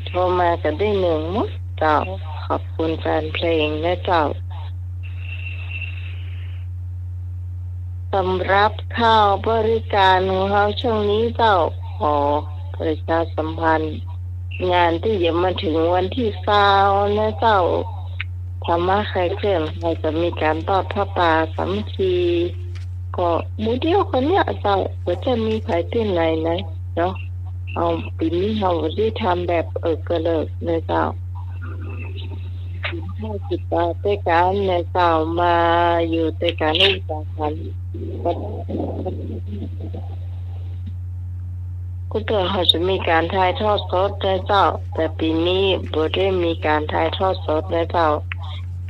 โทรมากันได้หนึ่งมุดเจ้าขอบคุณแฟนเพลงและเจ้าสำหรับข่าวบริการของเราช่วงนี้เจ้าขอประชาสัมพันธ์งานที่จะมาถึงวันที่20นะเจ้าธรรมะใครเคลื่อนเราจะมีการทอดผ้าป่าสามัคคีก็มูเดียวคนเนี้ยเจ้าก็จะมีใครที่ไหนนะเนาะเอาปีนี้เราได้ทำแบบกระเลิกเลยเจ้าให้จิตตาด้วยกันในเจ้ามาอยู่ด้วยกันรู้จักกันก็เกิดเขาจะมีการถ่ายทอดสดนะเจ้าแต่ปีนี้บ่ได้มีการถ่ายทอดสดนะเจ้า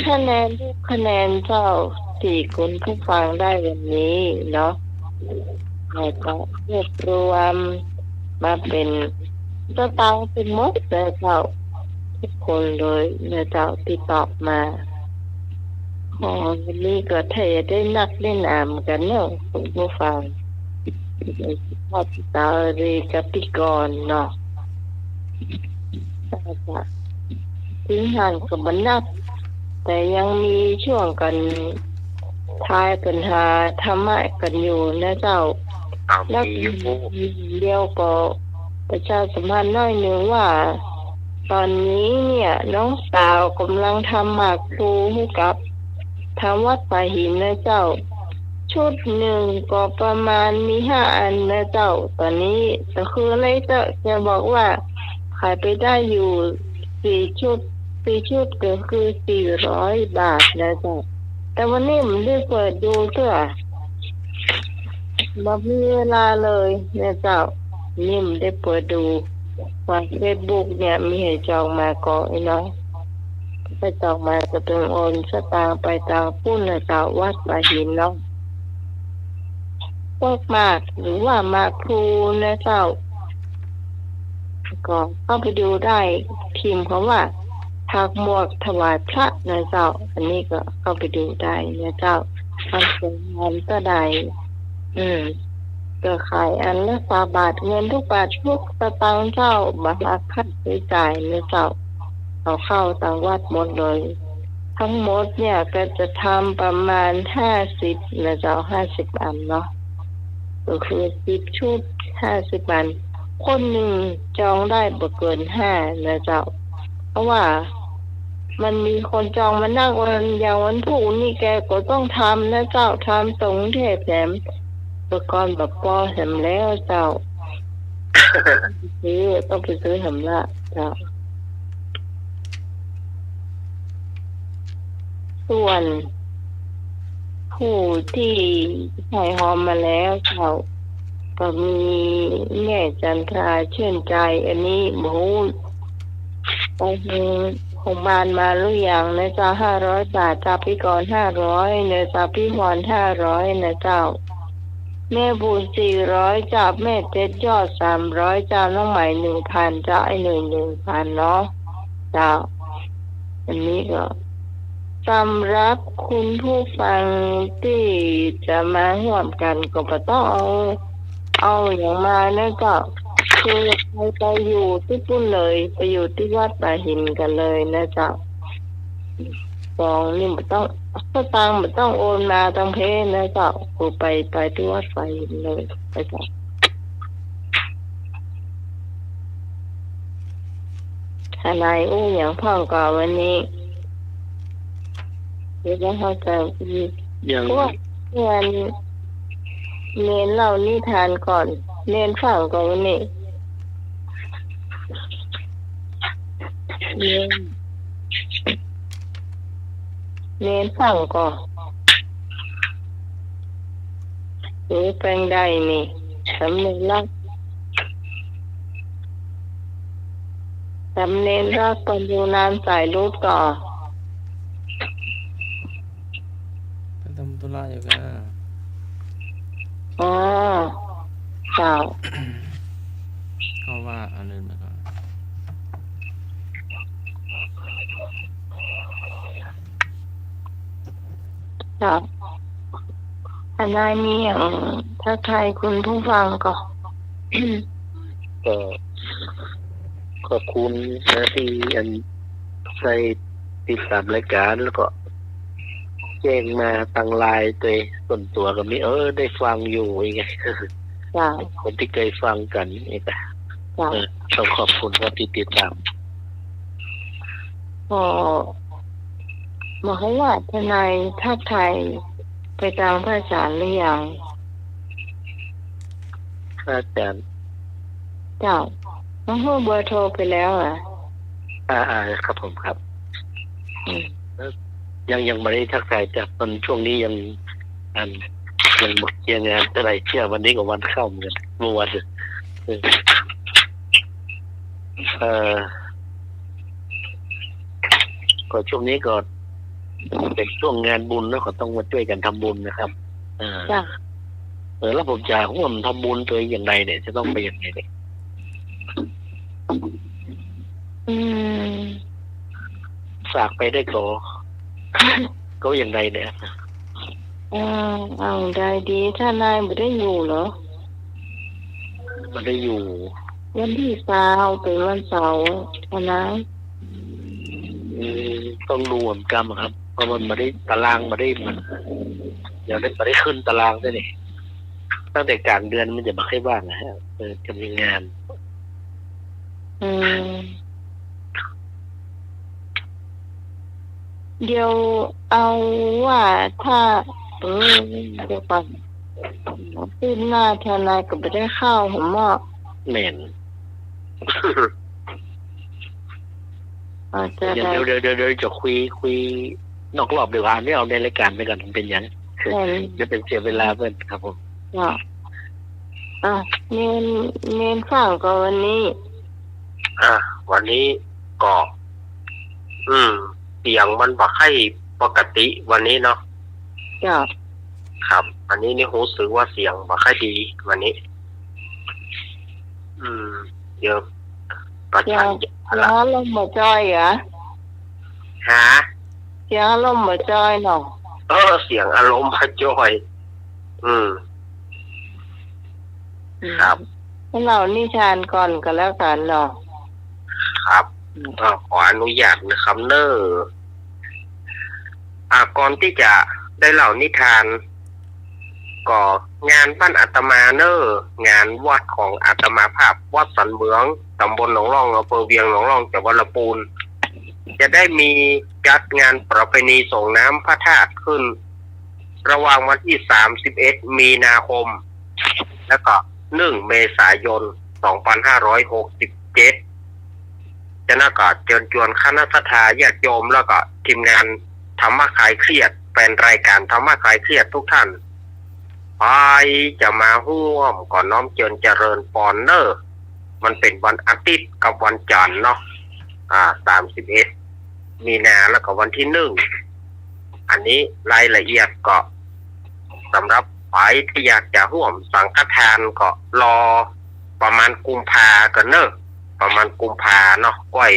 คะแนนทุกคะแนนเจ้าที่คุณผู้ฟังได้วันนี้เนาะเราก็รวบรวมมาเป็นสตางค์เป็นมดนะเจ้าทุกคนเลยนะเจ้าที่ตอบมาวันนี้ก็เทได้นักได้นามกันเนาะคุณผู้ฟังพอดตาเรกับพิกรเนาะทิ้งห่างกับมันนักแต่ยังมีช่วงกันทายกันหาธรรมะกันอยู่นะเจ้าแล้วเดียวก็ประชาสัมพันธ์น้อยหนึ่งว่าตอนนี้เนี่ยน้องสาวกำลังทำหมากพลูให้กับทางวัดป่าหินนะเจ้าชุดหนึ่งก็ประมาณมี5 อันนะเจ้าตอนนี้แต่คืออะไรจะบอกว่าขายไปได้อยู่4 ชุดก็คือ400 บาทนะเจ้าแต่วันนี้มันได้เปิดดูเถอะบ่มีเวลาเลยนะเจ้านี่มันได้เปิดดูว่าเฟซบุ๊กเนี่ยมีให้จองมาก่อนเนาะไปจองมาก็ต้องโอนสตางค์ไปตางปุ้นนะเจ้าวัดป่าหินเนาะพวกมากหรือว่ามากครูนะเจ้าก็เข้าไปดูได้พิมพ์คำว่าถักหมวกถวายพระนะเจ้าอันนี้ก็เข้าไปดูได้นะเจ้าทำเป็นงานก็ได้ก็ขายอันละ3 บาทเงินทุกบาททุกสตางค์เจ้าบัตรค่าใช้จ่ายนะเจ้าเอาเข้าต่างวัดหมดเลยทั้งหมดเนี่ยก็จะทำประมาณ50นะเจ้า50 อันเนาะก็คือ10 ชุด50 อันคนหนึ่งจองได้บ่เกิน5นะเจ้าเพราะว่ามันมีคนจองมานั่งวันอย่างวันพรุ่งนี่แกก็ต้องทำนะเจ้าทำตรงเทพแถมอุปกรณ์แบบปอแถมแล้วเจ้าต้องไปซื้อแถมละเจ้าส่วนผู้ที่ใส่หอมมาแล้วเจ้าก็มีแม่จันทราชื่นใจอันนี้หมูไปของบ้านมาหรือยังนะเจ้า500 บาทจ้าพี่กร500เนจ้าพี่พร500นะเจ้าแม่บุญ400จ้าแม่เจ็ดยอด300จ้าน้องใหม่1,000จ้าไอ้1,000เนาะเจ้าอันนี้ก็สำหรับคุณผู้ฟังที่จะมาร่วมกันก็ต้องเอาอย่างมานะก็คือไปอยู่ที่ปุ่นเลยไปอยู่ที่วัดป่าหินกันเลยนะจ๊ะฟองนี่ไม่ต้องสตางค์ไม่ต้องโอนมาต้องเพนะจ๊ะกูไปที่วัดป่าหินเลยไปจ๊ะทนายอย่างพ่องก่อนวันนี้เดี๋ยวจะเข้าใจอย่างพวกเงินเน้นเล่านิทานก่อนเน้นฟังก่อนวันนี้เน้นฟังก่อนหรือแปลงใดนี่สำเนียงรักสำเนียงรักปัญญูนานสายรูปก่อนทำธุระอยู่กันอ๋อเจ้าเขาว่าอันอื่นมาก่อนเจ้าทนายมีอย่างถ้าใครคุณผู้ฟังก็ ขอบคุณนะที่ได้ติดตามรายการแล้วก็แจ้งมาตังไลน์ตัวส่วนตัวกับนี้ได้ฟังอยู่ไง จ้ะ คนที่เคยฟังกันนี่ค่ะ จ้ะ ต้องขอบคุณครับที่ติดตาม ก็บอกว่าทนายทักไทยไปตามพระศาลหรือยัง อาจารย์ เจ้าน้องให้เบอร์โทรไปแล้วอ่ะ ครับผมครับ อืม ยังไม่ได้ทักทายจากตอนช่วงนี้ยังหมดเชียร์งานเท่าไหร่เชื่อวันนี้กับวันเข้าเหมือนกันเมื่อวันก็ช่วงนี้ก็เป็นช่วงงานบุญแล้วก็ต้องมาช่วยกันทำบุญนะครับจ้ะ แล้วผมจะร่วมทำบุญตัวเองอย่างไรเนี่ยจะต้องไปอย่างไรเนี่ย อืม ฝากไปได้ก็อย่างไรเนี่ย เอาได้ดีถ้านายไม่ได้อยู่เหรอ มันได้อยู่ วันที่20เป็นวันเสาร์ทนาย ต้องดูเหมือนกันครับเพราะมันมาได้ตารางมาได้มันเดี๋ยวมาได้ขึ้นตารางด้วยนี่ตั้งแต่กลางเดือนมันจะมาให้บ้างนะฮะจะมีงาน เดี๋ยวเอาว่าถ้าเดี๋ยวก่อนขึ้นหน้าทนายก็ไม่ได้เข้าผมว่า แม่น อาจจะ เดี๋ ได้ ยวจะคุยนอกรอบเดี๋ยวอ่านไม่เอาในรายการไปก่อนเป็นยังจะเป็นเสียเวลาเพื่อนครับผม เน้นฟังก็วันนี้ วันนี้ก็เสียงมันบ่ค่อยปกติวันนี้เนาะ จ้ะ ครับอันนี้นี่รู้สึกว่าเสียงบ่ค่อยดีวันนี้เดี๋ยวประชัน เสียงลมมาจอยเหรอ หา เสียงลมมาจอยเนาะ เสียงอารมณ์พจอยครับ ให้เรานิทานก่อนก็แล้วกันเนาะ ครับขออนุญาตนะครับเนอก่อนที่จะได้เล่านิทานก็งานบ้านอาตมาเนองานวัดของอาตมาภาพวัดสันเมืองตำบลหนองร่องอำเภอเวียงหนองร่องจังหวัดลำพูนจะได้มีจัดงานประเพณีส่งน้ำพระธาตุขึ้นระหว่างวันที่31มีนาคมแล้วก็1เมษายน2567จะน่ากาเชิญชวนคณะสัตยาญาติโยมแล้วก็ทีมงานธรรมะคลายเครียดเป็นรายการธรรมะคลายเครียดทุกท่านไปจะมาร่วมก่อนน้อมเจริญปอนเนอร์มันเป็นวันอาทิตย์กับวันจันทร์เนาะ31มีนาแล้วก็วันที่1อันนี้รายละเอียดก็สำหรับใครที่อยากจะร่วมสังฆทานก็รอประมาณกุมภากันเนอะประมาณกุมภาเนาะก้อย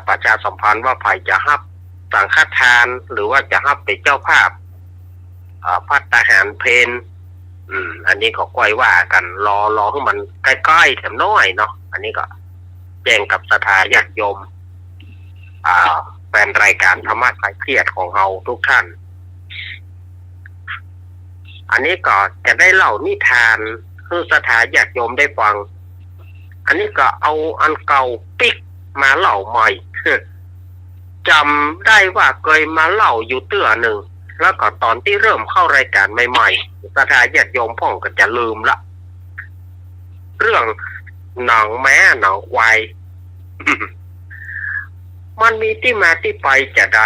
ประชาสัมพันธ์ว่าใครจะรับสังฆทานหรือว่าจะรับเป็นเจ้าภาพภัตตาหารเพนอันนี้ก็ก้อยว่ากันรอให้มันใกล้ๆแถมน้อยเนาะอันนี้ก็แจ้งกับศรัทธาญาติโยมแฟนรายการธรรมะคลายเครียดของเราทุกท่านอันนี้ก็จะได้เล่านิทานให้ศรัทธาญาติโยมได้ฟังอันนี้ก็เอาอันเก่าปิกมาเล่าใหม่จำได้ว่าเคยมาเล่าอยู่เตื้อหนึ่งแล้วก็ตอนที่เริ่มเข้ารายการใหม่ๆศรัทธาญาติโยมพ่องก็จะลืมละเรื่องหนังแม้หนังควาย มันมีที่มาที่ไปจะใด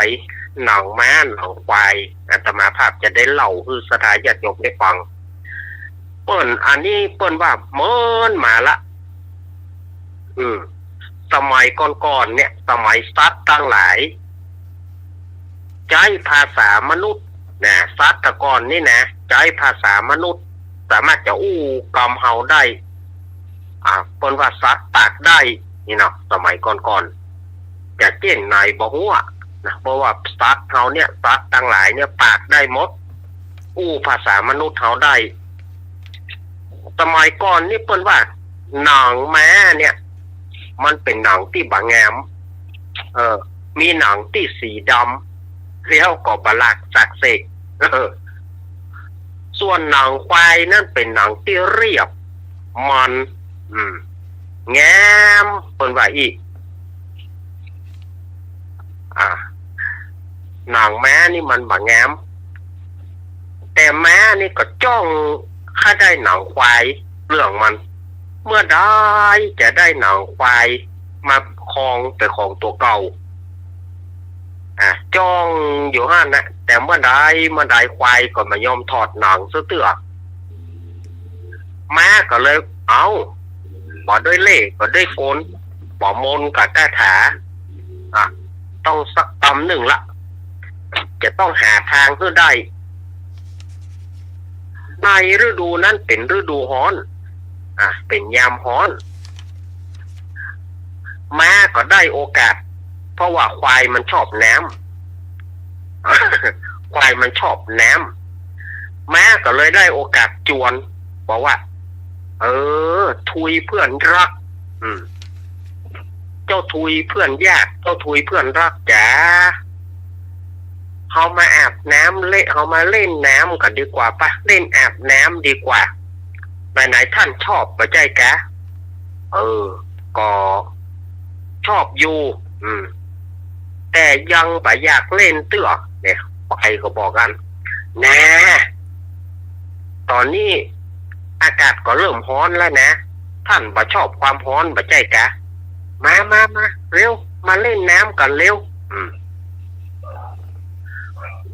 หนังแม้หนังควายอาตมาภาพจะได้เล่าให้ศรัทธาญาติโยมได้ฟังอันนี้เปิ้นว่าเมินมาละสมัยก่อนๆเนี่ยสมัยสัตว์ตั้งหลายใช้ภาษามนุษย์นะสัตว์ตะกอนนี่นะใช้ภาษามนุษย์สามารถจะกำเฮาได้เปิ้นว่าสัตว์ปากได้นี่เนาะสมัยก่อนๆจะเจ้นในบ่ฮู้นะเพราะว่าสัตว์เฮาเนี่ยสัตว์ตั้งหลายเนี่ยปากได้หมดภาษามนุษย์เฮาได้สมัยก่อนนี่เปิ้นว่าหนังแม้เนี่ย มันเป็นหนังที่บางงามมีหนังที่สีดำแล้วก็บลักสักเสกส่วนหนังควายนั่นเป็นหนังที่เรียบมันงามเป็นว่าอีกหนังแม้นี่มันบางงามแต่แม้นี่ก็จ้องถ้าได้หนังควายเรื่องมันเมื่อได้จะได้หนังควายมาครองแต่ของตัวเก่าจ้องอยู่ห้านะแต่เมื่อได้ควายก็มายอมถอดหนังเสื้อแม่ก็เลยเอาบ่ด้วยเล่ก็ด้วยโกนบ่มนกับแต้ถาต้องสักตำหนึ่งละจะต้องหาทางเพื่อได้ในฤดูนั้นเป็นฤดูร้อนเป็นยามร้อนม้าก็ได้โอกาสเพราะว่าควายมันชอบน้ำควายมันชอบน้ำม้าก็เลยได้โอกาสจวนบอกว่าทุยเพื่อนรักเจ้าทุยเพื่อนยากเจ้าทุยเพื่อนรักจ๋าเขามาอาบน้ำเขามาเล่นน้ำกันดีกว่าปะเล่นอาบน้ำดีกว่าไหนท่านชอบปะใจกะก็ชอบอยู่แต่ยังปะอยากเล่นเตื้อเนี่ยไปก็บอกกันนะตอนนี้อากาศก็เริ่มร้อนแล้วนะท่านปะชอบความร้อนปะใจกะมาเร็วมาเล่นน้ำกันเร็ว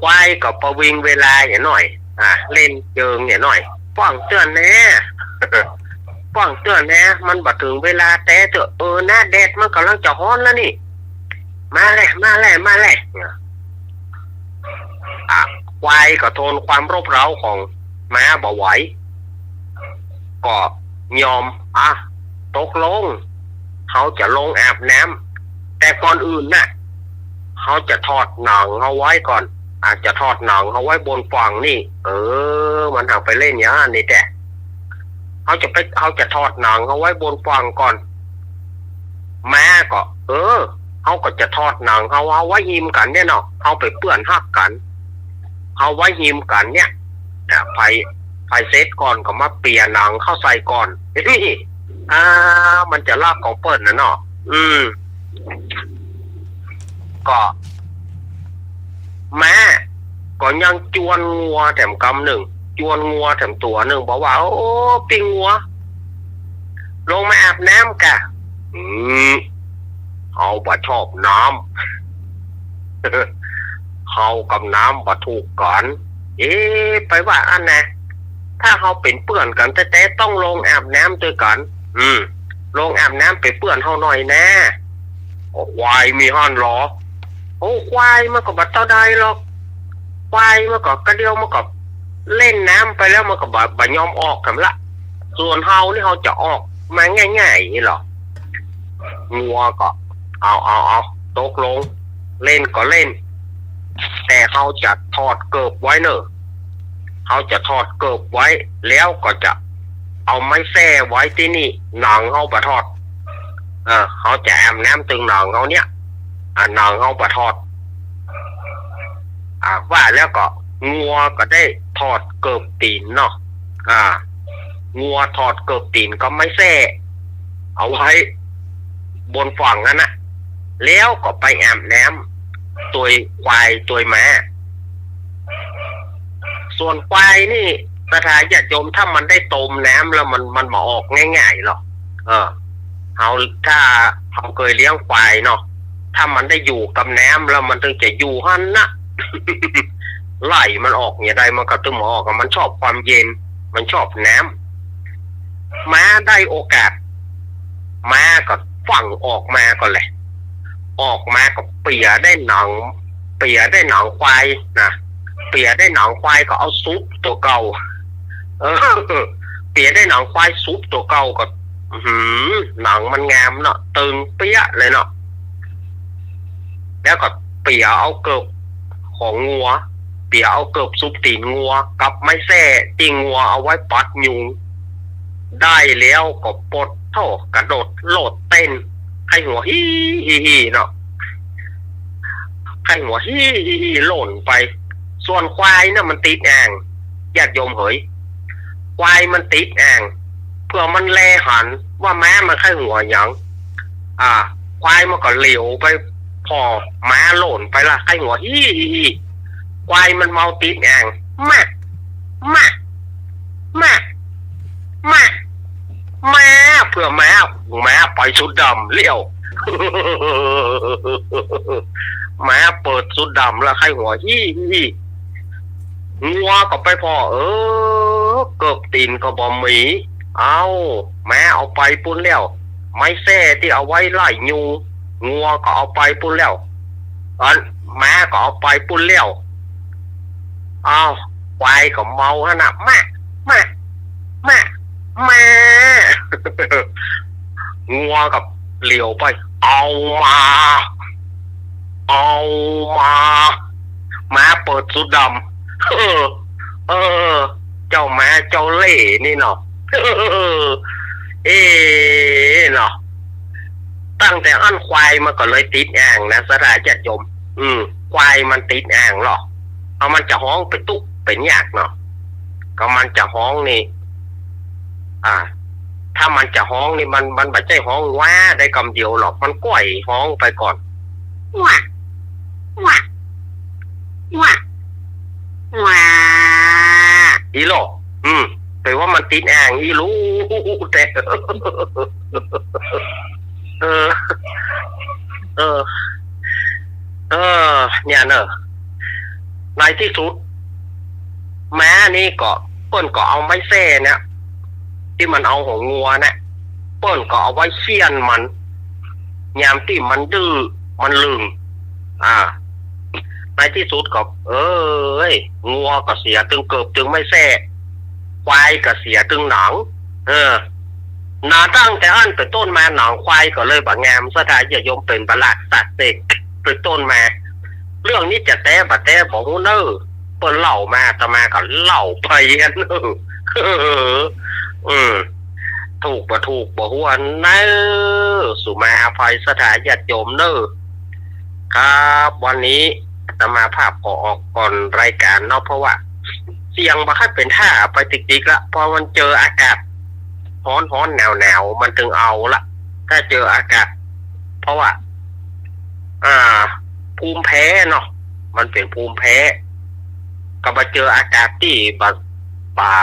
ควายกับประวิงเวลาอย่างหน่อยเล่นเจิงอย่างหน่อยป้องเตือนแน่ป้องเตือนแน่มันบัดถึงเวลาแต่เถอะหน้าแดดมันกำลังจะร้อนแล้วนี่มาเลยควายก็ทนความรบเร้าของม้าบ่ไหวก็ยอมตกลงเขาจะลงอาบน้ำแต่ก่อนอื่นน่ะเขาจะทอดหนังเขาไว้ก่อนอาจจะทอดหนังเขาไว้บนฝั่งนี่มันหาไปเล่นอย่างนี้แต่เขาจะทอดหนังเขาไว้บนฝั่งก่อนแม่ก็เขาก็จะทอดหนังเขาเอาไว้หิมกันเนี่ยเนาะเขาไปเปื้อนหักกันเขาไว้หิมกันเนี่ยไฟเซตก่อนก็มาเปลี่ยนหนังเข้าใส่ก่อนนี่มันจะลากของเปิดนะเนาะก็แม่ก็ยังจวนงัวแถมกำหนึ่งจวนงัวแถมตัวหนึ่งบอกว่าปิ้งงัวลงมาอาบน้ำกะเขาบ่ชอบน้ำเขากับน้ำบ่ถูกกันไปว่าอันนะถ้าเขาเป็นเปื่อนกันแต่ต้องลงอาบน้ำด้วยกันลงอาบน้ำไปเปื่อนเขาหน่อยนะควายมีห้อนหรอควายมันก็บัดเท่าใดหรอกควายมันก็กระเดียวมันก็เล่นน้ำไปแล้วมันก็บ่ยอมออกกันละส่วนเฮานี่เขาจะออกมาง่ายๆนี่หรองัวก็เอาตกลงเล่นก็เล่นแต่เขาจะทอดเกิบไว้เนอะเขาจะทอดเกิบไว้แล้วก็จะเอาไม้แส้ไว้ที่นี่หนังเขาบะทอดเขาจะแอมน้ำตึงหนังเขาเนี่ยหนังเขาบะทอดว่าแล้วก็งัวก็ได้ทอดเกิบตีนเนาะงัวทอดเกิบตีนก็ไม่แส้เอาไว้บนฝั่งนั้นนะแล้วก็ไปแอมน้ำตัวควายตัวม้าส่วนควายนี่สถานญาติโยมถ้ามันได้ต้มน้ำแล้วมันมาออกง่ายๆหรอกถ้าเขาเคยเลี้ยงควายเนาะถ้ามันได้อยู่กับน้ำแล้วมันถึงจะอยู่หันนะ ไล่มันออกอย่างใดมันก็ตึงมาออกมันชอบความเย็นมันชอบน้ำม้าได้โอกาสม้าก็ฝั่งออกมาก็แหละออกมาก็เปียได้หนังควายนะเปียได้หนังควายก็เอาซุปตัวเก่าเปียได้หนังควายซุปตัวเก่าก็หนังมันงามเนาะตึงเปี้ยเลยเนาะแล้วก็เปียเอาเกิบของงัวเปียเอาเกิบซุปตีนงัวกับไม้แส้ตีงัวเอาไว้ปัดยุงได้แล้วก็ปลดกระโดดโลดเต้น หัวฮีฮีฮีเนาะไข่หัวฮีฮีฮีหล่นไปส่วนควายเนี่ยมันติดอ่างญาติโยมเฮ้ยควายมันติดอ่างเพื่อมันแลหันว่าแม้มันไข่หัวหยังควายมันก็เหลวไปพอม้าหล่นไปละไข่หัวฮีฮีฮีควายมันเมาติดอ่างมามามามามาเพื่อแม้ปล่อยสุดดำเลี้ยว แม้เปิดสุดดำแล้วไข่หัวฮีฮีงัวก็ไปพอเกิบตีนก็บ่มีเอาแม่เอาไปปุ่นแล้วไม้แส้ที่เอาไว้ไล่ยูงัวก็เอาไปปุ่นแล้วแม่ก็เอาไปปุ่นแล้วเอาควายก็เมาฮะนะมางัวกับเหลียวไปเอามาม้าเปิดสุดดำเจ้าม้าเจ้าเล่นี่เนาะเนาะตั้งแต่อันควายมันก็เลยติดอ่างนะสระจัดยมควายมันติดอ่างหรอเอามันจะห้องไปตุ๊กไปยากเนาะก็มันจะห้องนี่ถ้ามันจะห้องนี่มันไม่ใช่ห้องว่าได้คำเดียวหรอกมันก้อยห้องไปก่อนว้าอีหลอกแต่ว่ามันติดอ่างอีรู้แต่เนี่ยเนอะในที่สุดแม้นี่ก็เปิ้นก็เอาไม้แส้เนี่ยที่มันเอาของงัวเนี่ยเปิ้นก็เอาไว้เสี้ยนมันยามที่มันดื้อมันลืมในที่สุดก็งัวก็เสียตึงเกิบตึงไม่แซ่ควายก็เสียตึงหนังนาตั้งแต่อันเป็นต้นมาหนังควายก็เลยบางงามสถานอย่ายมเป็นประหลาดสัตว์เด็กเป็นต้นมาเรื่องนี้จะแต่บอกฮู้เนอเปิ้นเล่ามาตมาก็เล่าไปกันถูกบ่ฮู้อันเนอสุมาอภัยสถานญาติโยมเนอครับวันนี้จะมาภาพขอออกก่อนรายการเนาะเพราะว่าเสียงบ่ค่อยเป็นท่าไปติ๊กๆละพอมันเจออากาศร้อนหนาวมันถึงเอาละถ้าเจออากาศเพราะว่าภูมิแพ้เนาะมันเป็นภูมิแพ้ก็มาเจออากาศที่ป่า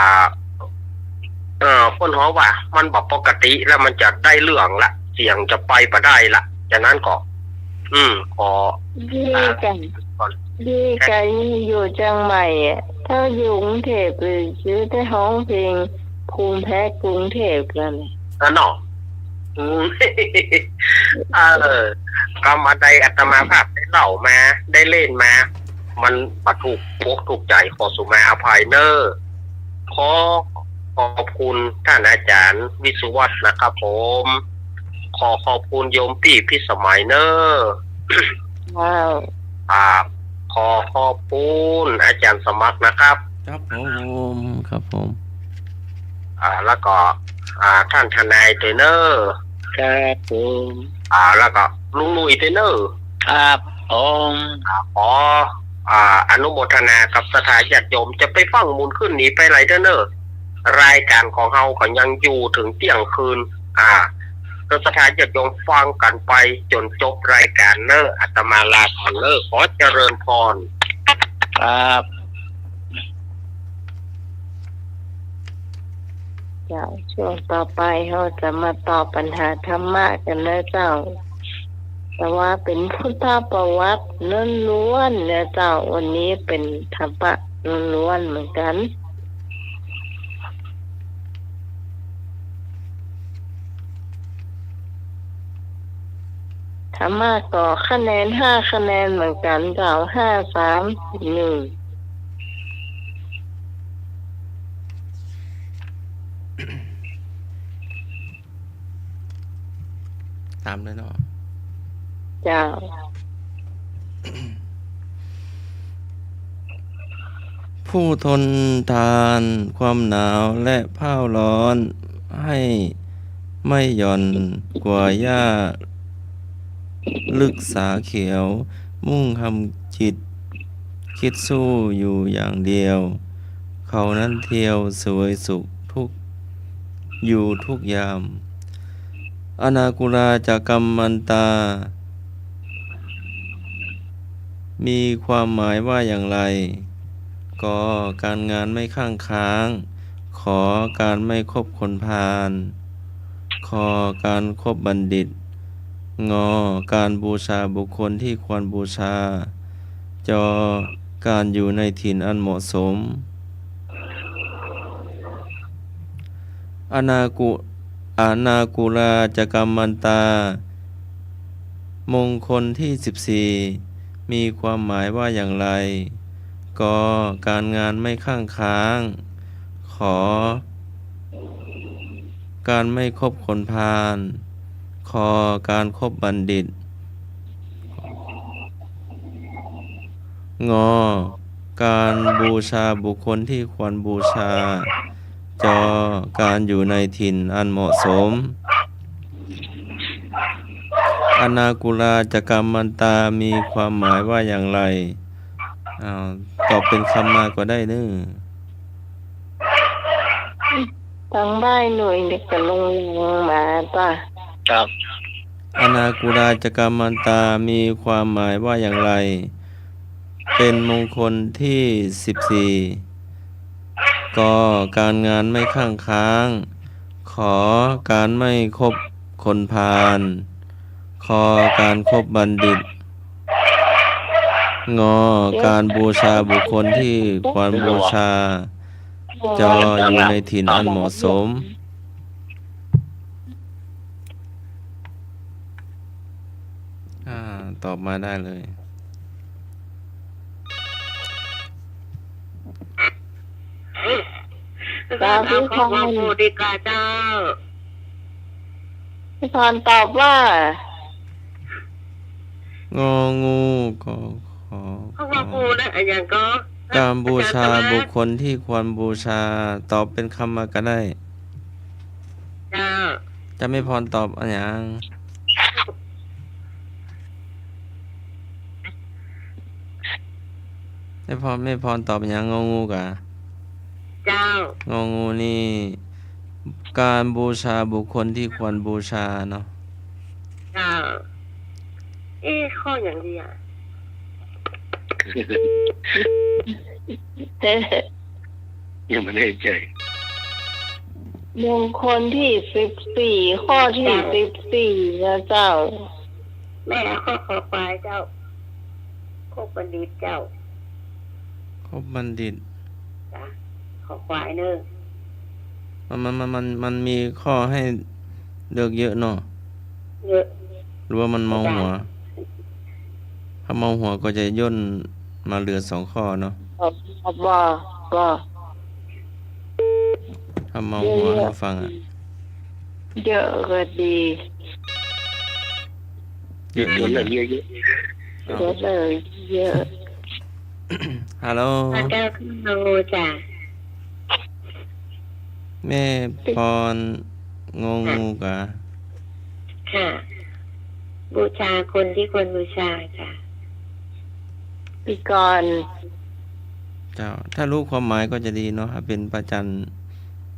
คนฮ้อว่ามันบอกปกติแล้วมันจะได้เรื่องละเสียงจะไปบ่ได้ละจากนั้นก็ขอดีกันอยู่จังใหม่ถ้าอยู่กรุงเทพหรือชื่อได้ห้องเพลงภูมิแพ้กรุงเทพกันเนาะก็มาได้อัตมาภาพได้เล่ามาได้เล่นมามันประถูกพวกถูกใจขอสุมาอภัยเนอขอบคุณท่านอาจารย์วิสุวัฒน์นะครับผมขอบคุณโยมพี่พิสมัยเนอว้าวขอบคุณอาจารย์สมัครนะครับครับผมแล้วก็ท่านทนายเทเนอร์ครับผมแล้วก็ลุงลุยเทเนอร์ครับขออนุโมทนากับสถานญาติโยมจะไปฟังมูลขึ้นนี้ไปไรเทเนอร์รายการของเราก็ยังอยู่ถึงเที่ยงคืนก็สถานญาติโยมฟังกันไปจนจบรายการเนอร์อาตมาลาก่อนเนอร์ขอเจริญพรครับเจ้าช่วงต่อไปเราจะมาตอบปัญหาธรรมะกันนะเจ้าแต่ว่าเป็นพุทธประวัติล้วนๆนะเจ้าวันนี้เป็นธรรมะล้วนๆเหมือนกันธรรมะก็คะแนน5คะแนนเหมือนกันเจ้า5 3 1ตามเลยเนาะเจ้าผู้ทนทานความหนาวและภาวร้อนให้ไม่หย่อนกว่าหญ้า ลึกสาเขียว มุ่งทำจิต คิดสู้อยู่อย่างเดียว เขานั้นเที่ยวสวยสุขทุกอยู่ทุกยาม อนาคุราจากกัมมันตา มีความหมายว่าอย่างไร ก็การงานไม่ข้างค้าง ขอการไม่คบคนพาลคอการคบบัณฑิต งอการบูชาบุคคลที่ควรบูชา จอการอยู่ในถิ่นอันเหมาะสม อนากุราจกัมมันตา มงคลที่14มีความหมายว่าอย่างไร ก็การงานไม่ข้างค้าง ขอการไม่คบคนพาลคอการคบบัณฑิต งอการบูชาบุคคลที่ควรบูชา จอการอยู่ในถิ่นอันเหมาะสม อนากุราจกัมมันตามีความหมายว่าอย่างไรตอบเป็นคำมาก็ได้เด้อ ทางบ้านหน่วยเด็กกับลงมาป่ะ ครับ อนากุราจกัมมันตามีความหมายว่าอย่างไร เป็นมงคลที่14ก็การงานไม่ข้างค้าง ขอการไม่คบคนพาลคอการคบบัณฑิต งอการบูชาบุคคลที่ควรบูชา จออยู่ในถิ่นอันเหมาะสม ตอบมาได้เลย ตาพี่พร ดีกาเจ้า พี่พรตอบว่า งองูก็ขอ เขาว่ากูนะอย่างก็ การบูชาบุคคลที่ควรบูชา ตอบเป็นคำมาก็ได้ เจ้า จะไม่พรตอบอะไรอย่างไม่พรตอบอย่างงองูกะ เจ้าง องูนี่ การบูชาบุคคลที่ควรบูชาเนาะ เจ้าข้ออย่างดีอ่ะ ยังไม่ได้ใจ มงคลที่14ข้อที่14นะเจ้า แม่ข้อขอควายเจ้าโคกบัณฑิตเจ้า คบบัณฑิต จ้ะขอควายเนึง มันมีข้อให้เลือกเยอะเนาะ เยอะ หรือว่ามันเมาหัว ถ้าเมาหัวก็จะย่นมาเหลือ2ข้อเนาะ บ่ ถ้าเมาหัวให้ฟังอ่ะ เยอะก็ดี เยอะดี เยอะ เยอะเลยเยอะ ฮัลโหล พระเจ้าขึ้นโนจ้ะ แม่พรงองูกะ ค่ะ บูชาคนที่ควรบูชาค่ะ ปีกร เจ้า ถ้ารู้ความหมายก็จะดีเนาะเป็นประจัน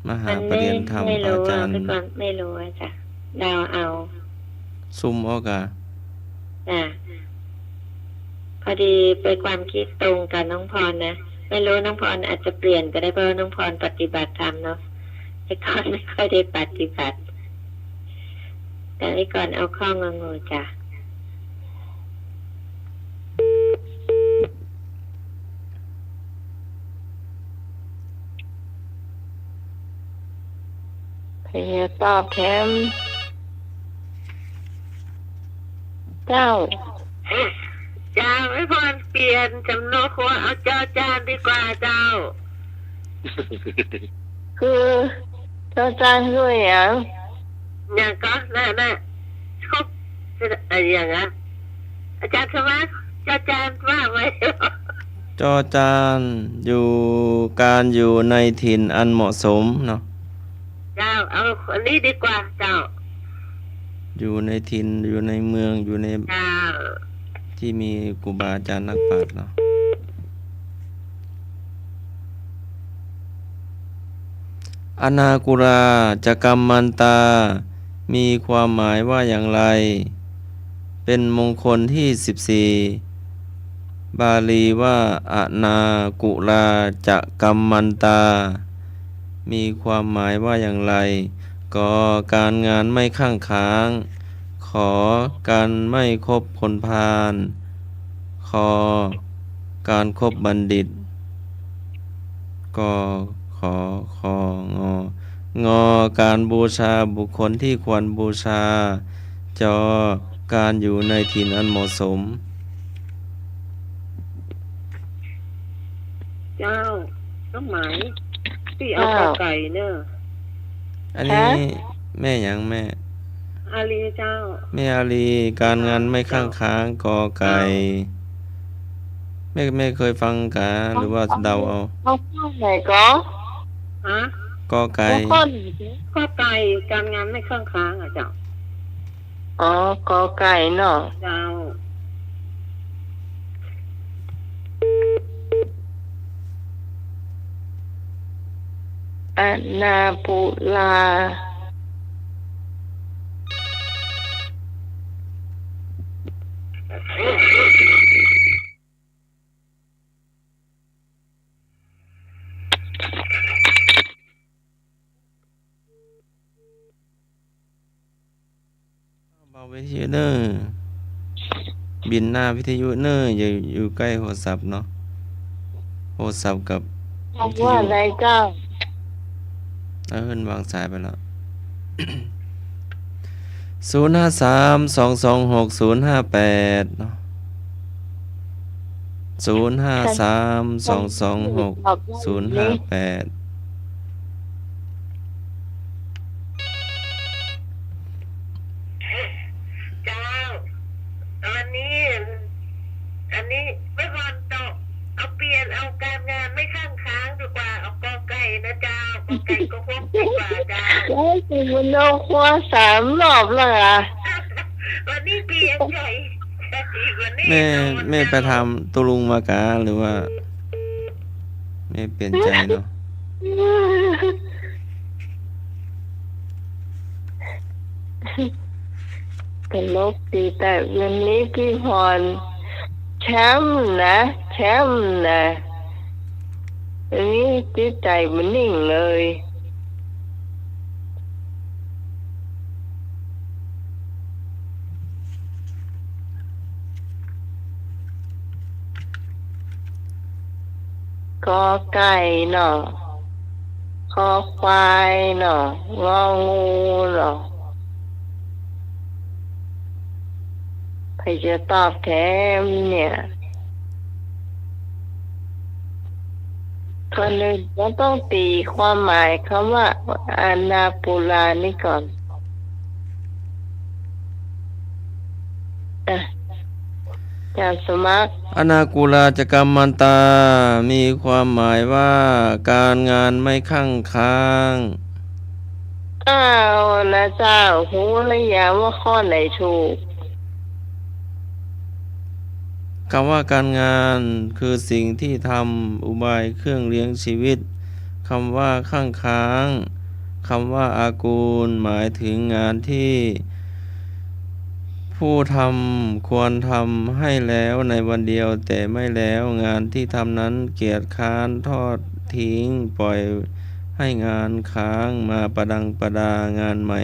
มหา มัน ปรริญญาธรรม ไม่ พระ รู้ อาจารย์ พี่กรไม่รู้อะจ้ะเดาเอา ซุ่มออกะ จ้ะพอดีไปความคิดตรงกับน้องพรนะไม่รู้น้องพรอาจจะเปลี่ยนก็ได้เพราะน้องพรปฏิบัติธรรมเนาะไอ้ก่อนไม่ค่อยได้ปฏิบัติ แต่ไอ้ก่อนเอาข้องงูจ้ะ พยาตอบแถมเจ้า จ้าไม่พรเปลี่ยนจำนวนครัวเอาเจ้าจานดีกว่าเจ้า คือเจ้าจานด้วยอย่าง อย่างก็น่ะครบอะไรอย่างอ่ะอาจารย์สมัครเจ้าจานว่าไว้ จอจานอยู่การอยู่ในถิ่นอันเหมาะสมเนาะ เจ้าเอาอันนี้ดีกว่าเจ้า อยู่ในถิ่นอยู่ในเมืองอยู่ใน เจ้า ที่มีครูบาอาจารย์นักปราชญ์เนาะอนากุราจะกัมมันตา มีความหมายว่าอย่างไร เป็นมงคลที่14บาลีว่าอนากุราจะกัมมันตา มีความหมายว่าอย่างไร ก็การงานไม่ข้างค้าง ขอการไม่คบคนพาลขอการคบบัณฑิตก็ของอการบูชาบุคคลที่ควรบูชา จอการอยู่ในถิ่นอันเหมาะสม เจ้าต้องหมายที่เอาไก่เนอะ อันนี้แม่หยังแม่ อาลีเจ้า แม่อาลีการงานไม่ข้างค้างกอไก่ไม่เคยฟังกะหรือว่าเดาเอา ข้อไหนก็ฮะ กอไก่ ข้อไก่การงานไม่ข้างค้างอ่ะเจ้าอ๋อกอไก่เนาะเจ้าอนาปุลาเบาวิทยุเนอร์บินหน้าวิทยุเนอร์อยู่ใกล้โทรศัพท์เนาะโทรศัพท์กับวิท ว่า ยุ อะไรเจ้า วางสายไปแล้ว 053-226-058เนาะ053-226-058เจ้าอันนี้ไม่พอตกเอาเปลี่ยนเอาการงานไม่ข้างค้างดีกว่าเอากอไก่นะเจ้ากอไก่ก็พบดีกว่าเจ้าโอ้ยคุณโนครัว3 รอบแล้วอ่ะวันนี้เปลี่ยนใหญ่วันนี้แม่ไปทำตุลุงมากะหรือว่าแม่เปลี่ยนใจเนาะ ตลกดีแต่วันนี้พี่พรแชมป์นะอันนี้จิตใจมันนิ่งเลยกอไก่เนาะคอควายเนาะงองูเนาะใครจะตอบแทนเนี่ยคนหนึ่งเราต้องตีความหมายคำว่าอนาปุรานี่ก่อนการสมัคร อนากุลาจกรรมมันตา มีความหมายว่าการงานไม่ข้างค้าง อ้าวนะเจ้าหูหรือยังว่าข้อไหนถูกคำว่าการงานคือสิ่งที่ทำอุบายเครื่องเลี้ยงชีวิตคำว่าข้างค้างคำว่าอากูลหมายถึงงานที่ผู้ทำควรทำให้แล้วในวันเดียวแต่ไม่แล้วงานที่ทำนั้นเกียจคร้านทอดทิ้งปล่อยให้งานค้างมาประดังประดางานใหม่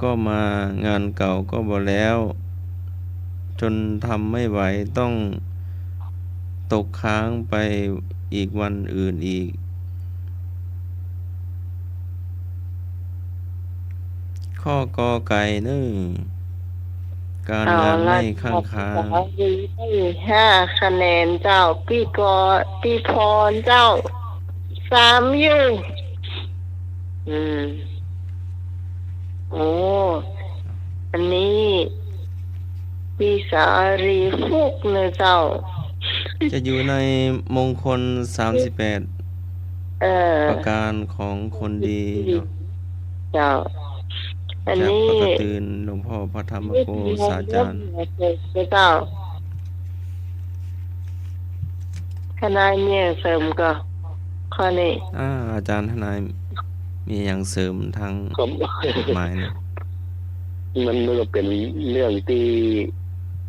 ก็มางานเก่าก็บ่แล้วจนทำไม่ไหวต้องตกค้างไปอีกวันอื่นอีกข้อกอไก่นึ่งการงานไม่ข้างค้าง5 คะแนนเจ้าพี่พรเจ้า3ยืนโอ้อันนี้พี่สารีฟุกเนอะเจ้าจะอยู่ในมงคล38ประการของคนดีเจ้า อันจากนี้ปกตื่นหลวงพ่อพระธรรม ไม่ โก ดี ศาจารย์ เจ้าทนายเนี่ยเสริมก็ข้อนี้ อาจารย์ทนายมีอย่างเสริมทาง ก็ กฎหมายนะ มันก็เป็นเรื่องที่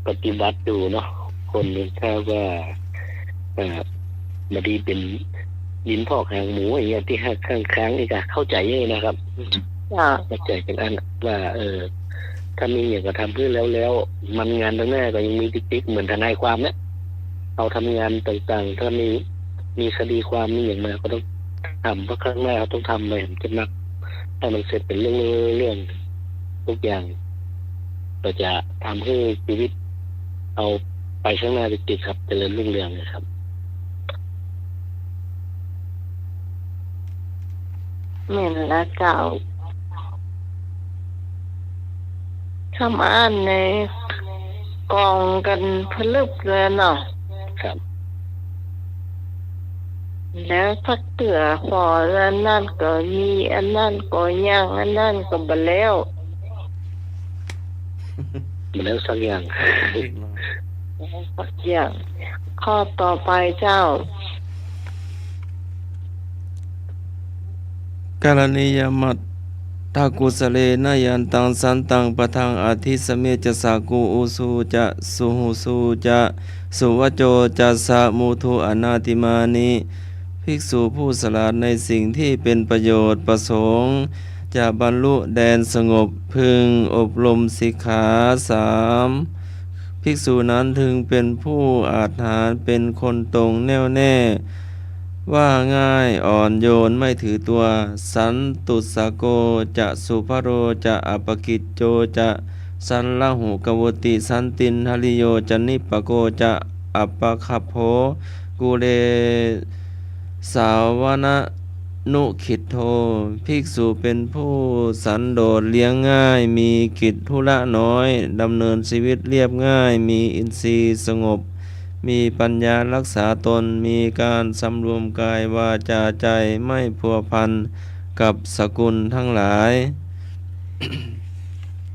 ปฏิบัติอยู่เนาะคนถ้าว่าบดีเป็นดินพอกหางหมูอย่างเงี้ยที่ข้างๆนี่ก็เข้าใจเลยนะครับ เข้าใจกันอันว่าถ้ามีอย่างก็ทำเพื่อแล้วมันงานตรงหน้าก็ยังมีติ๊กๆเหมือนทนายความเนี่ยเราทำงานต่างๆถ้ามีคดีความนี่อย่างมาก็ต้องทำเพราะข้างหน้าเราต้องทำเลยจะนักให้มันเสร็จเป็นเรื่องทุกอย่างเราจะทำให้ชีวิตเอาไปข้างหน้าติดๆครับเจริญรุ่งเรืองนะครับ เหม็นละเจ้าคำอ่านในกองกันพลึบเลยเนาะ ครับ แล้วสักเตือพออันนั่นก็มีอันนั่นก็ย่างอันนั่นก็บแล้ว มันแล้วสักอย่าง สักอย่างข้อต่อไปเจ้า กรณียมัตถากุสเลนะยันตังสันตังปะทังอาทิสเมจะสากูอุสูจะสุหุสูจะสุวโจจะสะมุทุอนาติมานิภิกษุผู้สละในสิ่งที่เป็นประโยชน์ประสงค์จะบรรลุแดนสงบพึงอบรมสิกขาสามภิกษุนั้นถึงเป็นผู้อาจหาญเป็นคนตรงแน่วแน่ว่าง่ายอ่อนโยนไม่ถือตัวสันตุสโกจะสุภโรจะอปกิจโจจะสันละหุกวติสันตินหริโยจะนิปโกจะอัปปคัพโภกุเลสาวนะนุขิตโทภิกษุเป็นผู้สันโดษเลี้ยงง่ายมีกิจธุระน้อยดำเนินชีวิตเรียบง่ายมีอินทรีย์สงบมีปัญญารักษาตนมีการสำรวมกายวาจาใจไม่พัวพันกับสกุลทั้งหลาย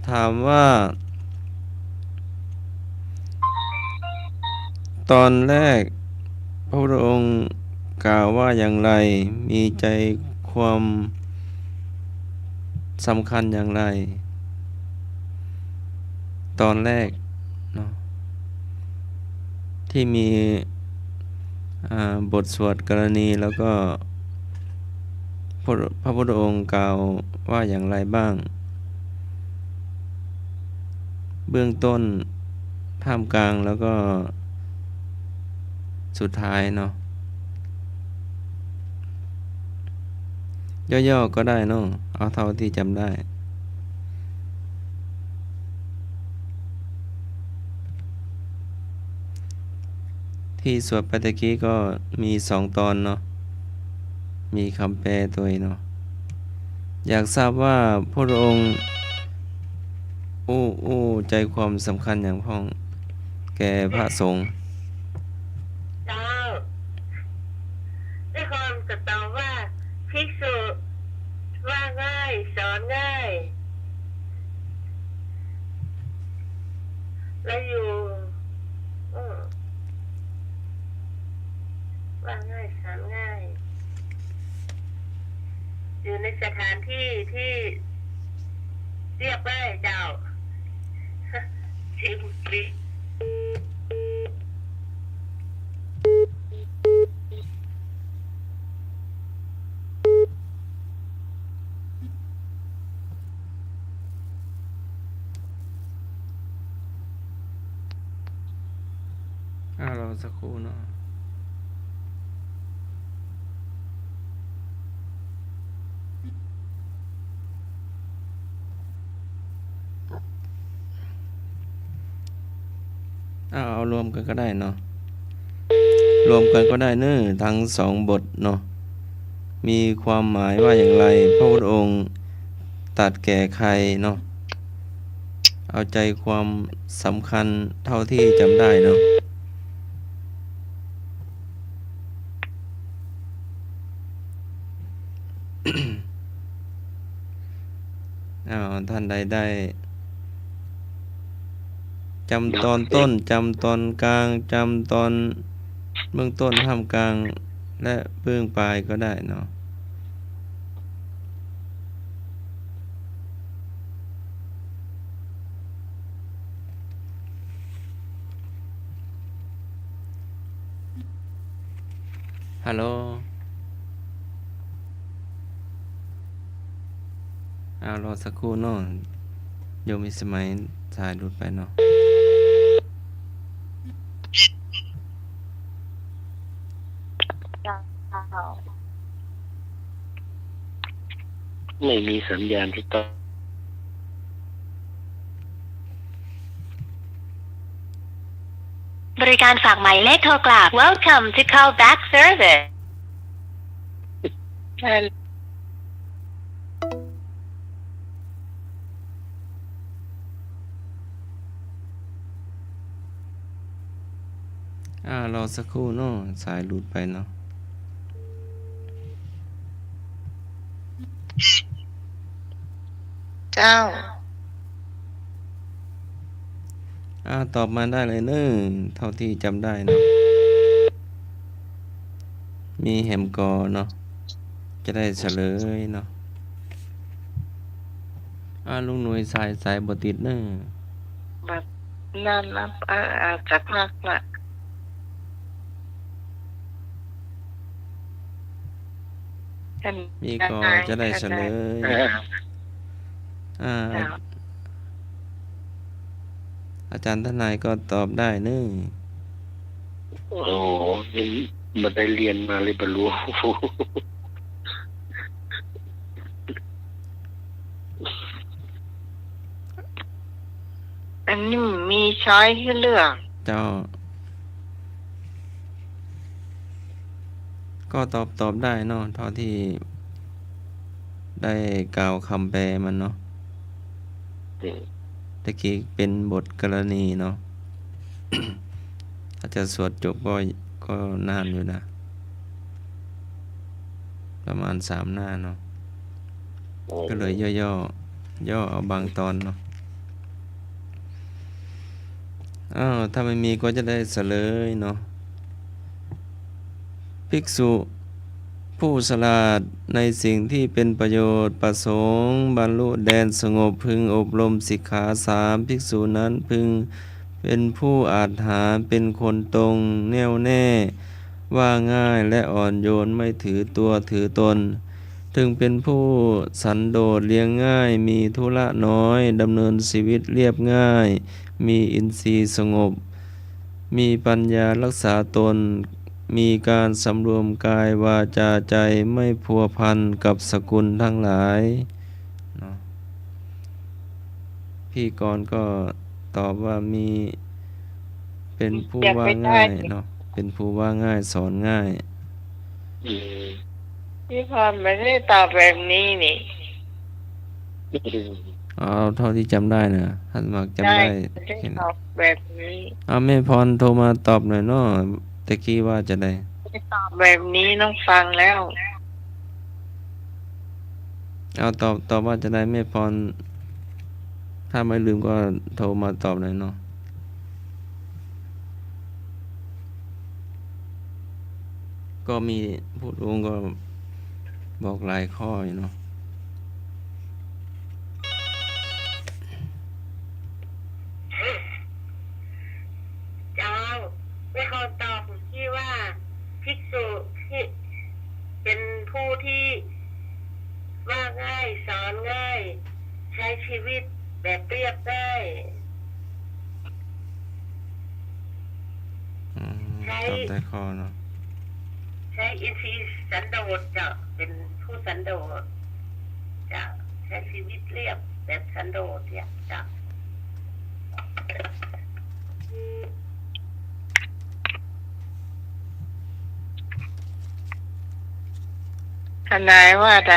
ถามว่า ตอนแรกพระพุทธองค์กล่าวว่าอย่างไรมีใจความสำคัญอย่างไร ตอนแรกเนาะที่มีบทสวดกรณีแล้วก็พระพุทธองค์กล่าวว่าอย่างไรบ้าง เบื้องต้นท่ามกลางแล้วก็สุดท้ายเนาะย่อๆก็ได้เนาะเอาเท่าที่จำได้ที่สวดไปตะกี้ก็มี2 ตอนเนาะมีคำแปลตัวเนาะอยากทราบว่าพระองค์ใจความสำคัญอย่างพ้องแก่พระสงฆ์ เจ้าด้วยความจะตอบว่าภิกษุว่าง่ายสอนง่ายและอยู่ว่าง่ายสอนง่ายอยู่ในสถานที่ที่เรียบง่ายเจ้า ชิมปรี รอสักครู่เนาะเอารวมกันก็ได้เนาะรวมกันก็ได้เนอะทั้ง2 บทเนาะมีความหมายว่าอย่างไรพระพุทธองค์ตรัสแก่ใครเนาะเอาใจความสำคัญเท่าที่จำได้เนาะ ท ท่านใดได้จำตอนต้นจำตอนกลางจำตอนเบื้องต้นท่ามกลางและเบื้องปลายก็ได้เนาะฮัลโหลรอสักครู่เนาะโยมมีสมัยสายหลุดไปเนาะไม่มีสัญญาณที่ต้อง บริการฝากหมายเลขโทรกลับ Welcome to call back service รอสักครู่เนาะสายหลุดไปเนาะเจ้า ตอบมาได้เลยเนอะเท่าที่จำได้เนาะมีแฮมกอเนาะจะได้เฉลยเนาะลุงหน่วยสายบ่ติดเนอะ แบบนั่นนะอาจจะพักละ มีก็จะได้เฉลยอาจารย์ทนายก็ตอบได้เนอะ โอ้ยังมาได้เรียนมาเลยบรรลุ อันนี้มีช้อยให้เลือก เจ้าก็ตอบได้เนาะเท่าที่ได้กล่าวคำแปลมันเนาะตะกี้เป็นบทกรณีเนาะ ถ้าจะสวดจบก็นานอยู่นะประมาณ3 หน้าเนาะก็เลยย่อเอาบางตอนเนาะถ้าไม่มีก็จะได้เฉลยเนาะภิกษุผู้ฉลาดในสิ่งที่เป็นประโยชน์ประสงค์บรรลุแดนสงบพึงอบรมสิกขา3ภิกษุนั้นพึงเป็นผู้อาจหารเป็นคนตรงแน่วแน่ว่าง่ายและอ่อนโยนไม่ถือตัวถือตนถึงเป็นผู้สันโดษเลี้ยงง่ายมีธุระน้อยดำเนินชีวิตเรียบง่ายมีอินทรีย์สงบมีปัญญารักษาตนมีการสำรวมกายวาจาใจไม่พัวพันกับสกุลทั้งหลายเนาะพี่กรณ์ก็ตอบว่ามีเป็นผู้ว่าง่ายเนาะเป็นผู้ว่าง่ายสอนง่าย พี่พรไม่ได้ตอบแบบนี้นี่ เอาเท่าที่จำได้นะท่านมักจำได้ ไม่ได้ตอบแบบนี้ แม่พรโทรมาตอบหน่อยเนาะตะกี้ว่าจะได้ ไม่ตอบแบบนี้น้องฟังแล้ว ตอบว่าจะได้แม่พรถ้าไม่ลืมก็โทรมาตอบหน่อยเนาะก็มีผู้รู้ก็บอกหลายข้ออยู่เนาะ เจ้าไม่ขอตอบที่ว่าภิกษุที่เป็นผู้ที่ว่าง่ายสอนง่ายใช้ชีวิตแบบเรียบง่าย ตอบได้ข้อเนาะ ใช้อินทรีย์สันโดษจะเป็นผู้สันโดษจะใช้ชีวิตเรียบแบบสันโดษเนี่ยจะ ทนายว่าใด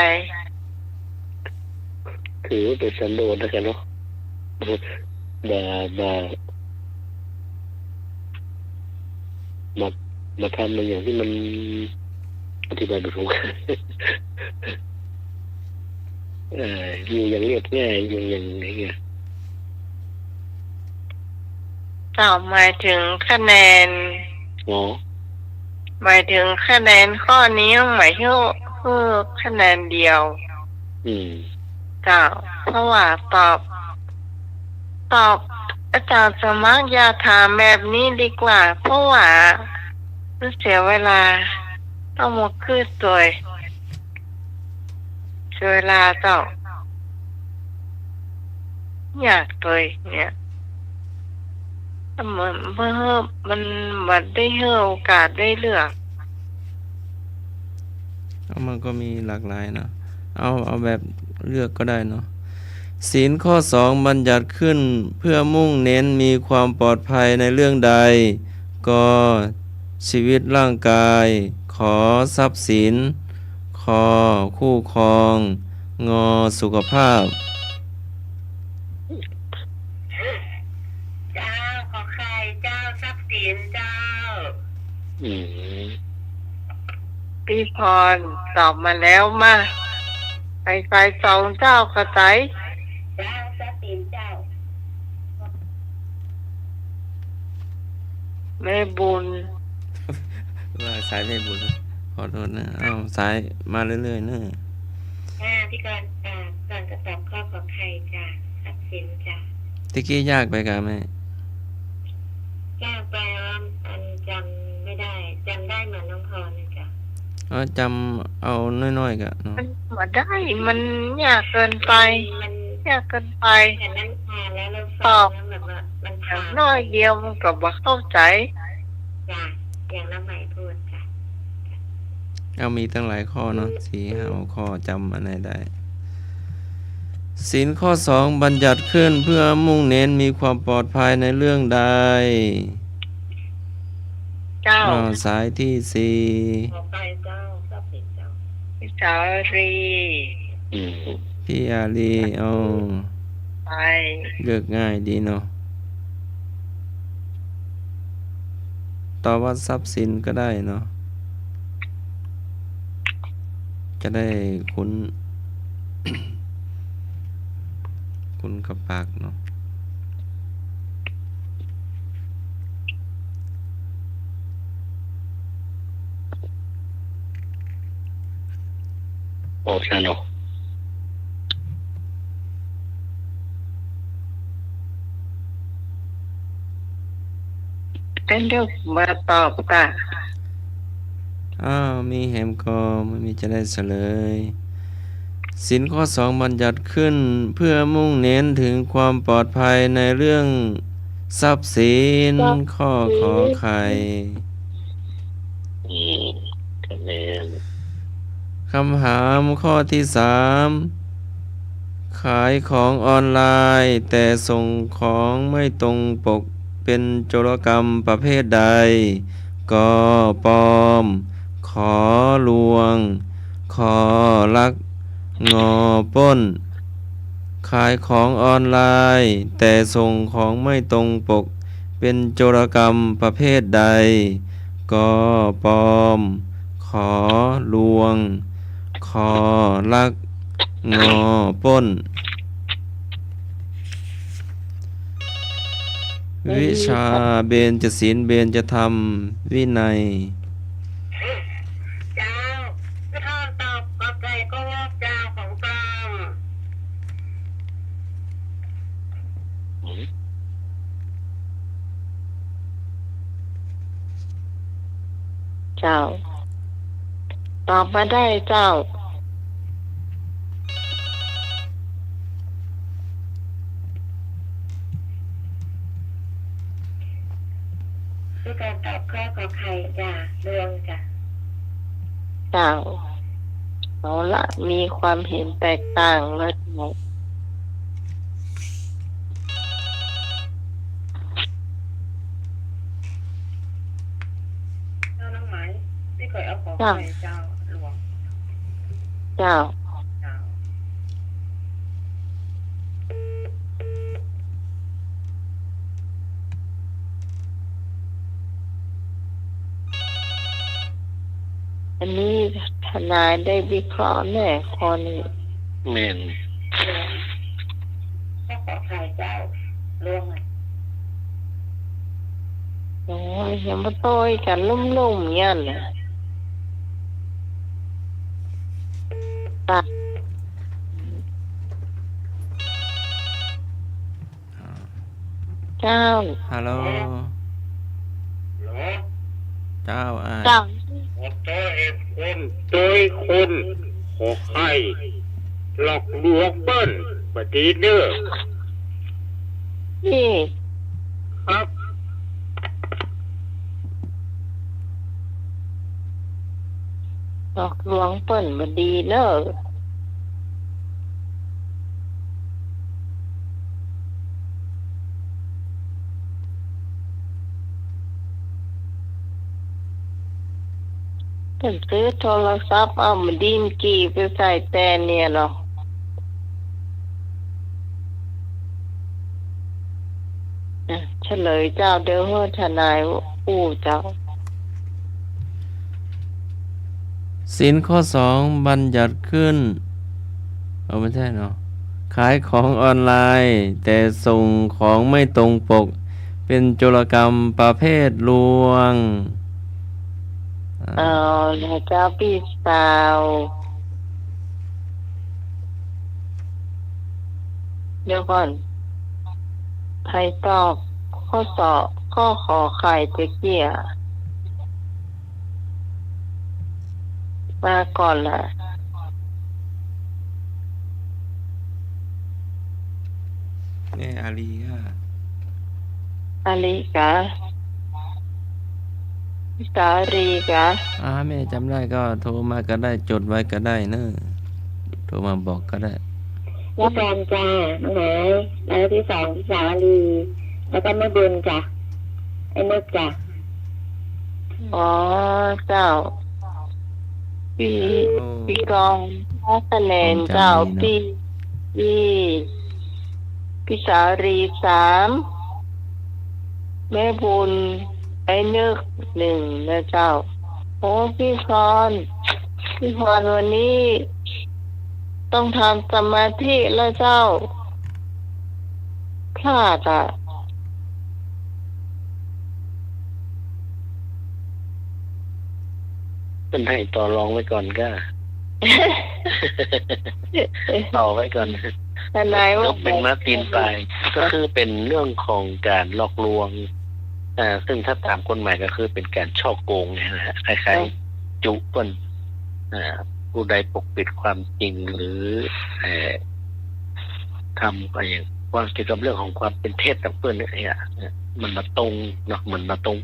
ถือว่าเป็นสันโดษแล้วกันเนาะมาทำในอย่างที่มันอธิบายไม่ถูก อยู่อย่างเรียบง่ายอยู่อย่างไรเงี้ย เจ้าหมายถึงคะแนน อ๋อ หมายถึงคะแนนข้อนี้หมายถึงคือคะแนนเดียว อืม เจ้าเพราะว่าตอบอาจารย์สมัครอย่าถามแบบนี้ดีกว่า เพราะว่ามันเสียเวลาต้องมาคือตัวเสียเวลาเจ้าอยากตัวเนี่ยมันบัดได้เหื่อโอกาสได้เลือก มันก็มีหลากหลายเนาะเอาแบบเลือกก็ได้เนาะศีลข้อ2บัญญัติขึ้นเพื่อมุ่งเน้นมีความปลอดภัยในเรื่องใด ก็ชีวิตร่างกาย ขอทรัพย์สินคอคู่ครอง งอสุขภาพ เจ้าขอไข่เจ้าทรัพย์สินเจ้า อืม พี่พรตอบมาแล้วมาไฟสองเจ้ากระใจ เจ้าทรัพย์สินเจ้า แม่บุญ ว่าสายไม่บุญขอโทษนะสายมาเรื่อยๆเนอะ พี่กรณ์ก่อนจะตอบข้อขอไข่จ้าทรัพย์สินจ้า ตะกี้ยากไปกันไหม แก้แปลว่าอันจำไม่ได้จำได้เหมือนน้องพรนะจ๊ะ จำเอาน้อยๆกะเนาะ มันมาได้มันยากเกินไป มัน ยากเกินไป เห็นนั้นผ่านแล้วเรา ต ฟั อง บ แล้วแบบว่ามัน อ ผ่า ย่าง น น้อยเดียวมันก็บ่เข้าใจ จ้ะอย่างน้ำใหม่พูดจ้ะ มีตั้งหลายข้อเนาะ4-5ข้อจำอันไหนได้ศีลข้อ2บัญญัติขึ้นเพื่อมุ่งเน้นมีความปลอดภัยในเรื่องใด เจ้า สายที่ ขอไปเจ้าทรัพย์สินเจ้า พิสารี อืม 4พี่อาลีไป เลือกง่ายดีเนาะตอบว่าทรัพย์สินก็ได้เนาะจะได้คุ้น คุ้นกับปากเนาะ ออกซะเนาะ เป็นเรื่องมาตอบตา มีแหมก็ไม่มีจะได้เฉลยศีลข้อ2บัญญัติขึ้นเพื่อมุ่งเน้นถึงความปลอดภัยในเรื่องทรัพย์สินข้อขอไข่ อืมคะแนน คำถามข้อที่3ขายของออนไลน์แต่ส่งของไม่ตรงปกเป็นโจรกรรมประเภทใด กปลอม ขอลวง ขอลัก งอปล้น ขายของออนไลน์แต่ส่งของไม่ตรงปกเป็นโจรกรรมประเภทใด กปลอม ขอลวง ขอลัก งอปล้น วิชาเบญจศีลเบญจธรรมวินัย เจ้าพี่พรตอบกอไก่ก็ว่าเจ้าของปลอม อืม เจ้า ตอบมาได้เจ้า พี่กรณ์ตอบข้อขอไข่จ้ะเรื่องจ้ะ เจ้าเอาละมีความเห็นแตกต่างแล้วเจ้า เจ้าน้องไหมพี่เคยเอาของไปเจ้าหลวง เจ้า เจ้า อันนี้ทนายได้วิเคราะห์แน่ข้อนี้ แม่น ก็ขอถ่ายเจ้าลวงอ่ะ โอ้ยอย่ามาโต้ยกันลุ่มๆเนี่ยนะตาเจ้า ฮัลโหล เหรอ เจ้าอ้าย เจ้า ขอตัวเอกคนตัวคนขอให้หลอกลวงเปิ้นบดีเด้อ นี่ ครับ หลอกลวงเปิ้นบ่ดีเนอะเพิ่นซื้อโทรศัพท์เอามาดินกี่ไปใส่แต่เนี่ยเนาะเฉลยเจ้าเด้อเฮ้อทนายอู้เจ้า สินข้อ 2 บัญญัติขึ้น เอาไม่ใช่เนาะ ขายของออนไลน์ แต่ส่งของไม่ตรงปก เป็นโจรกรรมประเภทลวง เอาละเจ้าพี่สาว เดี๋ยวก่อนใครตอบข้อสอบข้อขอไข่ตะเกียมาก่อนล่ะ นี่อาลีค่ะ อาลีกะสาลีกะ แม่จำได้ก็โทรมาก็ได้จดไว้ก็ได้เนอะโทรมาบอกก็ได้ แล้วแฟนจ้าน้องไหนแล้วที่สองพี่สาวลีแล้วก็แม่บุญจ้ะไอ้นึกจ้ะ อ๋อเจ้าปีปีกองพัฒนนเจ้าปีพี่สาลี3แม่บุญไอ้นึก1นะเจ้าโอ้พี่พรวันนี้ต้องทำสมาธิแล้วเจ้าพลาดอ่ะ เป็นให้ต่อรองไว้ก่อนก็ ต่อไว้ก่อน ทนาย ย ว่าก เป็นมาตีนไปก็คือเป็นเรื่องของการหลอกลวงซึ่งถ้าตามกฎหมายก็คือเป็นการช่อโกงเนี่ยนะฮะคล้ายๆจุเปิ้นผู้ใดปกปิดความจริงหรือทำอะไรอย่างว่าเกี่ยวกับเรื่องของความเป็นเท็จกับเพื่อนเนี่ยมันมาตรงเนาะมันมาตรง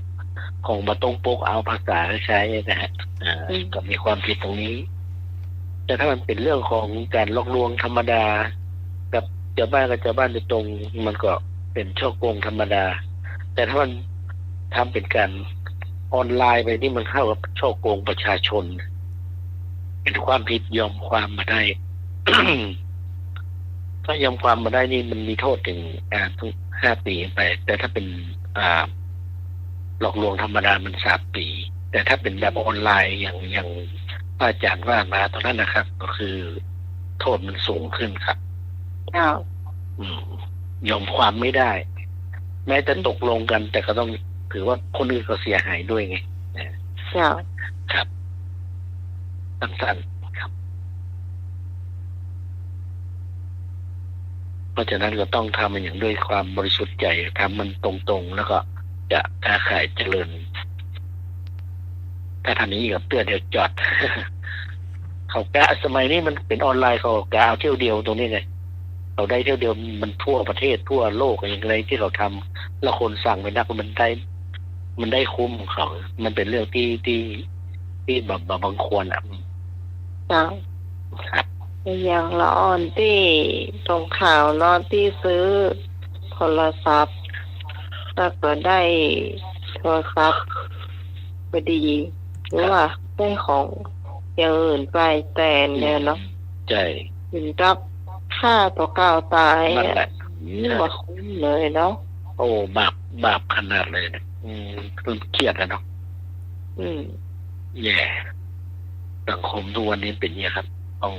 ของมาตรงโป๊กเอาภาษาใช้นะฮะก็มีความผิดตรงนี้ แต่ถ้ามันเป็นเรื่องของการหลอกลวงธรรมดากับเจ้าบ้านกับเจ้าบ้านโดยตรงมันก็เป็นช่อโกงธรรมดา แต่ถ้ามันทำเป็นการออนไลน์ไปนี่มันเข้ากับช่อโกงประชาชน เป็นความผิดยอมความมาได้ ถ้ายอมความมาได้นี่มันมีโทษถึงถึง5 ปีไป แต่ถ้าเป็นหลอกลวงธรรมดามัน3 ปี แต่ถ้าเป็นแบบออนไลน์อย่างอาจารย์ว่ามาตอนนั้นนะครับ ก็คือโทษมันสูงขึ้นครับ เจ้าย อมความไม่ได้ แม้จะตกลงกัน แต่ก็ต้องถือว่าคนอื่นก็เสียหายด้วยไง เจ้า ครับสั้นๆครับ เพราะฉะนั้นก็ต้องทำมันอย่างด้วยความบริสุทธิ์ใจทำมันตรงๆแล้วก็จะค้าขายเจริญ ถ้าทำนี้กับเตือนเดียวจอด เขากะสมัยนี้มันเป็นออนไลน์เขากะเอาเที่ยวเดียวตรงนี้ไงเขาได้เที่ยวเดียวมันทั่วประเทศทั่วโลกอย่างไรที่เขาทำแล้วคนสั่งไปนักมันได้คุ้มของเขา มันเป็นเรื่องที่แบบบางควรอ่ะ เจ้า ครับ อย่างละอ่อนที่ตรงข่าวนอนที่ซื้อโทรศัพท์แล้วก็ได้โทรศัพท์พอดีหรือว่าได้ของอย่างอื่นไปแต่เนี่ยเนาะ ใช่ ถึงรับค่าต่อก้าวตาย นั่นแหละ นี่ว่าคุ้มเลยเนาะ โอ้บาปขนาดเลยนะเครียดนะเนาะ แย่สังคมทุกวันนี้เป็นอย่างนี้ครับต้อง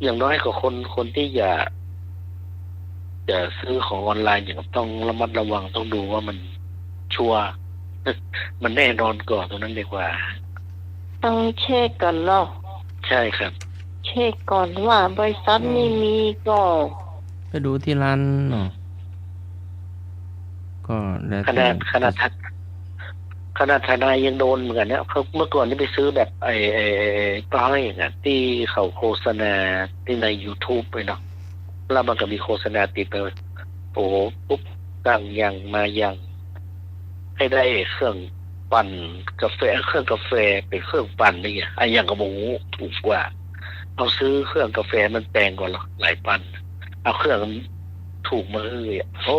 อย่างน้อยก็คนที่จะซื้อของออนไลน์อย่างต้องระมัดระวังต้องดูว่ามันชัวร์ มันแน่นอนก่อนตรงนั้นดีกว่า ต้องเช็คก่อนเนาะ ใช่ครับ เช็คก่อนว่าบริษัทนี้มีก็ ไปดูที่ร้านเนาะก็แล้ว ขนาด แต่ ขนาดทนายยังโดนเหมือนกันเนี่ยเขาเมื่อก่อนนี่ไปซื้อแบบป้ายอย่างเงี้ยที่เขาโฆษณาที่ใน YouTube ไปเนาะแล้วมันก็มีโฆษณาติดเลยโอ้โหปุ๊บตั้งยังมายังให้ได้เครื่องปั่นกาแฟเครื่องกาแฟเป็นเครื่องปั่นนี่ไงไอ้ยังกระหมูถูกกว่าเอาซื้อเครื่องกาแฟมันแพงกว่าหลายพันเอาเครื่องถูกมาเลยอ่ะโอ้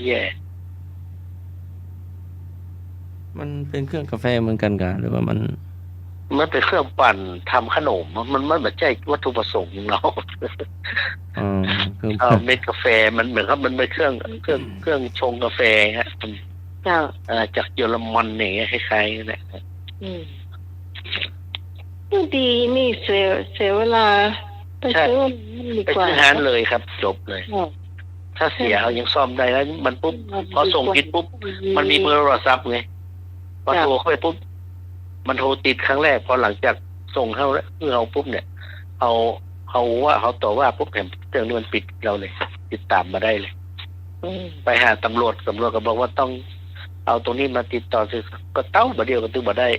แย่ มันเป็นเครื่องกาแฟเหมือนกันกะหรือว่ามัน มันเป็นเครื่องปั่นทำขนมมันไม่ใช่วัตถุประสงค์ของเรา อ๋อเครื่อง เอาเม็ดกาแฟมันเหมือนครับมันเป็นเครื่องชงกาแฟฮะมัน เจ้า จากเยอรมันอย่างเงี้ยคล้ายๆนั่นแหละ ดีนี่เสียเวลาไปซื้อมันดี ไป กว่า ซื้อร้านเลยครับจบเลย อ๋อ ถ้าเสียเขายังซ่อมได้แล้วมันปุ๊บพอส่งผิดปุ๊บมันมีเบอร์โทรศัพท์ไงพอโทรเข้าไปปุ๊บมันโทรติดครั้งแรกพอหลังจากส่งเข้าแล้วเราปุ๊บเนี่ยเขาว่าเขาต่อว่าปุ๊บแผ่นเครื่องนี้มันปิดเราเลย ติดตามมาได้เลย ไปหาตำรวจก็บอกว่าต้องเอาตรงนี้มาติดต่อคือก็เต้ามาเดียวก็ตึงมาได้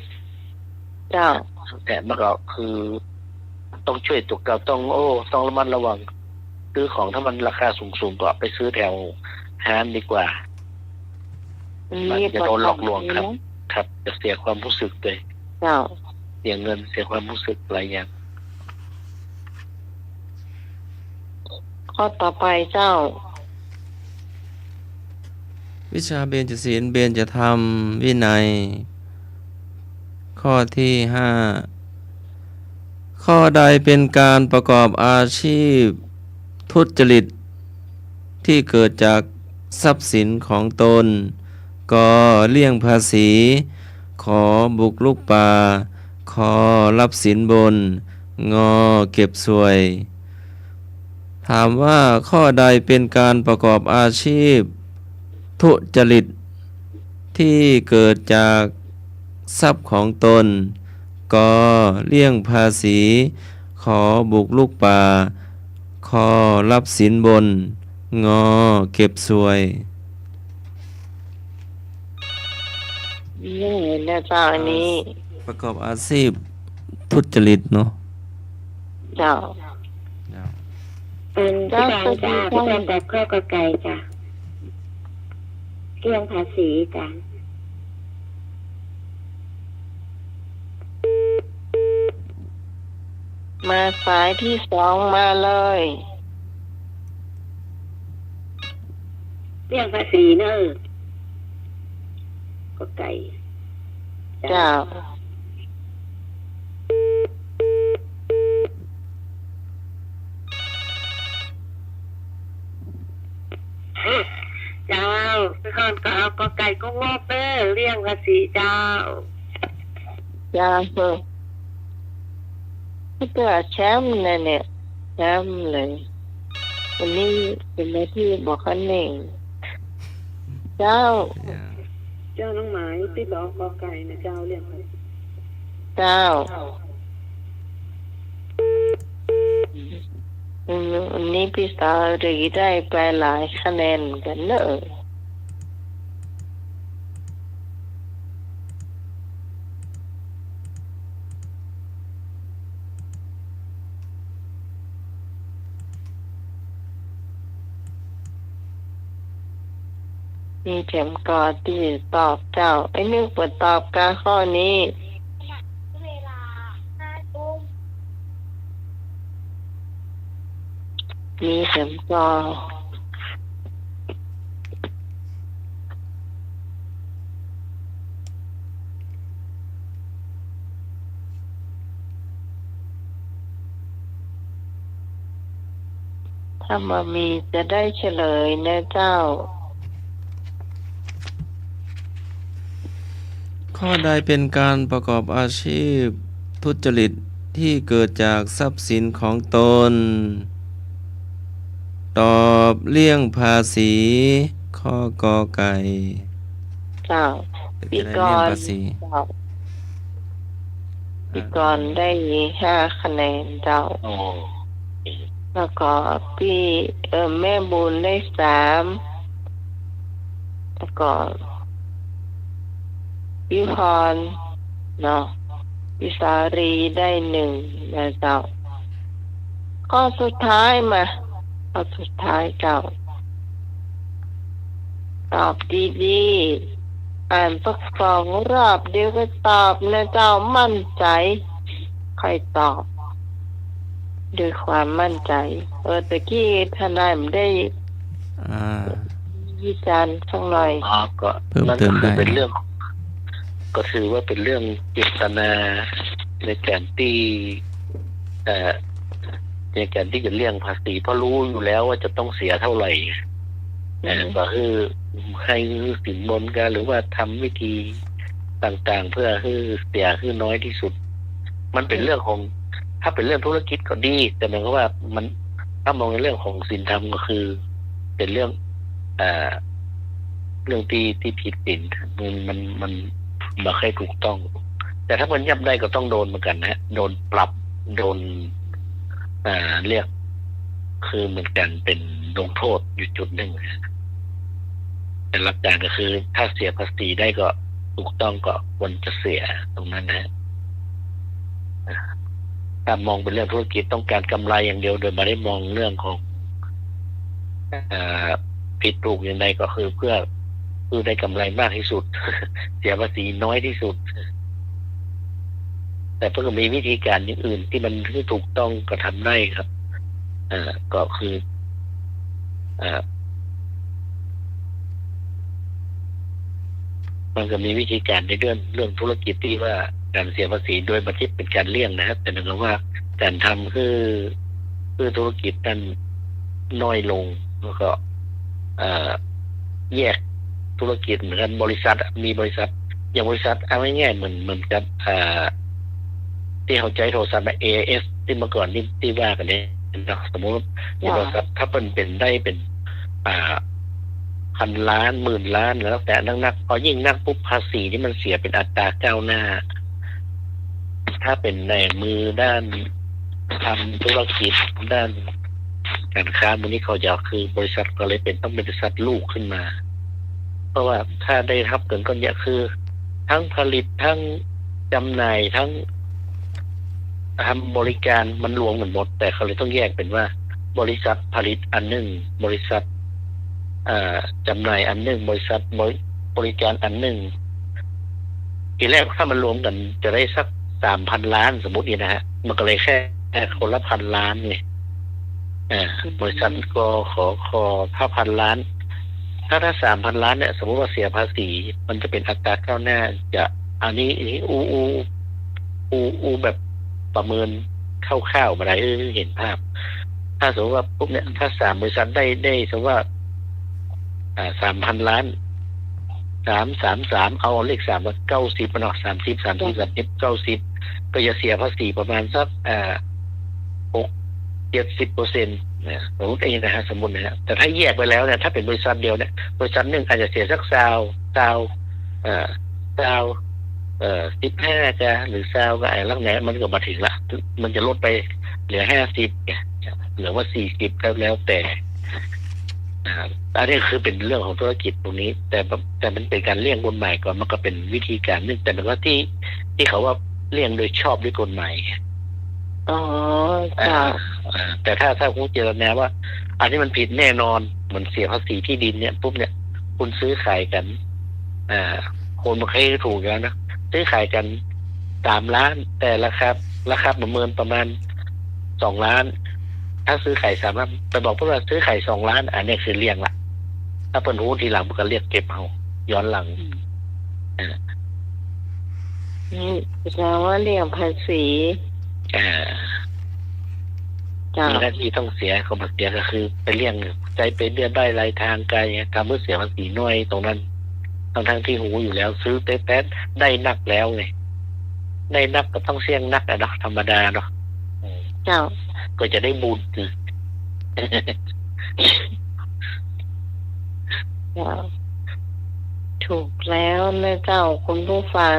เจ้า แต่มันก็คือต้องช่วยตัวเราต้องระมัดระวังซื้อของถ้ามันราคาสูงก็ไปซื้อแถวห้างดีกว่า มันจะโดนหลอกลวงครับ ครับจะเสียความรู้สึกเลย เจ้า เสียเงินเสียความรู้สึกหลายอย่าง ข้อต่อไปเจ้า วิชาเบญจศีลเบญจธรรมวินัย ข้อที่ห้าข้อใดเป็นการประกอบอาชีพทุจริตที่เกิดจากทรัพย์สินของตนก็เลี่ยงภาษี ขอบุกลุกป่า ขอรับสินบน งอเก็บสวย ถามว่าข้อใดเป็นการประกอบอาชีพทุจริตที่เกิดจากทรัพย์ของตนก็เลี่ยงภาษี ขอบุกลุกป่า ขอรับสินบน งอเก็บสวย นี่นะเจ้าอันนี้ ประกอบอาชีพทุจริตเนาะ เจ้า เป็นพี่แดงจ้าพี่แดงแบบข้อกไก่จ้ะเรื่องภาษีจ้ะ มาสายที่สองมาเลย เรื่องภาษีเนอะก็ไก่ เจ้า เจ้าพี่คนก็เอาก็ไก่ก็งอกเด้อเรื่องภาษีเจ้า เจ้าเพิ่มถ้าเกิดแชมป์เนี่ยแชมป์เลยวันนี้เป็นหน้าที่บอกคันเองเจ้า เจ้าน้องหมายติดต่อก็ไก่นะเจ้าเรื่องภาษี เจ้าวันนี้พี่สาวรีได้ไปหลายคะแนนเหมือนกันเนอะมีเข็มกอดที่ตอบเจ้าไอ้นึกเปิดตอบการข้อนี้มีเข็มกอถ้ามามีจะได้เฉลยนะเจ้า ข้อใดเป็นการประกอบอาชีพทุจริต ที่เกิดจากทรัพย์สินของตน ตอบเลี่ยงภาษีข้อกอไก่ เจ้า เป็น ปี อะไร ก่อ เลี่ยง น ภาษี เจ้าปีก่อนได้5 คะแนนเจ้า โอ้ แล้วก็พี่แม่บุญได้3 แล้วก็พี่พรเนาะพี่สารีได้1นะเจ้าข้อสุดท้ายมาข้อสุดท้ายเจ้า ตอบดีๆ อ่านสัก2 รอบเดี๋ยวก็ตอบนะเจ้ามั่นใจค่อยตอบด้วยความมั่นใจตะกี้ทนายไม่ได้ อ่า วิจารณ์สักหน่อย ก็ เพิ่ม นั่น เติ ก็ ม คือ ได้ เป็นเรื่อง ก็ถือว่าเป็นเรื่องเจตนาในการที่ในการที่จะเลี่ยงภาษีเพราะรู้อยู่แล้วว่าจะต้องเสียเท่าไหร่ก็คือให้สินบนกันหรือว่าทำวิธีต่างๆ เพื่อให้เสียให้น้อยที่สุด มันเป็นเรื่องของ ถ้าเป็นเรื่องธุรกิจก็ดี แต่หมายความว่ามันถ้ามองในเรื่องของศีลธรรมก็คือ เป็นเรื่องเรื่องที่ผิดศีลมันไม่ค่อยถูกต้อง แต่ถ้ามันยับได้ก็ต้องโดนเหมือนกันนะโดนปรับโดนเรียกคือเหมือนกันเป็นลงโทษอยู่จุดหนึ่งแต่หลักการก็คือ ถ้าเสียภาษีได้ก็ถูกต้องก็ควรจะเสียตรงนั้นนะถ้ามองเป็นเรื่องธุรกิจต้องการกำไรอย่างเดียวโดยไม่ได้มองเรื่องของผิดถูกอย่างใดก็คือเพื่อได้กำไรมากที่สุด เสียภาษีน้อยที่สุด แต่เพื่อมีวิธีการอย่างอื่นที่มันถูกต้องก็ทำได้ครับก็คือมันก็มีวิธีการในเรื่องธุรกิจที่ว่าการเสียภาษีโดยบัตรเป็นการเลี่ยงนะครับแต่หมายความว่าการทำคือธุรกิจนั้นน้อยลงแล้วก็แยกธุรกิจเหมือนกันบริษัทมีบริษัทอย่างบริษัทเอาง่ายๆเหมือนกับที่เขาใช้โทรศัพท์ AIS ที่เมื่อก่อนที่ว่ากันเนี่ยสมมติว่าโทรศัพท์ถ้าเป็นได้เป็นพันล้านหมื่นล้านแล้วแต่นักพอยิ่งนักปุ๊บภาษีนี่มันเสียเป็นอัตราก้าวหน้าถ้าเป็นในมือด้านทำธุรกิจด้านการค้ามันนี้เขาจะคือบริษัทก็เลยเป็นต้องเป็นบริษัทลูกขึ้นมาเพราะว่าถ้าได้รับเงินก้อนใหญ่คือทั้งผลิตทั้งจำหน่ายทั้งทำบริการมันรวมกันหมดแต่เขาเลยต้องแยกเป็นว่าบริษัทผลิตอันหนึ่งบริษัทจำหน่ายอันหนึ่งบริษัทบริการอันหนึ่งทีแรกถ้ามันรวมกันจะได้สัก 3,000 ล้านสมมตินี่นะฮะมันก็เลยแค่คนละ1,000 ล้านไงบริษัทก็ขอ5,000 ล้านถ้า 3,000 ล้านเนี่ยสมมติว่าเสียภาษีมันจะเป็นอัตราก้าวหน้าจะอันนี้แบบประเมินคร่าวๆมาได้เห็นภาพถ้าสมมติว่าปุ๊บเนี่ยถ้า3 บริษัทได้สมมติว่า3,000 ล้าน333เอาเลข3ว่า90มันออก30 ก็จะเสียภาษีประมาณสัก70%นะสมมติเองนะฮะสมมตินะฮะแต่ถ้าแยกไปแล้วเนี่ยถ้าเป็นบริษัทเดียวเนี่ยบริษัทหนึ่งอาจจะเสียสัก15จะหรือก็ไอ้ลักแหนมันก็มาถึงละมันจะลดไปเหลือ50เหลือว่า40แล้วแต่อันนี้คือเป็นเรื่องของธุรกิจตรงนี้แต่มันเป็นการเลี่ยงกฎหมายก่อนมันก็เป็นวิธีการนึงแต่มันก็ที่เขาว่าเลี่ยงโดยชอบด้วยกฎหมายอ๋อจ้าแต่ถ้าคุณเจรจาว่าอันนี้มันผิดแน่นอนเหมือนเสียภาษีที่ดินเนี่ยปุ๊บเนี่ยคุณซื้อขายกันคนมันเคยถูกแล้วนะซื้อขายกัน3 ล้านแต่ราคาประเมินประมาณ2 ล้านถ้าซื้อขาย3 ล้านไปบอกพวกเราซื้อขาย2 ล้านอันนี้คือเลี่ยงละถ้าเป็นหูทีหลังมันก็เรียกเก็บเอาย้อนหลังนี่แสดงว่าเลี่ยงภาษีมีหน้าที่ต้องเสียเขาบอกเสียก็คือไปเลี่ยงใจไปเดือนได้รายทางไกลทำเพื่อเสียภาษีน้อยตรงนั้นทั้งที่หูอยู่แล้วซื้อแป๊ดได้นักแล้วไง ในนักก็ต้องเสี่ยงนักอะเนาะธรรมดาเนาะ เจ้า ก็จะได้บุญ เจ้าถูกแล้วนะเจ้าคุณผู้ฟัง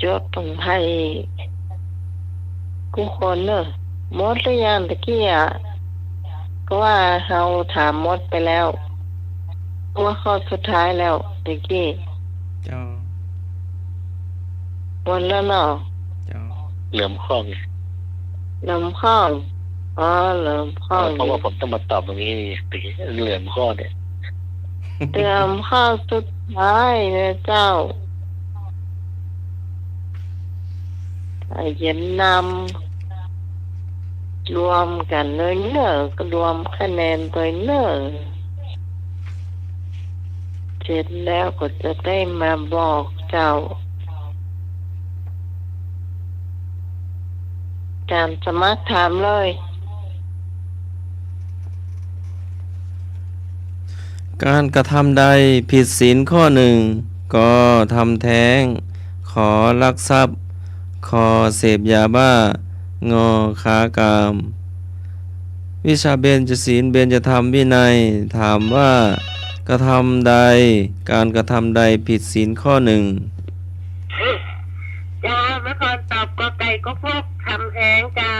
จดต้องให้กูคนเนอะมดหรือยังตะกี้อ่ะก็ว่าเราถามมดไปแล้วว่าข้อสุดท้ายแล้วตะกี้ เจ้า หมดแล้วเนาะ เจ้า เหลื่อมข้อง ลำข้องอ๋อลำข้อง เพราะว่าผมต้องมาตอบตรงนี้ตีเหลื่อมข้อเนี่ย เตรียมข้าวสุดท้ายนะเจ้าเย็นนำรวมกันเลยเนอะก็รวมคะแนนตัวเนอะเสร็จแล้วก็จะได้มาบอกเจ้าการสมัครถามเลย การกระทำใดผิดศีลข้อหนึ่งก็ทำแท้ง ขอลักทรัพย์ ขอเสพยาบ้างอค้ากาม วิชาเบญจศีลเบญจธรรมวินัยถามว่ากระทำใดการกระทำใดผิดศีลข้อหนึ่ง เจ้าเมื่อก่อนตอบก็ไก่ก็พวกทำแท้งเจ้า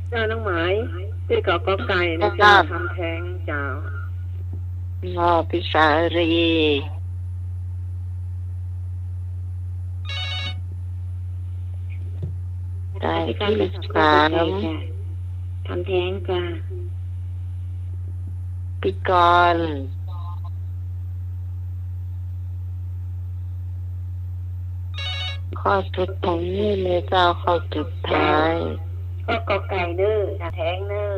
เจ้าน้องหมายที่เกาะก็ไก่นะเจ้าทำแท้งเจ้าง อพิสารีได้ที่สาม ทำแท้งจ้า ปีกรข้อสุดท้ายเลยเจ้าข้อสุดท้าย ก็กอไก่เด้อทำแท้งเด้อ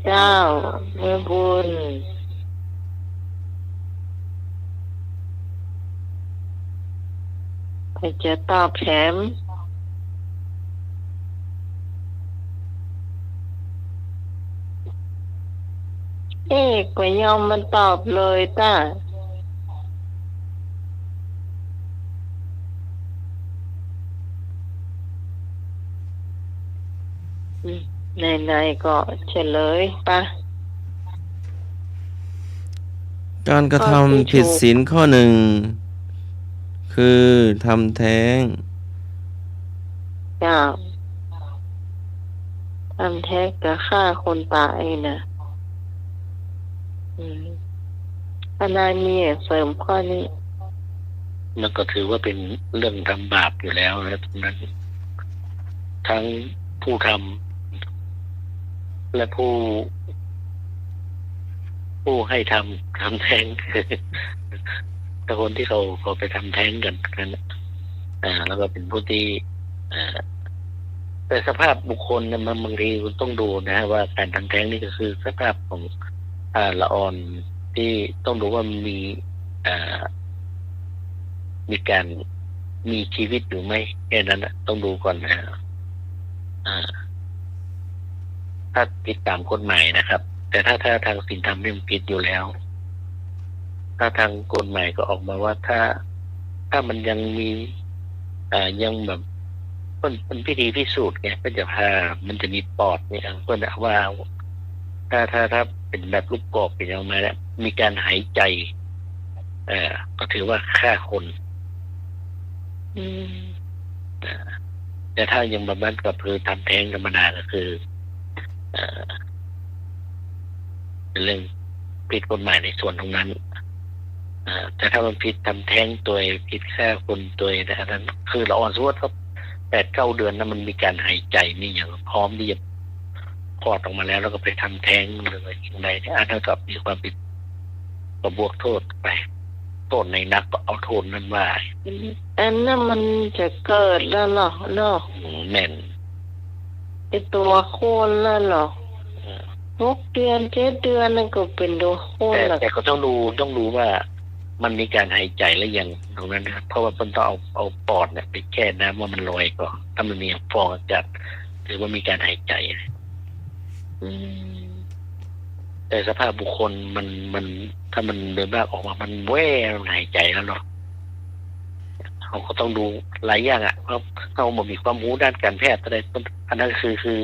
เจ้าเมื่อบุญไปจะตอบแถมก็ยอมมันตอบเลยต้าไหนๆก็เฉลยปะ การกระทำผิดศีลข้อหนึ่งคือทำแท้ง เจ้าทำแท้งกับฆ่าคนตายนะทนายมีเสริมข้อนี้ มันก็ถือว่าเป็นเรื่องทำบาปอยู่แล้วนะตรงนั้น ทั้งผู้ทำและผู้ให้ทำแท้ง แต่คนที่เขาไปทำแท้งกันนั่นแล้วก็เป็นผู้ที่แต่สภาพบุคคลเนี่ยมันบางทีคุณต้องดูนะว่าการทำแท้งนี่ก็คือสภาพของละออนที่ต้องดูว่ามีการมีชีวิตหรือไม่แค่นั้นนะต้องดูก่อนนะถ้าผิดตามกฎหมายนะครับ แต่ถ้าทางศีลธรรมเนี่ยมันผิดอยู่แล้ว ถ้าทางกฎหมายก็ออกมาว่าถ้ามันยังมียังแบบเป็นพิธีพิสูจน์ไงก็จะพามันจะมีปอดเนี่ยก็จะว่าถ้าเป็นแบบลูกกอกเป็นออกมาแล้วมีการหายใจก็ถือว่าฆ่าคนแต่ถ้ายังแบบนั้นก็คือทำแท้งธรรมดาก็คือเป็นเรื่องผิดกฎหมายในส่วนตรงนั้นแต่ถ้ามันผิดทำแท้งตัวผิดฆ่าคนตัวนะอันนั้นคือละอ่อนสวดก็8-9 เดือนนั้นมันมีการหายใจนี่อย่างพร้อมที่จะคลอดออกมาแล้วก็ไปทำแท้งเลยอย่างไรเนี่ยเท่ากับมีความผิดก็บวกโทษไปโทษในนักก็เอาโทษนั้นว่าอันนั้นมันจะเกิดแล้วเหรอเนาะ แม่น ไอตัวโคนแล้วเหรอ6 เดือน7 เดือนนั่นก็เป็นตัวโคนแล้ว แต่ก็ต้องดูว่ามันมีการหายใจแล้วยังตรงนั้นนะเพราะว่ามันต้องเอาปอดเนี่ยไปแช่น้ำว่ามันลอยก่อนถ้ามันมีฟองอากาศหรือว่ามีการหายใจ อืม แต่สภาพบุคคลมันถ้ามันเดินบ้าออกมามันแว่มันหายใจแล้วเนาะเขาก็ต้องดูหลายอย่างเพราะเขามันมีความรู้ด้านการแพทย์อะไรอันนั้นคือ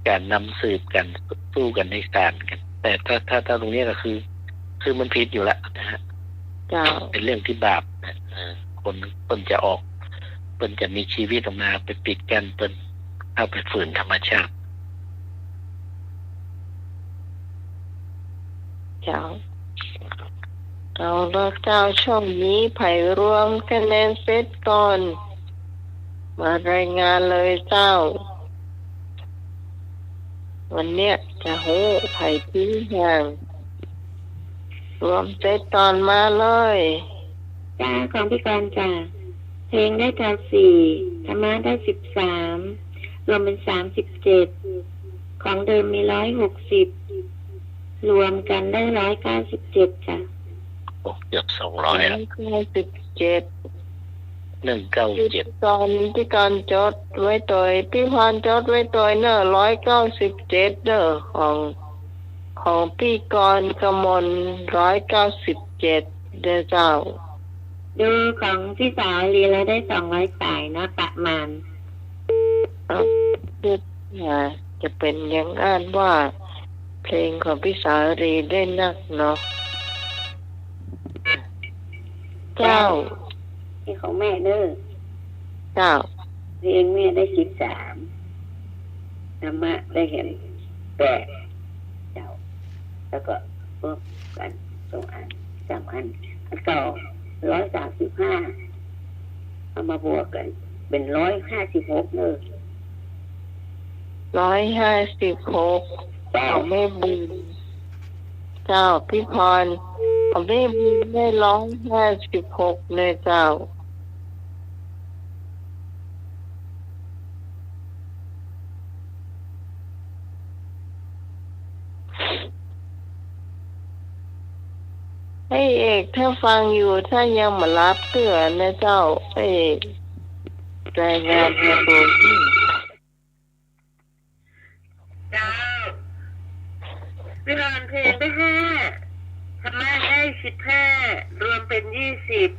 การนำสืบกันสู้กันในศาลกัน แต่ถ้าตรงนี้ก็คือมันผิดอยู่แล้วนะฮะ เจ้า เป็นเรื่องที่บาปนะคนเปิ้นจะออกเปิ้นจะมีชีวิตออกมาไปปิดกันเปิ้นเอาไปฝืนธรรมชาติ เจ้าเอาละเจ้าช่วงนี้ไผ่รวมคะแนนเซตก่อนมารายงานเลยเจ้า วันเนี้ยจะโหไผ่ทิ้งห่างรวมเซตก่อนมาเลย จ้าของพี่กรณ์จ้าเพลงได้จ้า4ธรรมะได้13รวมเป็น37ของเดิมมี160รวมกันได้197จ้ะ โอ้เกือบ200แล้ว 197 197 ตอนที่การจดไว้ตัวพี่พรจดไว้ตัวเนอะ197เนอะของพี่กรณ์กมล197เด้อเจ้า ดูของพี่สาวลีแล้วได้200สายนะประมาณ จะเป็นอย่างนั้นว่าเพลงของพี่สาวรีได้นักเนาะเจ้า ที่ของแม่เด้อ เจ้า เพลงแม่ได้13ธรรมะได้เห็น8เจ้าแล้วก็พวกกัน2อัน3อันต่อ135เอามาบวกกันเป็น156เด้อ 156เจ้าแม่บุญเจ้าพี่พรของแม่บุญได้156เลยเจ้าให้เอกถ้าฟังอยู่ถ้ายังมารับเตือนนะเจ้าให้เอกรายงานมาดู เจ้าวิรานเพลงได้5ธรรมะได้15รวมเป็น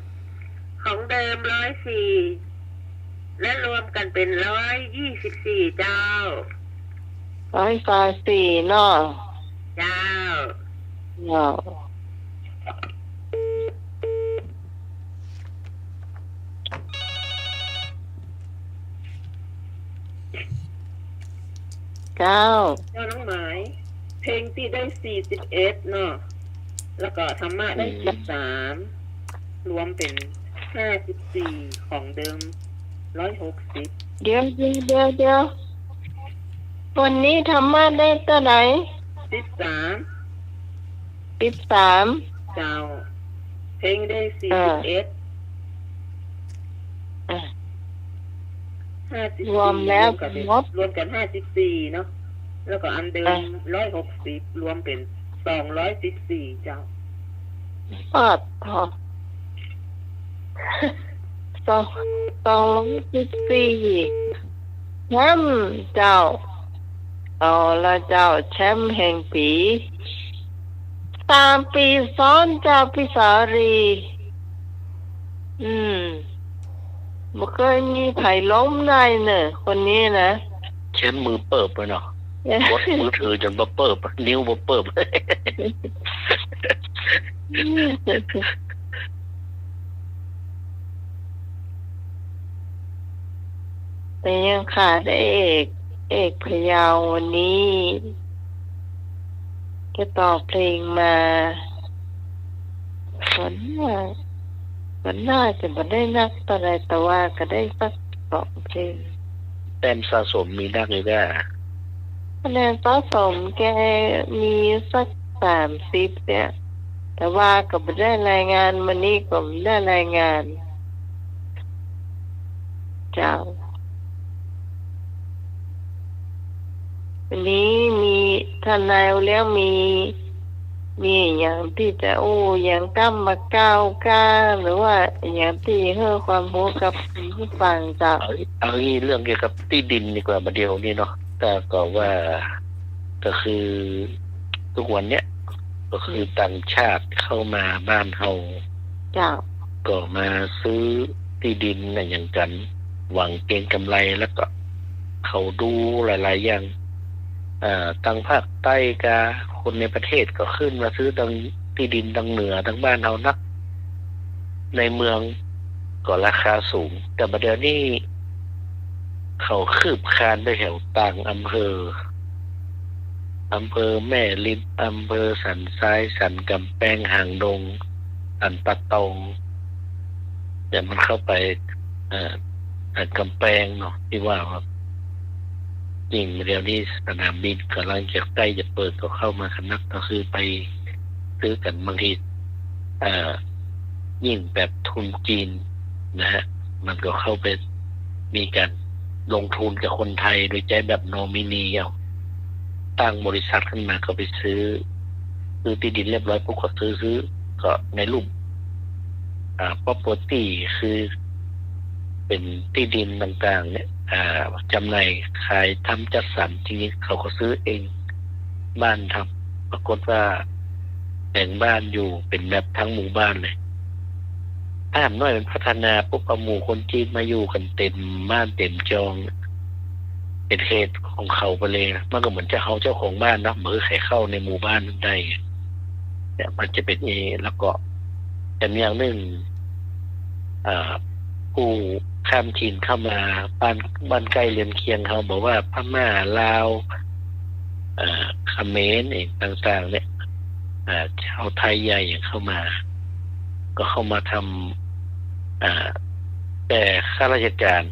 20ของเดิม104และรวมกันเป็น124เจ้า 104เนาะ เจ้า เนาะเก้า เจ้าน้องหมายเพลงที่ได้41เนาะแล้วก็ธรรมะได้13รวมเป็น54ของเดิม160เดี๋ยววันนี้ธรรมะได้เท่าไหร่ 13 13เจ้าเพลงได้41 54 รวมแล้ว รวมกัน54เนาะแล้วก็อันเดิม160รวมเป็น214เจ้า ปอดพอ214แชมป์เจ้าเอาละเจ้าแชมป์แห่งปี3 ปีซ้อนเจ้าพิสารีบ่เคยมีไผล้มได้เนอะคนนี้นะ เช่นมือเปิบเลยเนาะกดมือถือจนบ่เปิบนิ้วบ่เปิบ แต่ยังขาดเอกพยาววันนี้ก็ตอบเพลงมาวันหน้าจะบ่ได้นักต่อใดแต่ว่าก็ได้สัก2เพลง แต้มสะสมมีนักเลยว่า คะแนนสะสมแกมีสัก30เนี่ยแต่ว่าก็บ่ได้รายงานวันนี้ก็ไม่ได้รายงานเจ้าวันนี้มีท่านนายแล้วมีอย่างที่จะอย่างก้ามมาก้าวกล้าหรือว่าอย่างที่ให้ความรู้กับผู้ฟังจาก เอาเรื่องเกี่ยวกับที่ดินดีกว่ามาเดียวนี่เนาะแต่ก็ว่า ก็คือทุกวันเนี้ยก็คือต่างชาติเข้ามาบ้านเฮา เจ้า ก็มาซื้อที่ดินอะไรอย่างกัน หวังเก็งกำไรแล้วก็เขาดูหลายๆอย่างตั้งภาคใต้กาคนในประเทศก็ขึ้นมาซื้อตังที่ดินตังเหนือทั้งบ้านเฮานักในเมืองก็ราคาสูงแต่ประเดี๋ยวนี้เขาคืบคานไปแถวต่างอำเภอแม่ริมอำเภอสันทรายสันกำแพงหางดงสันปะตองเดี๋ยวมันเข้าไปสันกำแพงเนาะที่ว่าครับจริงเดี๋ยวนี้สนามบินกำลังจะใกล้จะเปิดก็เข้ามาคณะก็คือไปซื้อกันบางทียิ่งแบบทุนจีนนะฮะมันก็เข้าไปมีการลงทุนกับคนไทยโดยใจแบบโนมินีเอาตั้งบริษัทขึ้นมาก็ไปซื้อที่ดินเรียบร้อยปุ๊บก็ซื้อก็ในรูปproperty คือเป็นที่ดินต่างๆเนี่ยจำหน่ายขายทำจัดสรรทีนี้เขาก็ซื้อเองบ้านทำปรากฏว่าแต่งบ้านอยู่เป็นแบบทั้งหมู่บ้านเลยถ้าน้อยมันพัฒนาปุ๊บเอาหมู่คนจีนมาอยู่กันเต็มบ้านเต็มจองเป็นเหตุของเขาไปเลยมันก็เหมือนจะเขาเจ้าของบ้านนะมือไขเข้าในหมู่บ้านนั้นได้เนี่ยมันจะเป็นแล้วก็แต่อย่างหนึ่งผู้ข้ามถิ่นเข้ามาบ้านใกล้เรือนเคียงเขาบอกว่าพม่าลาวเขมรเองต่างๆเนี่ยชาวไทยใหญ่อย่างเข้ามาก็เข้ามาทำแต่ข้าราชการ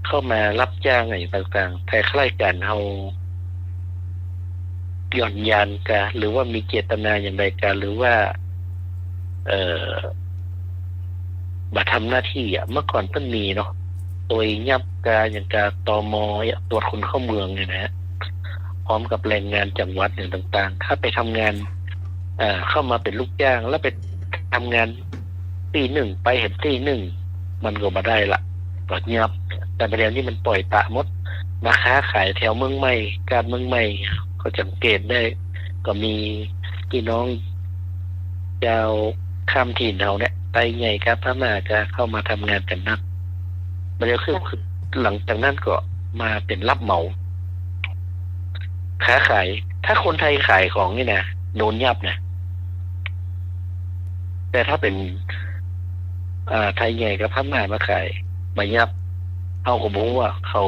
เข้ามารับจ้างอะไรต่างๆแต่ข้าราชการเขาหย่อนยานกันหรือว่ามีเจตนาอย่างไรกันหรือว่ามาทำหน้าที่เมื่อก่อนต้องมีเนาะตัวยับกาอย่างกาตม.ตรวจคนเข้าเมืองเนี่ยนะพร้อมกับแรงงานจังหวัดอย่างต่างๆถ้าไปทำงานเข้ามาเป็นลูกจ้างแล้วไปทำงานตีหนึ่งไปเห็นตีหนึ่งมันก็มาได้ละก็เงียบแต่ประเด็นนี้มันปล่อยปะมดมาค้าขายแถวเมืองใหม่การเมืองใหม่ก็สังเกตได้ก็มีพี่น้องชาวข้ามถิ่นเราเนี่ยไต้ใหญ่ครับพม่าจะเข้ามาทำงานกันนักมันจะคือหลังจากนั้นก็มาเป็นรับเหมาค้าขายถ้าคนไทยขายของนี่นะโดนยับนะแต่ถ้าเป็นไทยใหญ่กับพม่ามาขายมายับเอาก็บอกว่าเขา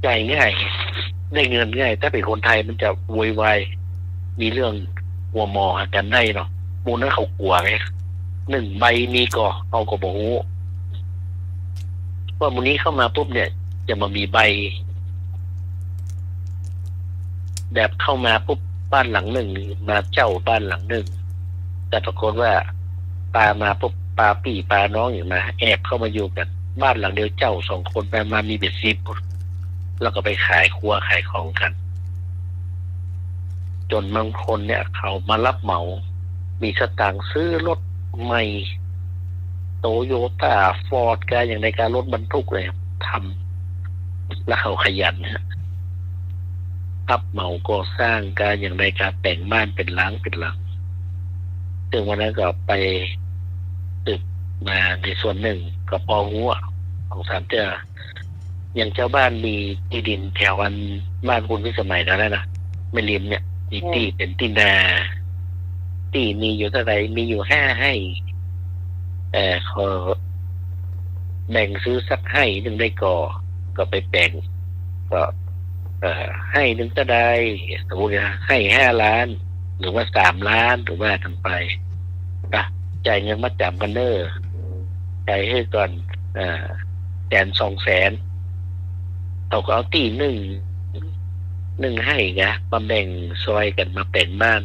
จ่ายง่ายได้เงินง่ายถ้าเป็นคนไทยมันจะโวยวายมีเรื่องหัวหมอกันได้เนาะมูลนั้นเขากลัวไง1 ใบมีก็เอาก็บอกว่ามูลนี้เข้ามาปุ๊บเนี่ยจะมามีใบแบบเข้ามาปุ๊บบ้านหลังหนึ่งมาเจ้าบ้านหลังหนึ่งแต่ปรากฏว่าปามาปุ๊บปาพี่ปาน้องอย่างมาแอบเข้ามาอยู่กันบ้านหลังเดียวเจ้า2 คนไปมามีเบ็ดซิบแล้วก็ไปขายครัวขายของกันจนบางคนเนี่ยเขามารับเหมามีสตางค์ซื้อรถใหม่โตโยต้าฟอร์ดการอย่างในการรถบรรทุกเลยทำแล้วเขาขยันรับเหมาก่อสร้างการอย่างในการแต่งบ้านเป็นหลังซึ่งวันนั้นก็ไปตึกมาในส่วนหนึ่งก็พอหัวของ3 เจ้าอย่างเจ้าบ้านมีที่ดินแถววันบ้านคุณพิสมัยนั้นนะไม่ริมเนี่ยมีที่เป็นที่นาที่มีอยู่เท่าไหร่มีอยู่5 ให้ขอแบ่งซื้อสักให้หนึ่งได้ก็ไปแบ่งก็ให้หนึ่งก็ได้สมมติให้5 ล้านหรือว่า3 ล้านหรือว่ากันไปจ่ายเงินมาจำกันเนอร์จ่ายให้ก่อน100,000-200,000เขาก็เอาตีหนึ่งให้ไงมาแบ่งซอยกันมาแต่งบ้าน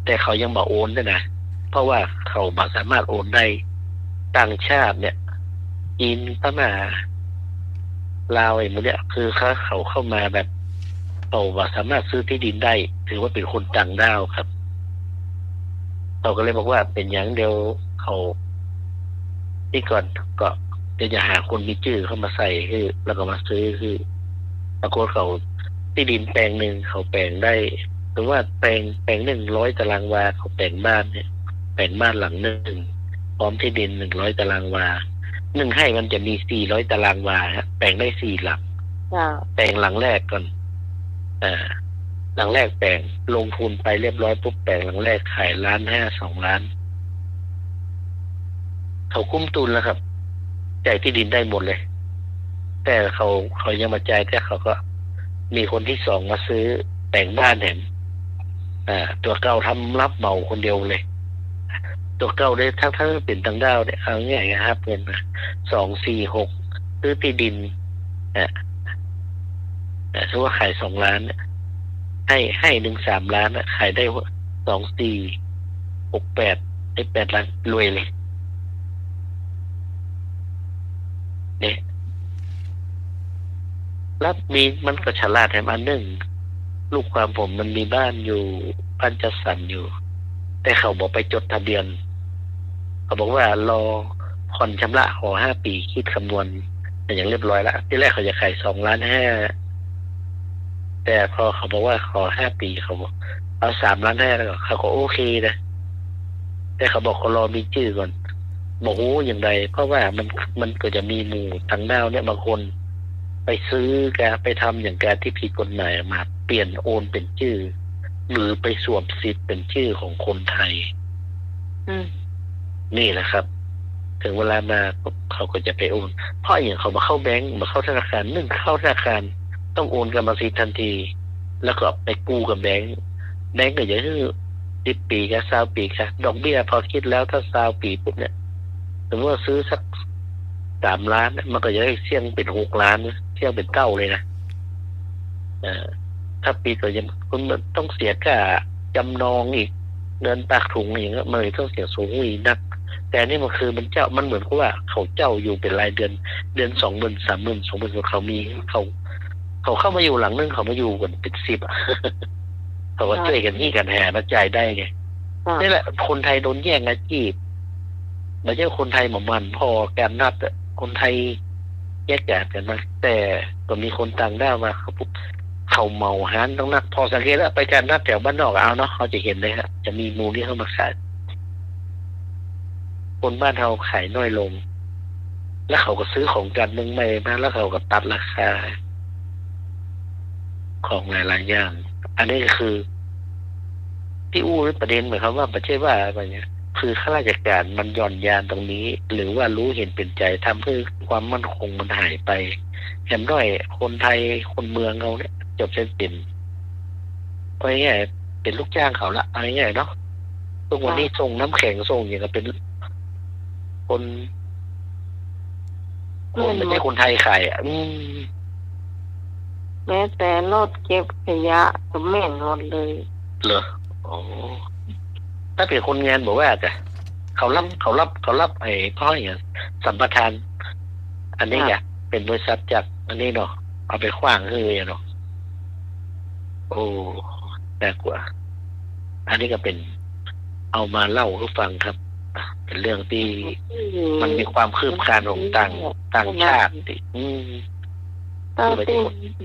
แต่เขายังมาโอนด้วยนะเพราะว่าเขาไม่สามารถโอนได้ต่างชาติเนี่ยจีนพม่าลาวไอ้พวกเนี้ยคือเขาเข้ามาแบบเขาไม่สามารถซื้อที่ดินได้ถือว่าเป็นคนต่างด้าวครับเขาก็เลยบอกว่าเป็นอย่างเดียวเขาที่ก่อนก็จะหาคนมีชื่อเข้ามาใส่คือแล้วก็มาซื้อคือ ปรากฏเขาที่ดินแปลงหนึ่งเขาแปลงได้หรือว่าแปลง100 ตารางวาเขาแปลงบ้านเนี่ยแปลงบ้านหลังหนึ่งพร้อมที่ดิน100 ตารางวา1 ให้มันจะมี400 ตารางวาฮะแปลงได้4 หลัง เจ้า แปลงหลังแรกก่อนหลังแรกแปลงลงทุนไปเรียบร้อยปุ๊บแปลงหลังแรกขาย1.5 2 ล้านเขาคุ้มทุนแล้วครับจ่ายที่ดินได้หมดเลย แต่เขายังมาจ่ายแต่เขาก็มีคนที่สองมาซื้อแต่งบ้านแถมตัวเก่าทำรับเหมาคนเดียวเลย ตัวเก่าได้ทั้งเป็นต่างดาวเนี่ยเอาง่ายๆครับเงินมา246ซื้อที่ดินถือว่าขาย2 ล้านให้3 ล้านขายได้2468ได้8 ล้านรวยเลยเนี่ยแล้วมันก็ฉลาดแถมอันหนึ่งลูกความผมมันมีบ้านอยู่บ้านจัดสรรอยู่แต่เขาบอกไปจดทะเบียนเขาบอกว่ารอผ่อนชำระขอ5 ปีคิดคำนวณอย่างเรียบร้อยแล้วที่แรกเขาจะขาย2.5 ล้านแต่พอเขาบอกว่าขอ5 ปีเขาบอกเอา3.5 ล้านแล้วเขาก็โอเคนะแต่เขาบอกเขารอมีชื่อก่อนบอกโอ้อย่างไรเพราะว่ามันก็จะมีหมู่ต่างดาวเนี่ยบางคนไปซื้อแกไปทำอย่างแกที่ผิดกฎหมายมาเปลี่ยนโอนเป็นชื่อหรือไปสวมสิทธิ์เป็นชื่อของคนไทยนี่แหละครับถึงเวลามาเขาก็จะไปโอนเพราะอย่างเขามาเข้าแบงก์มาเข้าธนาคารเข้าธนาคารต้องโอนกรรมสิทธิ์ทันทีแล้วก็ไปกู้กับแบงก์ก็จะคือ10 ปีกับ20 ปีค่ะดอกเบี้ยพอคิดแล้วถ้า20 ปีปุ๊บเนี่ยสมมติว่าซื้อสัก3 ล้านมันก็จะได้เสี่ยงเป็น6 ล้านเสี่ยงเป็น9เลยนะถ้าปีก็ยังคุณต้องเสียค่าจำนองอีกเงินปากถุงอย่างเงี้ยมันต้องเสียสูงอีกนักแต่นี่มันคือมันเหมือนกับว่าเขาเจ้าอยู่เป็นรายเดือน20,000 30,000 20,000เขามีเขาเข้ามาอยู่หลังนึงเขามาอยู่กันเป็น10เขาก็ช่วยกันนี่กันแห่มาจ่ายได้ไงนี่แหละคนไทยโดนแย่งอาชีพไม่ใช่คนไทยเหมือนมันพอการนัดคนไทยแยกแยะกันมาแต่ก็มีคนต่างด้าวมาเขาเมาหานต้องนัดพอสังเกตแล้วไปการนัดแถวบ้านนอกเอาเนาะเขาจะเห็นเลยครับจะมีมูลที่เขามาขายคนบ้านเราขายน้อยลงแล้วเขาก็ซื้อของกันเมืองใหม่มาแล้วเขาก็ตัดราคาของหลายๆอย่างอันนี้ก็คือที่อู้ประเด็นเหมือนคำว่าประเทศว่าอะไรเงี้ยคือข้าราชการมันหย่อนยานตรงนี้หรือว่ารู้เห็นเป็นใจทำเพื่อความมั่นคงมันหายไปแถมด้วยคนไทยคนเมืองเราเนี่ยจบเส้นเป็นเอาง่ายๆเป็นลูกจ้างเขาละเอาง่ายๆเนาะทุกวันนี้ส่งน้ำแข็งส่งอย่างกับเป็นคนไม่ใช่คนไทยขายแม้แต่รถเก็บขยะก็แม่นหมดเลยเหรออ๋อถ้าเป็นคนงานบอกว่าจะเขารับไอ้พ่ออย่างสัมปทานอันนี้อยากเป็นบริษัทจากอันนี้เนาะเอาไปขว้างเฮ้ยเนาะโอ้น่ากลัวอันนี้ก็เป็นเอามาเล่าให้ฟังครับเป็นเรื่องที่มันมีความคืบคลานของต่างชาติตอนที่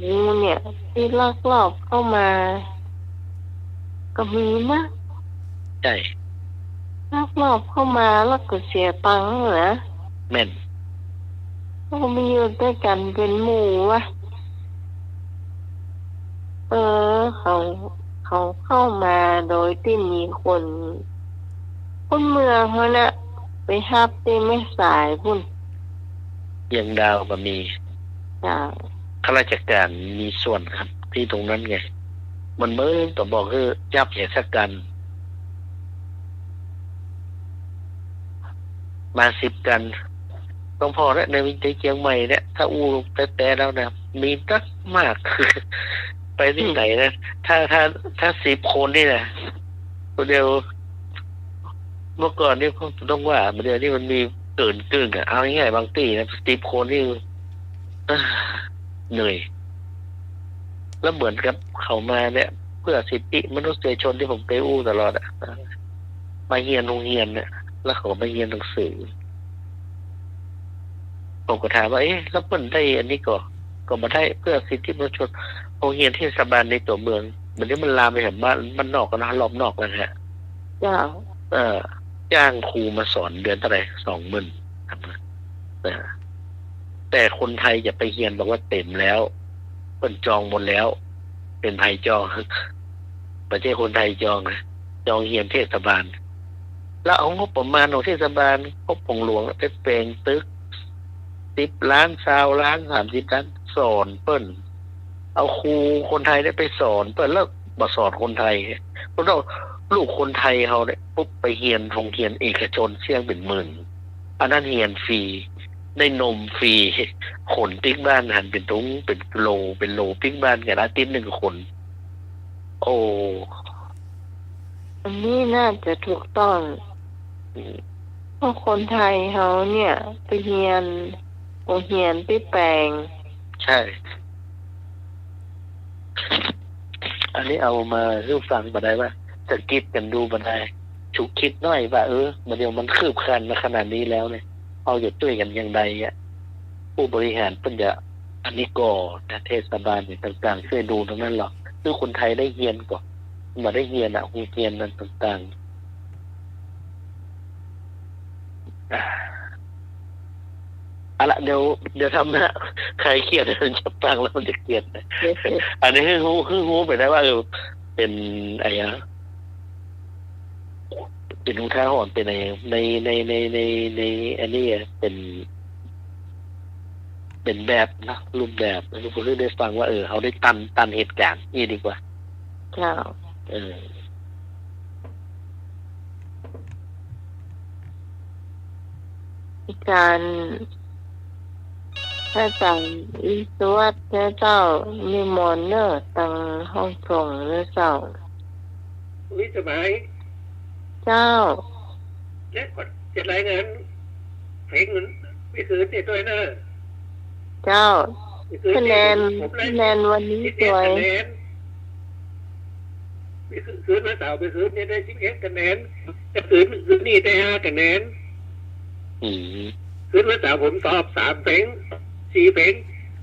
งูเนี่ยที่ลักลอบเข้ามาก็มีนะใช่ลักลอบเข้ามาแล้วก็เสียตังค์เหรอแม่นก็มีอยู่ด้วยกันเป็นหมู่วะเขาเข้ามาโดยที่มีคนเมืองเขาน่ะไปฮับที่ไม่สายพุ่นยังดาวก็มีข้าราชการมีส่วนครับที่ตรงนั้นไงมันเมื่อต้องบอกคือยับเหตุกันมา10 กันต้องพอแล้วในวิจัยเชียงใหม่เนี่ยถ้าอู้แต่แล้วนะมีนักมากไปที่ไหนนะถ้า10 คนนี่นะตัวเดียวเมื่อก่อนนี่ต้องว่าเดี๋ยวนี้มันมีเกินกึ่งเอาง่ายๆบางตีนะ10 คนนี่เหนื่อยแล้วเหมือนกับเขามาเนี่ยเพื่อสิทธิมนุษยชนที่ผมเคยอู้ตลอดมาเรียนโรงเรียนเนี่ยแล้วเขามาเรียนหนังสือผมก็ถามว่าแล้วเปิ้นได้อันนี้ก็ ก็มาได้เพื่อสิทธิมนุษยชนโรงเรียนเทศบาลในตัวเมืองมันนี้มันลามไปถึงบ้านนอกกันนะรอบนอกแล้วฮะ เจ้า จ้างครูมาสอนเดือนเท่าไหร่20,000แต่คนไทยจะไปเรียนบอกว่าเต็มแล้วเปิ้นจองหมดแล้ว เป็นไทยจองประเทศคนไทยจองนะจองเรียนเทศบาลแล้วเอางบประมาณของเทศบาลงบของหลวงไปแปลงตึก10 ล้าน20 ล้าน30 ล้านสอนเปิ้นเอาครูคนไทยได้ไปสอนเปิ้นแล้วมาสอนคนไทยเพราะเราลูกคนไทยเขาเนี่ยปุ๊บไปเรียนโรงเรียนเอกชนเสี่ยงเป็นหมื่นอันนั้นเรียนฟรีได้นมฟรีขนปิ๊กบ้านหันเป็นตุ้งเป็นโลปิ๊กบ้านกันอาทิตย์1 คน โอ้ อันนี้น่าจะถูกต้องเพราะคนไทยเขาเนี่ยไปเรียนโรงเรียนไปแปลง ใช่ อันนี้เอามาให้ฟังมาได้ว่าจะคิดกันดูมาได้ฉุกคิดหน่อยว่ามันเดี๋ยวมันคืบคลานมาขนาดนี้แล้วเนี่ยเอาอยู่ด้วยกันอย่างไรผู้บริหารเพิ่นจะอันนี้ก่อเทศบาลต่างๆช่วยดูตรงนั้นหรอกคือคนไทยได้เรียนก่อนมาได้เรียนโรงเรียนนั้นต่างๆเอาละเดี๋ยวทำนะใครเครียดมันจะฟังแล้วมันจะเครียดนะอันนี้คือรู้ไปได้ว่าเป็นอะไรเป็นอุทาหรณ์เป็นอะไรในอันนี้เป็นแบบนะรูปแบบแล้วทุกคนได้ฟังว่าเขาได้ตันเหตุการณ์นี่ดีกว่า เจ้า การถ้าสั่งอิสวัสดิ์เจ้ามีมอนเนอร์ตังห้องส่งหรือเจ้า วิสมัย เจ้า และกดจะรายงานเพลงเงินไปคืนเนี่ยด้วยนะ เจ้า ไปคืน คะแนน ผม คะแนนวันนี้สวย คะแนนไปคืนวันเสาร์ไปคืนเนี่ยได้11 คะแนนจะคืนนี่ได้5 คะแนนคืนวันเสาร์ผมสอบ3 เพลง4 เพลง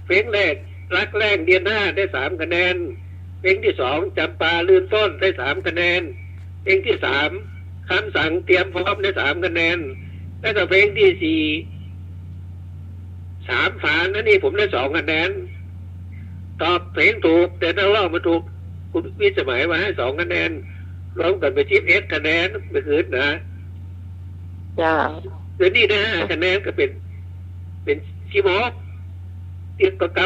เพลงแรกรักแรกเดือนหน้าได้3 คะแนนเพลงที่2จำปาลืนต้นได้3 คะแนนเพลงที่3คำสั่งเตรียมพร้อมได้3 คะแนนแล้วก็เพลงที่4 3 ฝานั่นนี่ผมได้2 คะแนนตอบเพลงถูกแต่ถ้าเล่ามาถูกคุณวิสมัยมาให้2 คะแนนรวมกันไป11 คะแนนไปคืนนะ เจ้า เดี๋ยวนี้นะ5 คะแนนก็เป็น16เทียบกับเก่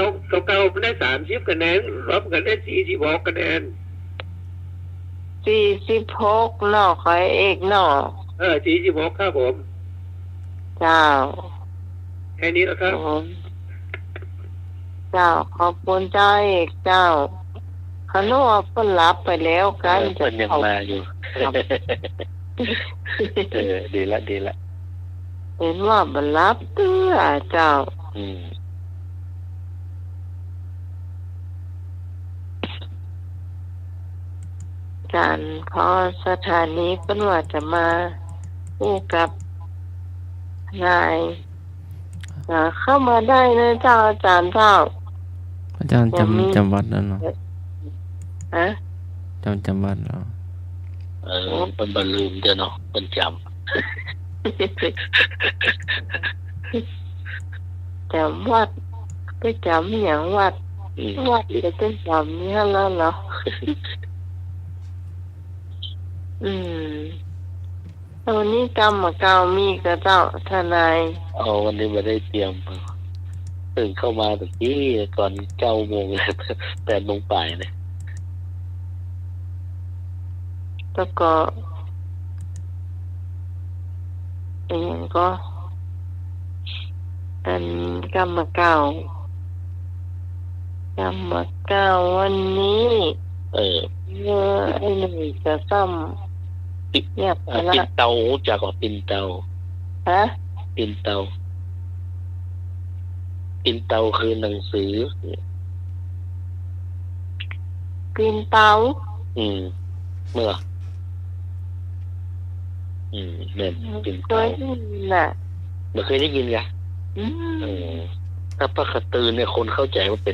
าได้30 คะแนนรวมกันได้46 คะแนน46นอกขอยเอกนอก 46ครับผม เจ้า แค่นี้แล้วครับ เจ้าขอบคุณเจ้าเอกเจ้าขนมเพิ่นรับไปแล้วกัน เพิ่นยังมาอยู่ ดีละ เห็นว่าบ่รับเตื้อเจ้าการพอสถานีเพิ่นว่าจะมาคู่กับนายเข้ามาได้เลยเจ้าอาจารย์เจ้า อาจารย์จำวัดแล้วเนาะ ฮะ จำวัดแล้ว เป็นบรรลืมเด้อเนาะเป็นจำ จำวัดไปจำอย่างวัดจะเป็นจำนี่แล้วเหรอ วันนี้กรรมเก่ามีกับเจ้าทนาย วันนี้ไม่ได้เตรียมตื่นเข้ามาตะกี้ก่อน9 โมง8 โมงปลายเนี่ย แล้วก็อย่างก็อันกรรมเก่าวันนี้ไอ้หนึ่งจะซ้ำเงียบไปละ ปิ่นเตาจากออกปิ่นเตา ฮะ ปิ่นเตาคือหนังสือ ปีนเตา เมื่อแม่นปิ่น เค เตาย ได้ยินน่ะ ไม่เคยได้ยินไง ถ้าพระคตือเนี่ยคนเข้าใจว่าเป็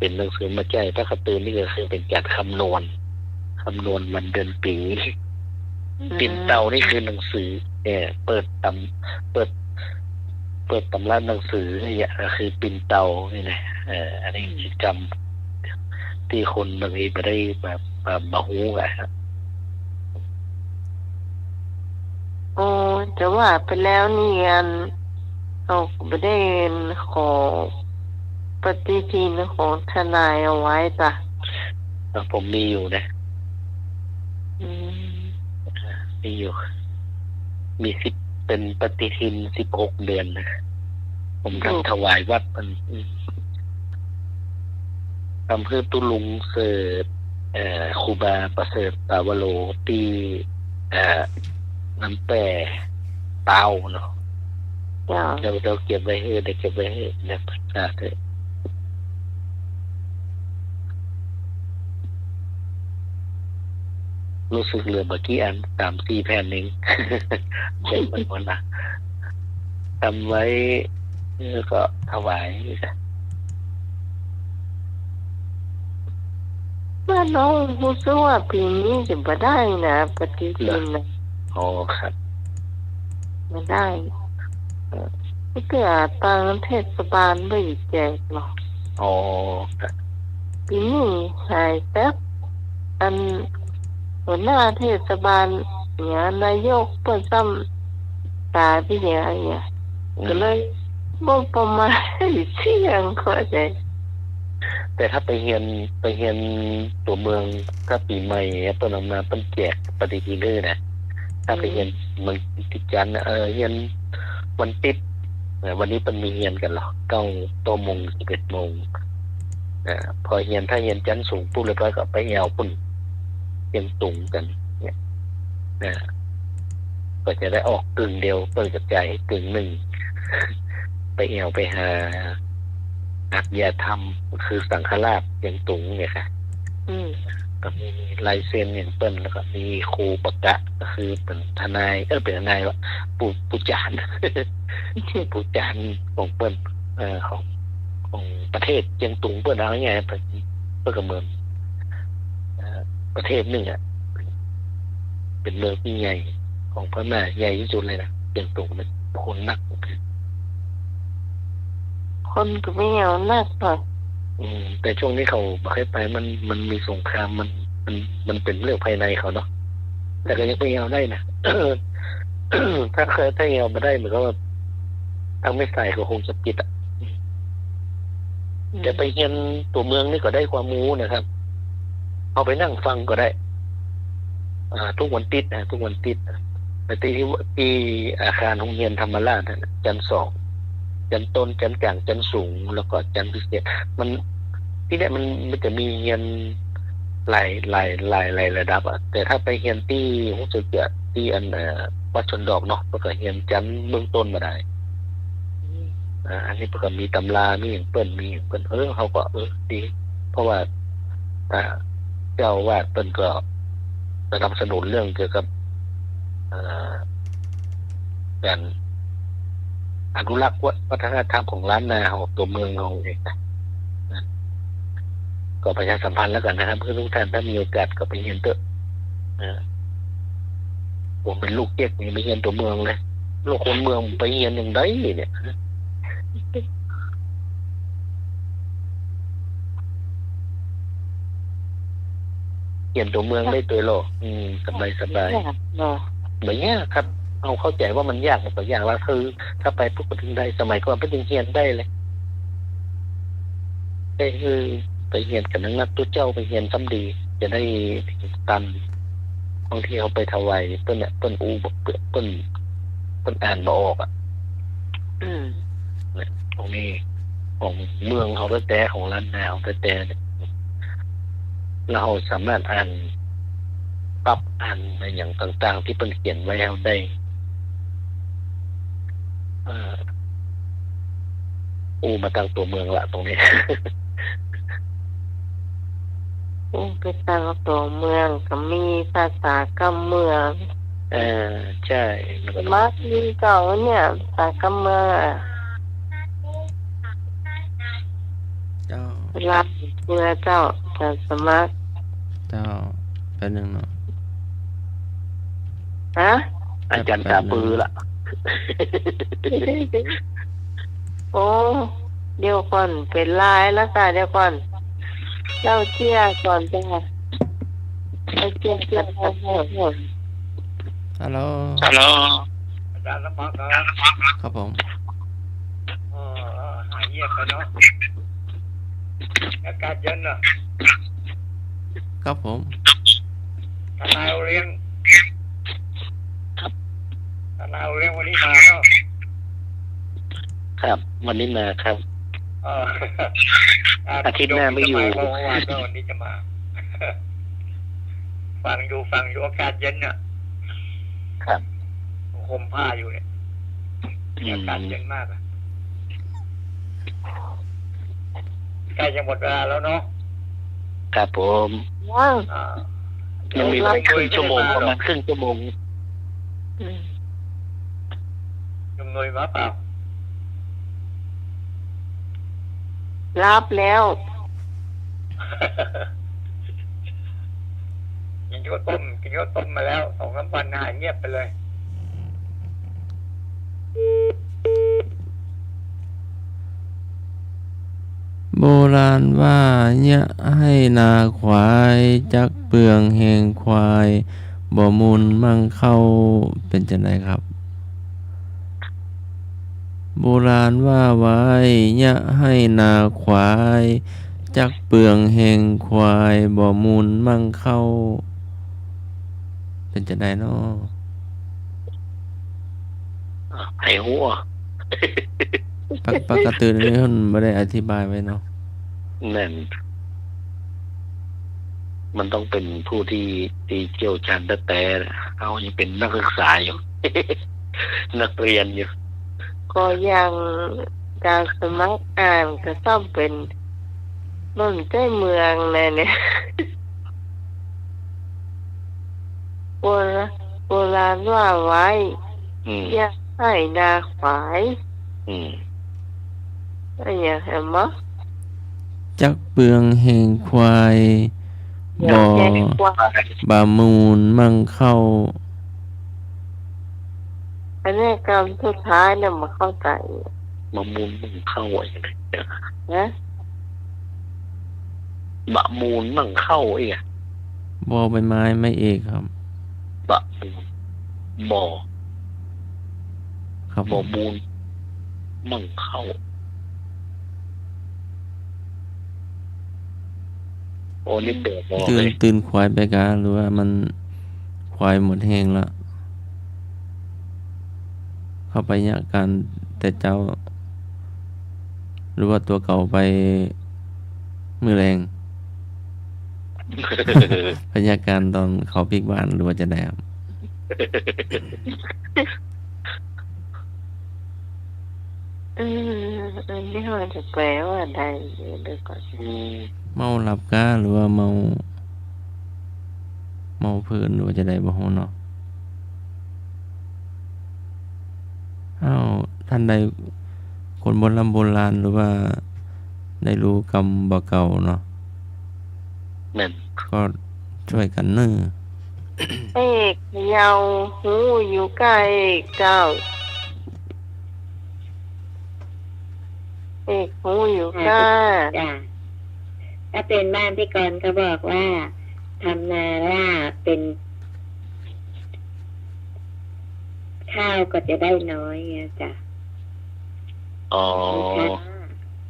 นหนังสือมาใจพระคตือนี่ก็คือเป็นการคำนวณวันเดือนปีปิ่นเตานี่คือหนังสือเปิดตำราหนังสือเนี่ยคือปิ่นเตานี่นะอันนี้กิจกรรมที่คนบางทีไม่ได้แบบมาหูกันครับ โอ้จะว่าไปแล้วนี่เราไม่ได้ขอปฏิทินของทนายเอาไว้จ้ะ ผมมีอยู่นะ อืม มีอยู่ มีเป็นปฏิทิน16 เดือนนะผมทำถวายวัดมันทำเพื่อตุลุงเสิร์ตครูบาประเสริฐปาวโลตีน้ำแปรเตาเนาะ จ้ะ เราเก็บไว้ให้ได้เก็บไว้ให้นะพระเจ้าเถอะรู้สึกเหลือเมื่อกี้อัน3-4 แผ่นเอง เด็กมันคนละทำไว้ก็ถวาย บ้านน้องรู้สึกว่าปีนี้จะไม่ได้นะปฏิทินนะ อ๋อครับ ไม่ได้ไม่เกิดตังเทศบาลไม่แจกหรอก อ๋อครับ ปีนี้หายแป๊บหัวหน้าเทศบาลเนี่ยนายกเปิดซ้ำตาที่เนี่ยก็เลยบ่ประมาณเสี่ยงก็ได้ แต่ถ้าไปเรียนตัวเมืองถ้าปีใหม่เปิ้นออกมาเปิ้นแจกปฏิทินด้วยนะถ้าไปเรียนเมืองติดจันทร์เรียนวันติดวันนี้เปิ้นมีเรียนกันหรอ9 โมง 11 โมงพอเรียนถ้าเรียนจันทร์สูงปุ๊บเรียบร้อยก็ไปแอวปุ่นเรียนตุงกันเนี่ยก็จะได้ออกกึ่งเดียวเปิ้นกระจายกึ่งหนึ่ง ไปแอวไปหาอักยาธรรมคือสังฆราชอย่างตุงเนี่ยค่ะก็มีลายเซ็นอย่างเปิ้นแล้วก็มีครูปกะก็คือเป็นทนายเป็นทนายว่าปูจาน ปูจานของเปิ้นของประเทศเจียงตุงเปิ้นเอาง่ายๆเปิ้นก็เหมือนประเทศหนึ่งอ่ะเป็นเมืองที่ใหญ่ของพม่าใหญ่ที่สุดเลยนะเจียงตุงมันคนนักคนก็ไม่เอานักหรอก แต่ช่วงนี้เขาไม่เคยไปมันมีสงครามมันเป็นเรื่องภายในเขาเนาะแต่ก็ยังไปเอาได้นะ ถ้าเอามาได้เหมือนก็ทั้งไม่ใส่ก็คงจะปิดอ่ะแต่ไปเรียนตัวเมืองนี่ก็ได้ความรู้นะครับเอาไปนั่งฟังก็ได้ทุกวันติดนะทุกวันติดแต่ที่อาคารโรงเรียนธรรมราชจันทร์ 2จันต้นจันกลางจันสูงแล้วก็จันพิเศษมันที่เนี่ยมันจะมีเรียนหลายระดับอ่ะแต่ถ้าไปเรียนที่รู้สึกจะที่วัดชนดอกเนาะก็เรียนจันเบื้องต้นมาได้อันนี้ก็มีตำรามีอย่างเปิ้นเขาก็ดีเพราะว่าเจ้าวาดเปิ้นก็สนับสนุนเรื่องเกี่ยวกับการอนุรักษ์วัฒนธรรมของล้านนาของตัวเมืองเราเองนะก็ประชาสัมพันธ์แล้วกันนะครับเพื่อทุกท่านถ้ามีโอกาสก็ไปเรียนเถอะผมเป็นลูกเจ๊กนี่ไปเรียนตัวเมืองเลยลูกคนเมืองไปเรียนอย่างไรเนี่ยเรียนตัวเมืองได้ตัวโลสบายแบบนี้ครับเอาเข้าใจว่ามันยากมันก็ยากแล้วคือถ้าไปปุ๊บก็ถึงได้สมัยก่อนไปถึงเรียนได้เลยได้คือไปเรียนกับนักตัวเจ้าไปเรียนซ้ำดีจะได้ตันบางทีเขาไปถวายต้นบอกต้นอ่านมาออกตรงนี้ของเมืองเขาแต่ของล้านนาของแต่เนี่ยเราสามารถอ่านปรับอ่านในอย่างต่างๆที่เป็นเขียนไว้เอาได้มาตั้งตัวเมืองละตรงนี้ ไปตั้งตัวเมืองก็มีภาษากำเมืองใช่มาร์คลินเก่าเนี่ยภาษากำเมือง เจ้า รับเมื่อเจ้าจะสมัคร เจ้าแป๊บนึงเนาะ ฮะ อาจารย์ตาปือละ โอ้เดี๋ยวก่อนเป็นลายแล้วค่ะเดี๋ยวก่อนเจ้าเชี่ยก่อนจ้าเจ้าเชี่ยก่อน ฮัลโหล อาจารย์ลำบากครับ ครับผม หายเงียบไปเนาะอากาศเย็นน่ะ ครับผม ทนายเลี้ยงทนายเลี้ยงวันนี้มาเนาะ ครับ วันนี้มาครับ เออ อาทิตย์หน้าไม่อยู่ เมื่อวานก็วันนี้จะมา ฟังอยู่อากาศเย็นน่ะ ครับ ห่มผ้าอยู่เนี่ยอากาศเย็นมากอะใกล้จะหมดเวลาแล้วเนาะ ครับผม ว้าว อ่า ยังมีครึ่งชั่วโมงประมาณครึ่งชั่วโมง ยมนวยมาเปล่า รับแล้ว กินข้าวต้มมาแล้ว2-3 วันหายเงียบไปเลย โบราณว่าเนี่ยให้นาควายจักเปลืองแหงควายบ่มุนมั่งเข้าเป็นจังไดครับ โบราณว่าไว้เนี่ยให้นาควายจักเปลืองแหงควายบ่มุนมั่งเข้าเป็นจังไดเนาะ ไอ้หัว ปกตินี่เพิ่นบ่ได้อธิบายไว้เนาะ นั่น มันต้องเป็นผู้ที่เกี่ยวชาญแต่เอายังเป็นนักศึกษาอยู่ นักเรียนอยู่ ก็ยังการสมัครอ่านก็ต้องเป็นน่นใจเมืองเลยเนี่ย โบราณว่าไว้ อืม อย่าให้นาขวาย อืม อะไรอย่างเห็นไหม จักเปลืองแหงควาย อย่า บ่ แย่งกว่า บามูลมั่งเข้า อันนี้คำสุดท้ายเนี่ยมาเข้าใจ มะมูลมั่งเข้าไอ้เนี่ย นะ บะมูลมั่งเข้าไอ้อะ บ่ใบไม้ไม่เอกครับ บะมูลบ่อ ครับผ บ่อ ม มูลมั่งเข้า โอ้นี่เปิดบ่อเลย ตื่นควายไปกะหรือว่ามันควายหมดแห้งแล้วเข้าไปยะกันแต่เจ้า หรือว่าตัวเก่าไปมือแรง พยาการตอนเขาพลิกบ้านหรือว่าจะได้ครับ อันนี้มันจะแปลว่าอะไรเดี๋ยวก่อน อืม เมาหลับกาหรือว่าเมาพื้นหรือว่าจะได้บ่ฮู้เนาะอ้าวท่านใดคนโบราณหรือว่าได้รู้กรรมบ่เก่าเนาะ นั่น ก็ช่วยกันเน้อ เอกเยาหูอยู่ใกล้เจ้าเอกหูอยู่ใกล้ จ้ะถ้าเป็นบ้านพี่กรณ์ก็บอกว่าทำนาล่าเป็นข้าวก็จะได้น้อยไงจ้ะ อ๋อ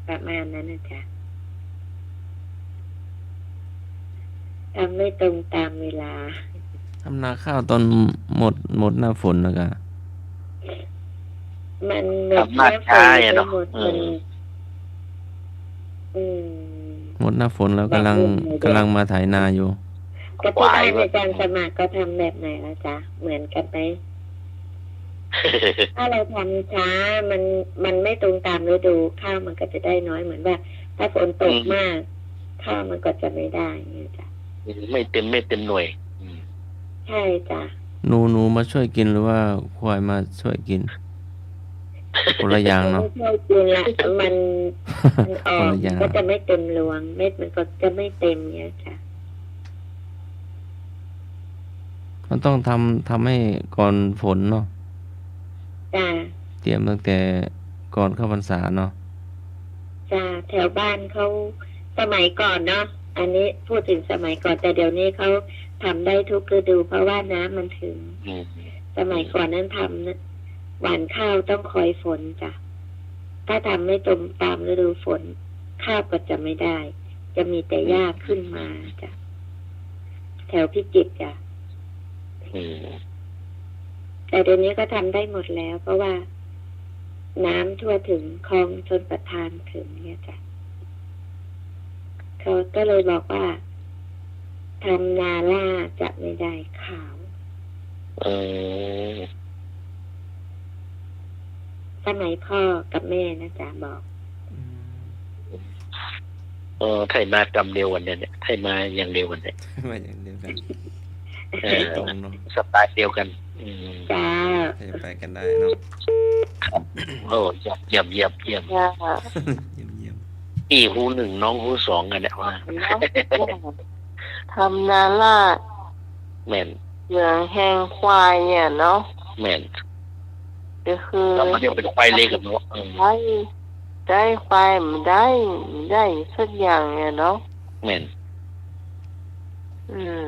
ประมาณนั้นนะจ๊ะทำไม่ตรงตามเวลา ทำนาข้าวตอนหมดหน้าฝนแล้วก็ มันหมด ทำมาช้าอะเนาะ หมด อื มัน ม อืม หมดหน้าฝนแล้วกำลังมาไถนาอยู่ ก็ที่บ้านอาจารย์สมัครก็ทำแบบไหนล่ะจ๊ะเหมือนกันไหมถ้าเราทำช้ามันไม่ตรงตามฤดูข้าวมันก็จะได้น้อยเหมือนว่าถ้าฝนตกมาก ข้าวมันก็จะไม่ได้เนี่ยจ้ะ ไม่เต็มหน่วย อืม ใช่จ้ะ หนูมาช่วยกินหรือว่าควายมาช่วยกินคนละอย่างเนาะ ไม่ใช่จริงละมัน มันออ คน ก ละอย่าง ก็จะไม่เต็มรวง เม็ดมันก็จะไม่เต็มเนี่ยจ้ะ มันต้องทำให้ก่อนฝนเนาะ จ้ะ เตรียมตั้งแต่ก่อนเข้าพรรษาเนาะ จ้ะแถวบ้านเขาสมัยก่อนเนาะอันนี้พูดถึงสมัยก่อนแต่เดี๋ยวนี้เขาทำได้ทุกฤดู เพราะว่าน้ำมันถึง อืม สมัยก่อนนั้นทำนะหว่านข้าวต้องคอยฝนจ้ะถ้าทำไม่ตามฤดูฝน ข้าวก็จะไม่ได้ จะมีแต่หญ้าขึ้นมาจ้ะแถวพิจิตรจ้ะ อืม แต่เดี๋ยวนี้ก็ทำได้หมดแล้ว เพราะว่า น้ำทั่วถึงคลองชลประทานถึงเนี่ยจ้ะเขาก็เลยบอกว่าทำนาล่าจะไม่ได้ข้าว เออ สมัยพ่อกับแม่นะจ๊ะบอก ไทยมากรรมเดียวกันเนี่ยไทยมาอย่างเดียวกันเนี่ย มาอย่างเดียวกัน เออ ตรงเนาะ สไตล์เดียวกัน อืม จ้า ให้ไปกันได้เนาะ โอ้เยี่ยม จ้า เยี่ยม พี่หูหนึ่งน้องหูสองกันเนี่ยว่า ทำนาล่า แม่น เหลืองแห้งควายเนี่ยเนาะ แม่น ก็คือ แล้วมันเดียวเป็นไฟเล็กกันเนาะ ได้ควายมันได้สักอย่างเนี่ยเนาะ แม่น อืม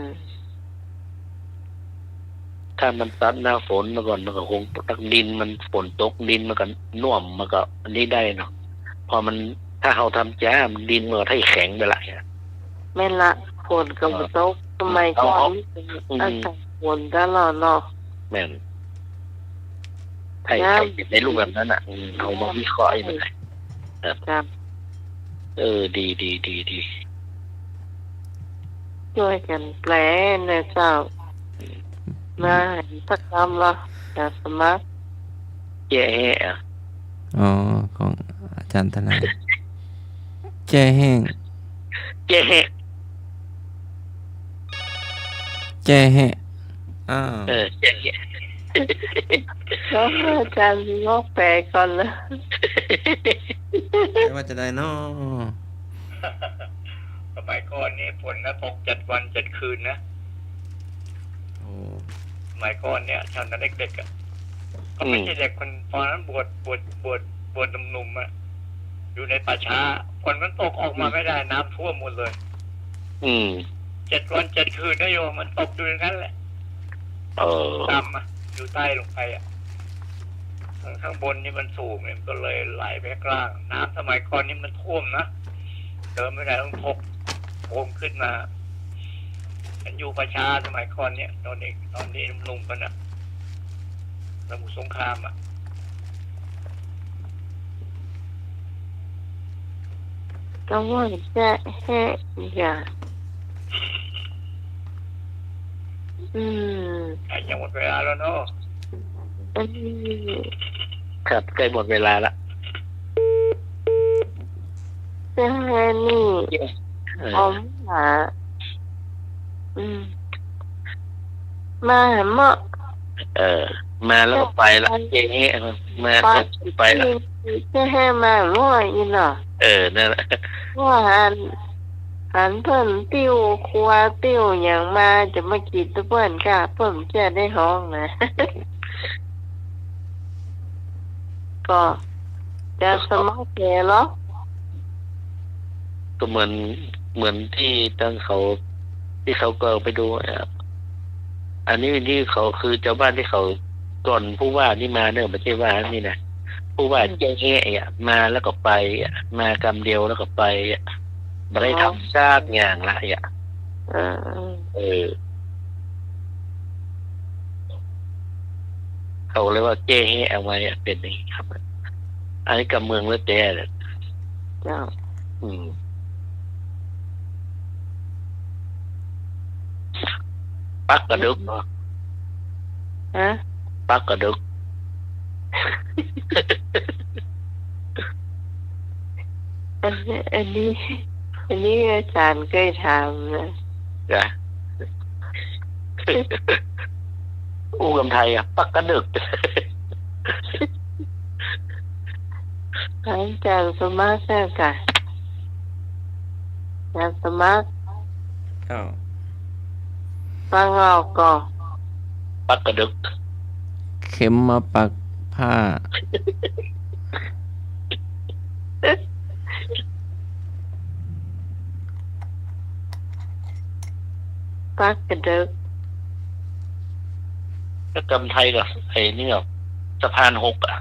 ถ้ามันตัดหน้าฝนมาก่อนมันก็คงตักดินมันฝนตกดินมันก็น่วมมันก็อันนี้ได้เนาะพอมันถ้าเราทำจ้ามนดินมันก็ให้แข็งไปละเนี่ย แม่นละฝนกับตกสมัยก่อนอากาศฝนตลอดเนาะ แม่นไทยในรูปแบบนั้นอ่ะเอามาวิเคราะห์ให้มันได้ จ้ะ ดี ช่วยกันแปลนะเจ้ามาสักคำละจะสมัคร แย่แห่อะ อ๋อของอาจารย์ธนาแจ้แห้ง แย่แห่ แจ้แห้งอ้าว แย่แห่ แล้วอาจารย์งอกแปลก่อนละ ไม่ว่าจะได้เนาะ สมัยก่อนนี่ฝนนะตก7 วัน 7 คืนนะ โอ้ สมัยก่อนเนี่ยฉันนั้นเด็กๆอ่ะก็ไม่ใช่เด็กคนตอนนั้นบวชหนุ่มๆอ่ะอยู่ในป่าช้าฝนมันตกออกมาไม่ได้น้ำท่วมหมดเลย 7 วัน 7 คืนนะโยมมันตกอยู่อย่างนั้นแหละต่ำอ่ะอยู่ใต้ลงไปอ่ะข้างบนนี่มันสูงเนี่ยมันก็เลยไหลไปข้างล่างน้ำสมัยก่อนนี่มันท่วมนะเดินไม่ได้ต้องพกโผล่ขึ้นมาฉันอยู่ประชาสมัยก่อนเนี่ยตอนนี้หนุ่มๆกันอ่ะสมุทรสงครามอ่ะ ก็ว่าจะแห้อย่ายังหมดเวลาแล้วเนาะ อันนี้ ครับใกล้หมดเวลาละ จะให้นี่ผมหามาเหมาะ มาแล้วก็ไปละแย่แห่มาไปละ จะให้มาเหมาะอีเนาะ นั่นแหละ ว่าหันเพิ่นติ้วครัวติ้วอย่างมาจะมากินตะเพิ่นกะเพิ่นจะได้ห้องนะ ก็จะสมัครแกเหรอ ก็เหมือนที่ตั้งเขาที่เขาก็ไปดูอันนี้ที่เขาคือเจ้าบ้านที่เขาก่อนผู้ว่านี่มาเนี่ยไม่ใช่ว่านี่นะผู้ว่าแย่แห่มาแล้วก็ไปมากรรมเดียวแล้วก็ไปไม่ได้ทำซากอย่างละเขาเลยว่าแย่แห่เอาไว้เป็นอย่างนี้ครับอันนี้กับเมืองแล้วแต่เลย เจ้า ปักกระดึก ฮะ ปักกระดึก อันนี้อาจารย์เคยถามนะ จ้ะอู้กำไทยปักกระดึก หลังจากสมัครแล้วกะจากสมัคร เจ้า ฟังออกก่อน ปักกระดึก เข็มมาปักผ้า ปักกระดึก ก็กำไทยกับไอ้นี่แบบสะพาน6อ่ะ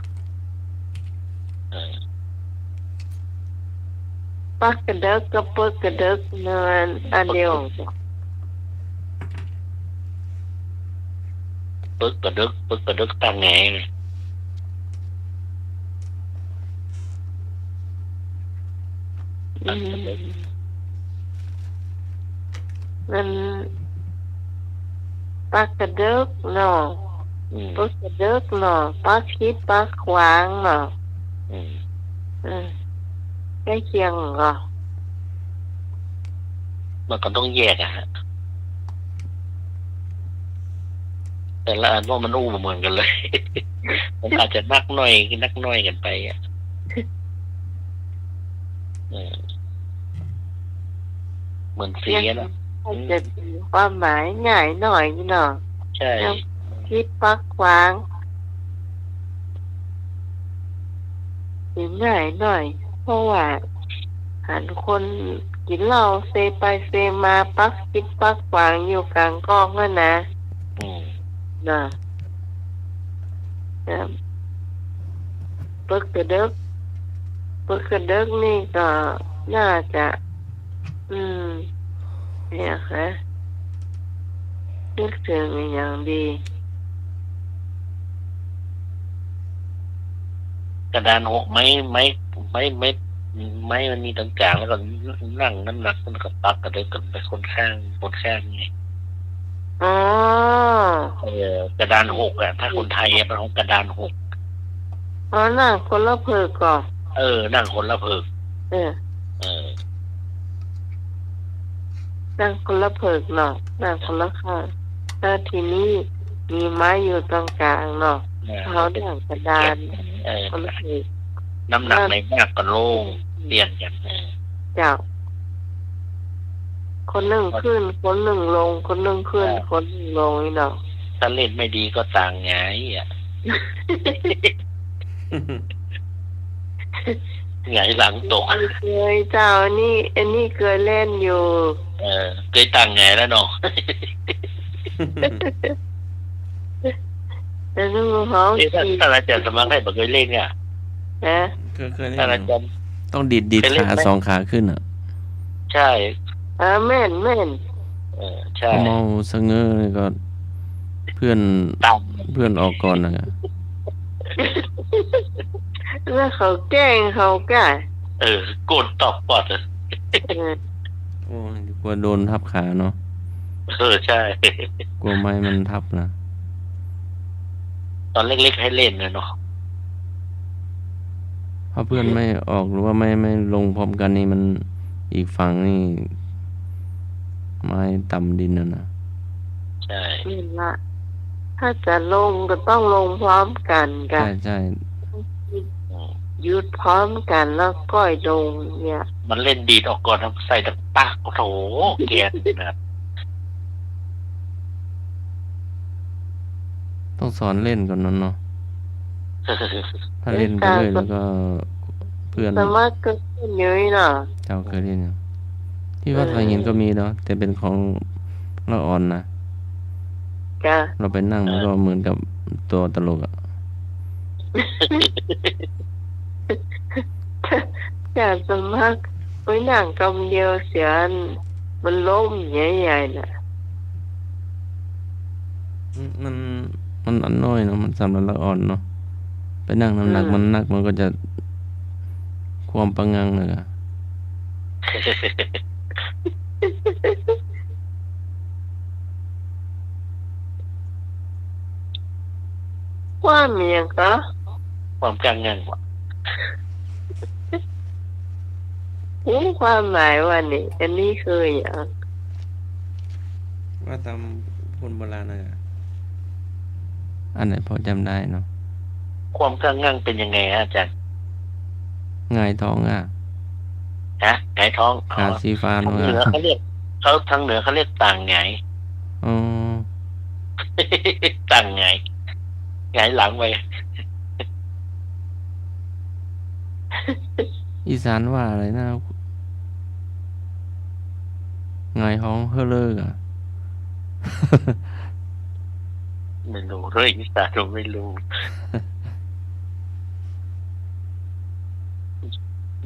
ปักกระดึกกับปึกกระดึกเนินอันเดียวกัน ปึกกระดึกตั้งไงเลย อืมมันปักกระดึกเนาะ อืม ปึกกระดึกเนาะปักคิดปักขวางเนาะ อืม ใกล้เคียงเหรอ มันก็ต้องแยกอะฮะแต่ละอันว่ามันอู้เหมือนกันเลย มันอาจจะนักน้อยกันไปอ่ะเหมือนเสียนะ อาจจะมีความหมายง่ายหน่อยเนาะ ใช่ คิดปักขวางสิง่ายหน่อย เพราะว่าหันคนกินเหล้าเซไปเซมาปักคิดปักขวางอยู่กลางกองนั่นนะ อืม น่ะปึกกระดึกนี่ก็น่าจะ เนี่ยค่ะนึกถึงอย่างดี กระดาน6ไม้มันมีตรงกลางแล้วก็นั่งน้ำหนักมันก็ปักกระดึกกันไปคนข้างไง อ๋อก ระดาน6อ่ะถ้าคนไทยเป็นของกระดาน6อ๋อนั่งคนละเพิกก่อน นั่งคนละเพิก เออ เออ นั่งคนละเพิกเนาะนั่งคนละข้างแล้วทีนี้มีไม้อยู่ตรงกลางเนาะเขาเรื่องกระดานคนละเพิก น้ำหนักในมากก็โล่งเปลี่ยนกัน เจ้าคนหนึ่งขึ้นคนหนึ่งลงคนหนึ่งขึ้นคนหนึ่งลงนี่เนาะ ถ้าเล่นไม่ดีก็ต่างไงอ่ะ ไงหลังตก เคยเจ้าอันนี้เคยเล่นอยู่ เคยต่างไงแล้วเนาะ แต่ลูกเขา ถ้าอาจารย์สมัครให้บอกเคยเล่นอ่ะ นะ เคยเล่ ถ้าน อาจารย์ ต้องดีดขาสองขาขึ้นอ่ะ ใช่ แม่น ใช่ เมาสะเงอเลยก็เพื่อน ต่าง ออกก่อนนะ แล้วเขาแกล้งเขากะ กดตอบปอด โอ้ยกลัวโดนทับขาเนาะ ใช่ กลัวไม้มันทับนะ ตอนเล็กๆให้เล่นนะเนาะ เพราะเพื่อนไม่ออกหรือว่าไม่ลงพร้อมกันนี่มันอีกฝั่งนี่ไม้ต่ำดินนะ ใช่ นี่ละถ้าจะลงก็ต้องลงพร้อมกันกั ใช่ หยุดพร้อมกันแล้วก้อยลงเนี่ย มันเล่นดีดออกก่อนทำใส่ดังปักโอ้โหเกลียดนะ ต้องสอนเล่นก่อนเนาะถ้าเล่นไปเลยแล้วก็เพื่อน สมัครก็ขึ้นอยู่นี่เนาะ เจ้าเคยเล่นอยู่ที่วัดไฟเงินก็มีเนาะแต่เป็นของละอ่อนนะ จ้ะ เราไปนั่งมันก็เหมือนกับตัวตลกอ่ะ จะสมัครไว้นั่งกำเดียวเสียนมันล้มใหญ่ๆน่ะ มันอันน้อยเนาะมันสำหรับละอ่อนเนาะไปนั่งน้ำหนักมันนักมันก็จะความประงังเลยอะ ว่ามีอย่างก็ ความกลางงานกว่า ความหมายว่านี่อันนี้คืออย่าง ว่าตามคนโบราณนะอันไหนพอจำได้เนาะ ความกลางงานเป็นยังไงฮะอาจารย์ ไงายท้องอ่ะ ฮะหงายท้อง ขาดสีฟ้า ทาง เน เหนือ อะ เขาเรียกทางเหนือเขาเรียกต่างหงาย อ๋อ ต่างหงายหงายหลังไป อีสานว่าอะไรนะไงายท้องเฮ้อเลิกอ่ะ ไม่รู้เรื่องอีสานเราไม่รู้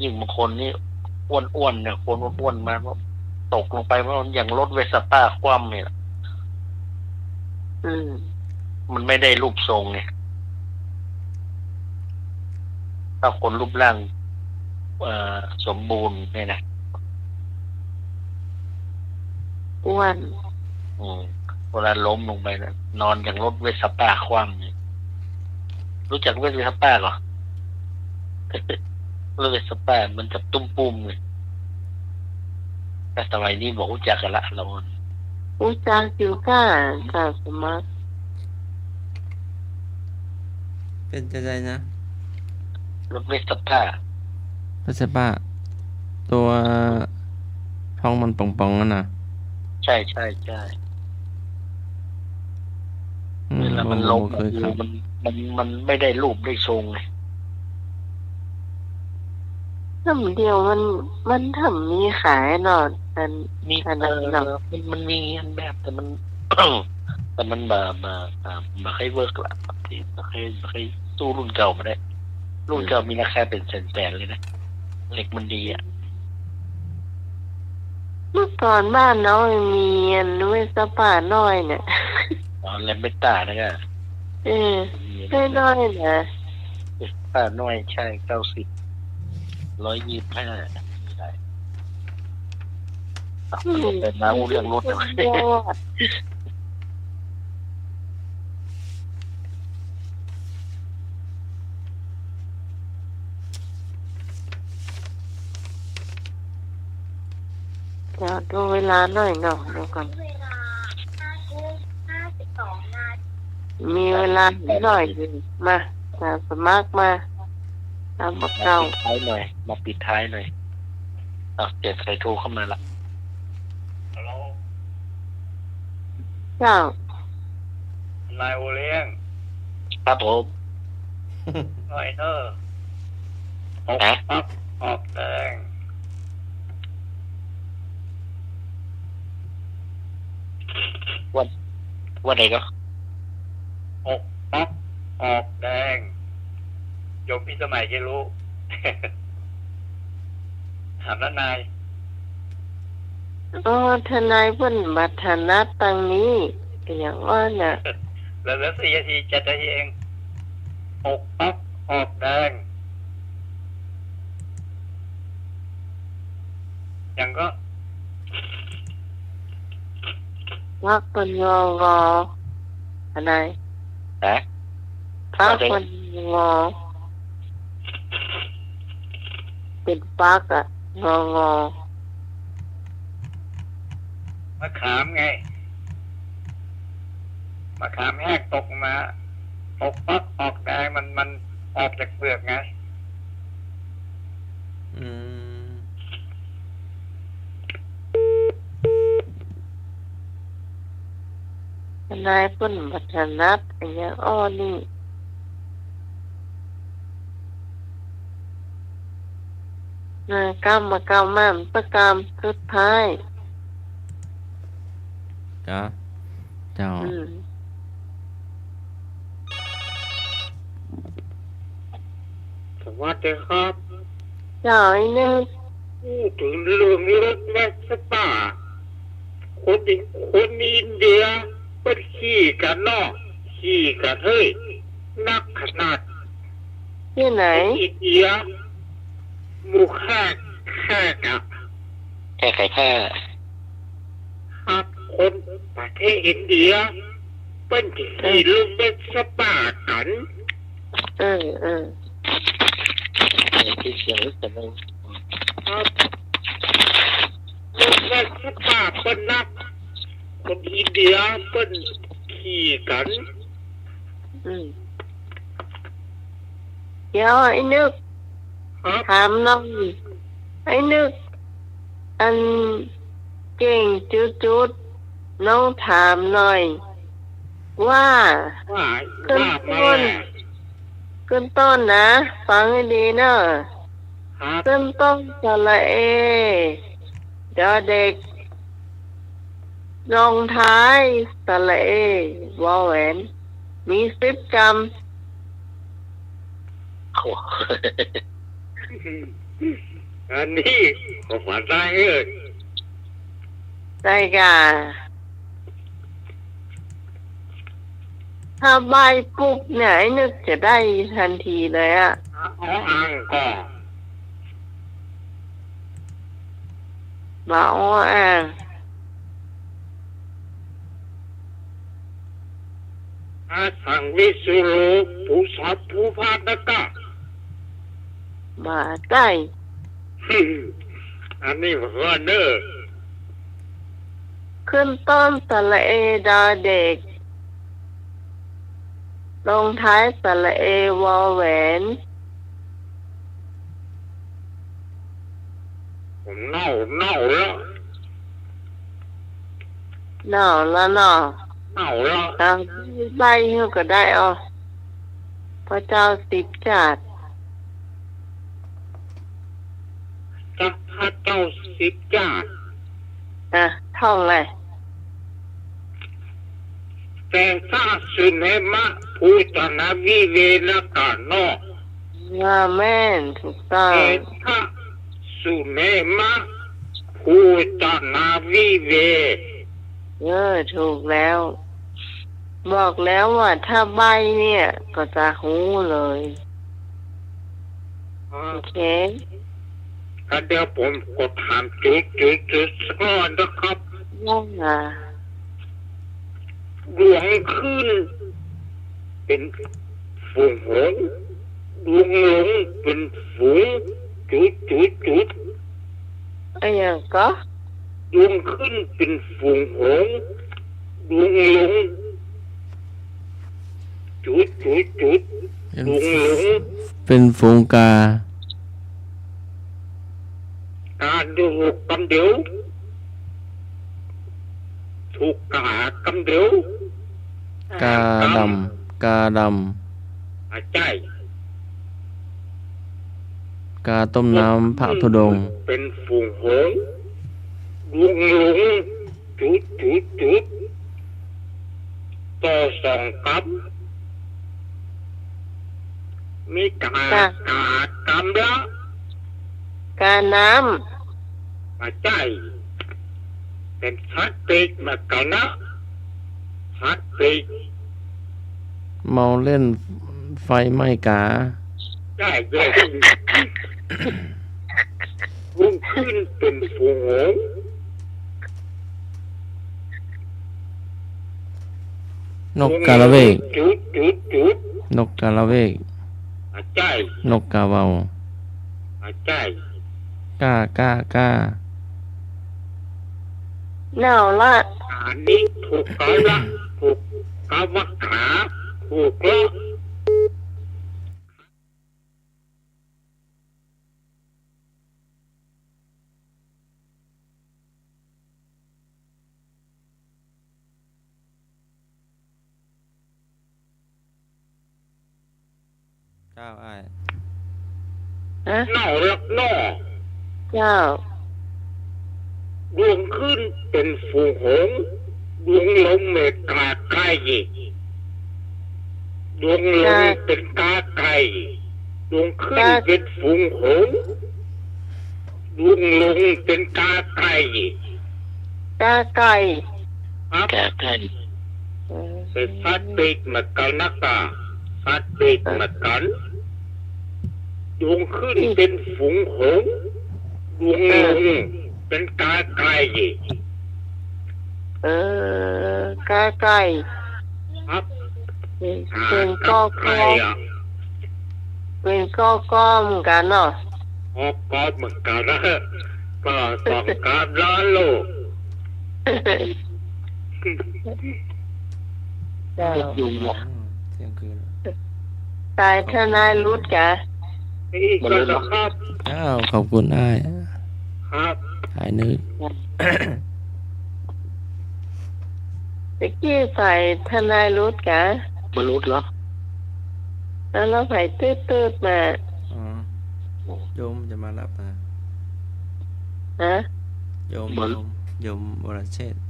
ยิ่งบางคนนี่อ้วนๆเนี่ยคนอ้วนๆมาว่าตกลงไปว่าอย่างรถเวสป้าคว่ำเนี่ย มันไม่ได้รูปทรงไงถ้าคนรูปร่างสมบูรณ์เนี่ยนะ อ้วน เวลาล้มลงไปนะนอนอย่างรถเวสป้าคว่ำเนี่ยรู้จักเวสป้าเหรอ รถเวสป้ามันจะตุ้มปุ้มเลยแต่สมัยนี้บอกรู้จักกันละเรา รู้จักอยู่ก้าจ้าสมัคร เป็นใจนะ รถเวสป้า ไม่ใช่ป้าตัวท้องมันป่องๆนั่นน่ะ ใช่เวลามันล้ม เคยขับ มันไม่ได้รูปได้ทรงไง น้ำเดียวมันทำมีขายหนอนอัน มี อันนั้นเนาะ มันมีอันแบบแต่มัน แต่มันมาให้เวิร์กละที่มาให้สู้รุ่นเก่ามาได้ รุ่นเก่ามีราคาเป็นแสนๆเลยนะเหล็กมันดีอ่ะ เมื่อก่อนบ้านน้องมีอันด้วยสปาน้อยเนี่ย แลมเบตตานะก็ น้อยๆนะ ป้าน้อยใช่90 125ได้เป็นน้ำเรื่องรถเลย ยอดเดี๋ยวดูเวลาหน่อยเนาะเดี๋ยวก่อน เวลา5:52 นาที มีเวลาหน่อยหนึ่งมาจะสมัครมาตามบอกเก่า มาปิดท้ายหน่อยเจ็ดใส่โทรเข้ามาละ เจ้าน ายโอเลี้ยง ครับผม น้อยเนอร์ออก ฮะ ปักออกแดง ว่าไงก็ ออกปักออกแดงโยมพี่สมัยจะรู้ ถามแล้วนาย อ๋อทนายเพิ่นบัตรนัดตังนี้เป็นอย่างว่าน่ะ แล้ว4 นาที7 นาทีเองออกปักออกแดงอย่างก็ พักเป็นงองอทนาย ฮะ พักเป็นงอเป็นปักอะงองอ มะขามไงมะขามแห้งตกมาออกปักออกแดงมันออกจากเปลือกไง อืม ทนายเพิ่นบัตรนัดอันเนี้ยอ้อนี่กรรมมากรรมมันประกรรมสุดท้าย จ้าเจ้า สวัสดีครับ เจ้าไอ้นึก พูดถึงเรื่องรถแมสปาคนอินเดียเป็นขี้กันนอกขี้กันเฮ้ยนักขนาด ที่ไหน อินเดียหมูแค่อะ แค่ไข่แค่ หากคนประเทศอินเดียเป็นขี้ลูกเมสปากัน ที่เสียงรู้สึกเลย ครับลูกเมสปาเป็นนักคนอินเดียเป็นขี้กัน เดี๋ยวไอ้นึก ครับ ถามหน้องไอ้นึก อันเก่งจุดๆน้องถามหน่อย ว่า ว่า ขึ้น ว่ามา ต้น แล้ว ขึ้นต้นนะ ฟังให้ดีเนอะ ครับ ขึ้นต้นสระเอดอเด็กลงท้ายสระเอวอแหวน มี10 กรัม โอ้ อันนี้ผมมาได้เลย ได้กะถ้าใบปุ๊บเนี่ยไอ้นึกจะได้ทันทีเลยอะ อ๋ออ่างก็ มาอ้ออ่าง อาสังวิสุโรผู้สัพผู้พาดนะกะ มาใกล้ อันนี้ว่าเนอ ขึ้นต้นสระเอดอเด็ก ลงท้ายสระเอวอแหวน ผมเน่าแล้ว หน่อละหน่อ เน่าแล้ว ตามใบเฮาก็ได้อ๋อพระเจ้า10 จาด จักพระเจ้า10 จาด ท่องเลย แต่ถ้าสุเนมะผู้ตนาวิเวนะกะโน ว่าแม่นถูกต้อง แต่ถ้าสุเนมะผู้ตนาวิเว ถูกแล้ว บอกแล้วว่าถ้าใบเนี่ย ก็จะหูเลย โอเค ก็เดี๋ยวผมกดถามจุดสักหน่อยนะครับ ว่า ดวงขึ้น เป็นฝูงหงส์ดวงหลงเป็นฝูงจุด ไอ้ยังก็ ดวงขึ้นเป็นฝูงหงส์ดวงหลงจุดดวงหลง เป็นฝูงกา การดูกำเดียวถูกกากำเดียว กาดำ กาด อาใจ ำ กาต้มน้ำพระธุดงค์ เป็นฝูงหงส์ดวงหลงจุดต่อ2 กับมีกากำละ การน้ อาใจเป็นสัตว์ปีกมากันนะสัตว์ปีก เมาเล่นไฟไหม้กา ได้เลยรุ่งขึ้นเป็นฝูงหงส์ นกกาละเวก จุด นกกาละเวก อาใจ นกกาเวา อาใจ กา ำหนาวละ อันนี้ถูกกาละถูกกาวักขาถูกละ เจ้าอ้าย ฮะ เน่าละนอ เจ้า ดวงขึ้นเป็นฝูงหงส์ดวงลงเมกาไก่ดวงลงเป็นกาไก่ดวงขึ้นเป็นฝูงหงส์ดวงลงเป็นกาไก่ กาไก่ ครับ แก่ไก่ เป็นสัตว์ปีกมากันนะกาสัตว์ปีกมากันดวงขึ้นเป็นฝูงหงส์ดวงลงเป็นกาไก่ กาไก่ ครับ เป็นก็ ไก่อะ เป็นก็เหมือนกันเนาะ ออกกอบเหมือนกันนะก็ต้องการล้านโลก เจ้า ยุงหมด เที่ยงคืน ตายทนายรุดกะ อีกก่อนนะครับ อ้าวขอบคุณอ้าย ครับ หายนึก ตะกี้ใส่ทนายรุดกะ บรรลุเหรอ แล้วเราใส่ตืดๆมา อ๋อโยมจะมารับนะ ฮะ โยมวรเชษฐ์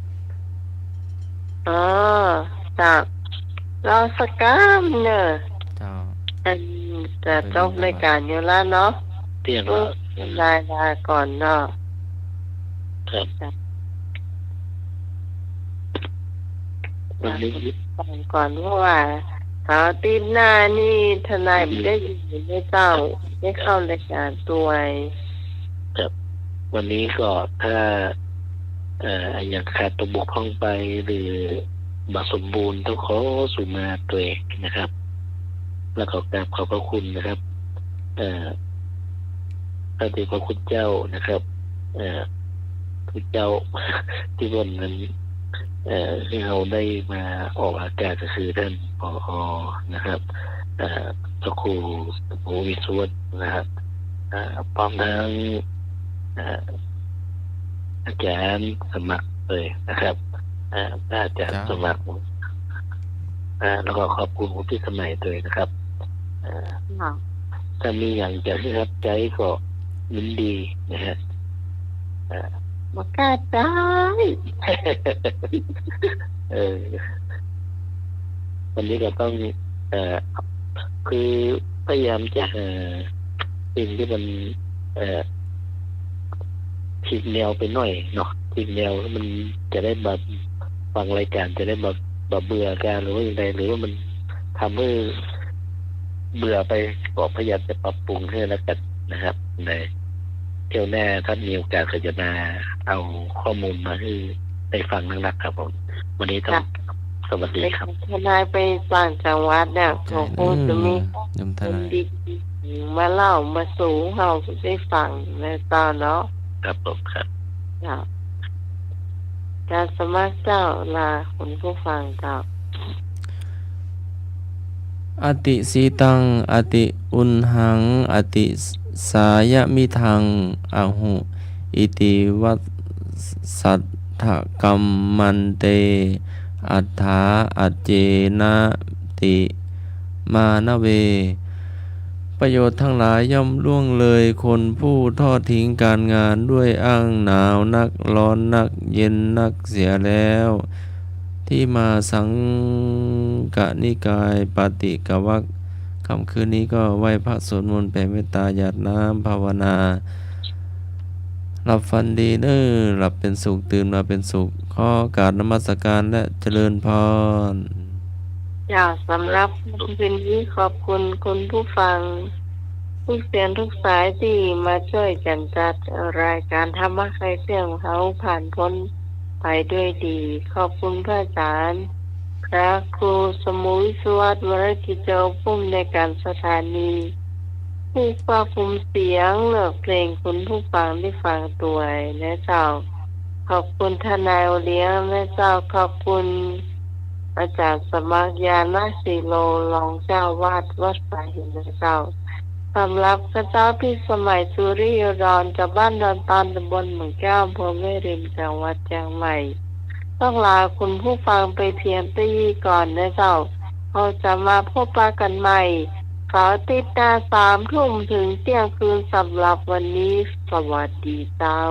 อ๋อจับเราสกามเนอะ เจ้า อันจะจบรายการอยู่แล้วเนาะ เที่ยง ก็ แล้ว ลาก่อนเนาะ ครับวันนี้ ก่อนเพราะว่าเสาร์อาทิตย์หน้านี่ทนายไม่ได้อยู่ไม่เจ้าไม่เข้ารายการตัวไอ้ วันนี้ก็ถ้าอย่างขาดตัวบกพร่องไปหรือบาสมบูรณ์ต้องขอสุมาตัวเองนะครับ แล้วก็กราบขอบพระคุณนะครับพระเดชพระคุณเจ้านะครับพระเจ้า ที่บนนั้นที่เราได้มาออกอากาศก็คือท่านผอ.นะครับพระครูหมูวิสุวรรณนะครับพร้อมทั้งอาจารย์สมัครเลยนะครับอาจารย์สมัครแล้วก็ขอบคุณคุณพี่สมัยเลยนะครับถ้ามีอย่างจะให้รับใจก็ยินดีนะฮะ มากล้าได้ วันนี้ก็ต้องคือพยายามจะหาสิ่งที่มันผิดแนวไปหน่อยเนาะผิดแนวมันจะได้แบบฟังรายการจะได้แบบเบื่อการหรือว่าอย่างไรหรือว่ามันทำให้เบื่อไปก็พยายามจะปรับปรุงให้แล้วกันนะครับในเที่ยวหน้าท่านมีโอกาสก็จะมาเอาข้อมูลมาให้ได้ฟังนักๆครับผมวันนี้ต้องสวัสดีครับ ทนายไปต่างจังหวัดเนี่ยเขาคงจะมี โยมท คน นาย ดีมาเล่ามาสู่เราได้ฟังในตอนเนาะ ครับผมครับ การสมัครเจ้าลาคุณผู้ฟังเจ้า อติสีตังอติอุณหังอติสายมิทังอหุอิติวัสสัทธกัมมันเตอัฏฐาอัจเจนะติมานเว ประโยชน์ทั้งหลายย่อมล่วงเลยคนผู้ทอดทิ้งการงานด้วยอ้างหนาวนักร้อนนักเย็นนักเสียแล้ว ที่มาสังกนิกายปฏิกวักค่ำคืนนี้ก็ไหว้พระสวดมนต์แผ่เมตตาหยาดน้ำภาวนาหลับฝันดีเน้อหลับเป็นสุขตื่นมาเป็นสุขขอโอกาสนมัสการและเจริญพร สำหรับคืนนี้ขอบคุณคุณผู้ฟังผู้เสียงทุกสายที่มาช่วยกันจัดรายการธรรมะใครเสียงเขาผ่านพ้นไปด้วยดี ขอบคุณพระอาจารย์พระครูสมุยสวัสดิ์วรกิจเจ้าผู้ในวยการสถานีผู้ควบคุมเสียงเลือกเพลงคุณผู้ฟังได้ฟังตัวและเจ้าขอบคุณทนายโอเลี้ยงและเจ้าขอบคุณอาจารย์สมัครยานาสีโลรองเจ้าวาดวัดสายหินเจ้าสำหรับพระเจ้าพี่สมัยสุริยดอนจากบ้านดอนตานตำบลเมืองแก้วอำเภอแม่ริมจังหวัดเชียงใหม่ต้องลาคุณผู้ฟังไปเพียงตีก่อนนะเจ้าเราจะมาพบปะกันใหม่เสาร์อาทิตย์หน้า 3 ทุ่มถึงเที่ยงคืนสำหรับวันนี้สวัสดีเจ้า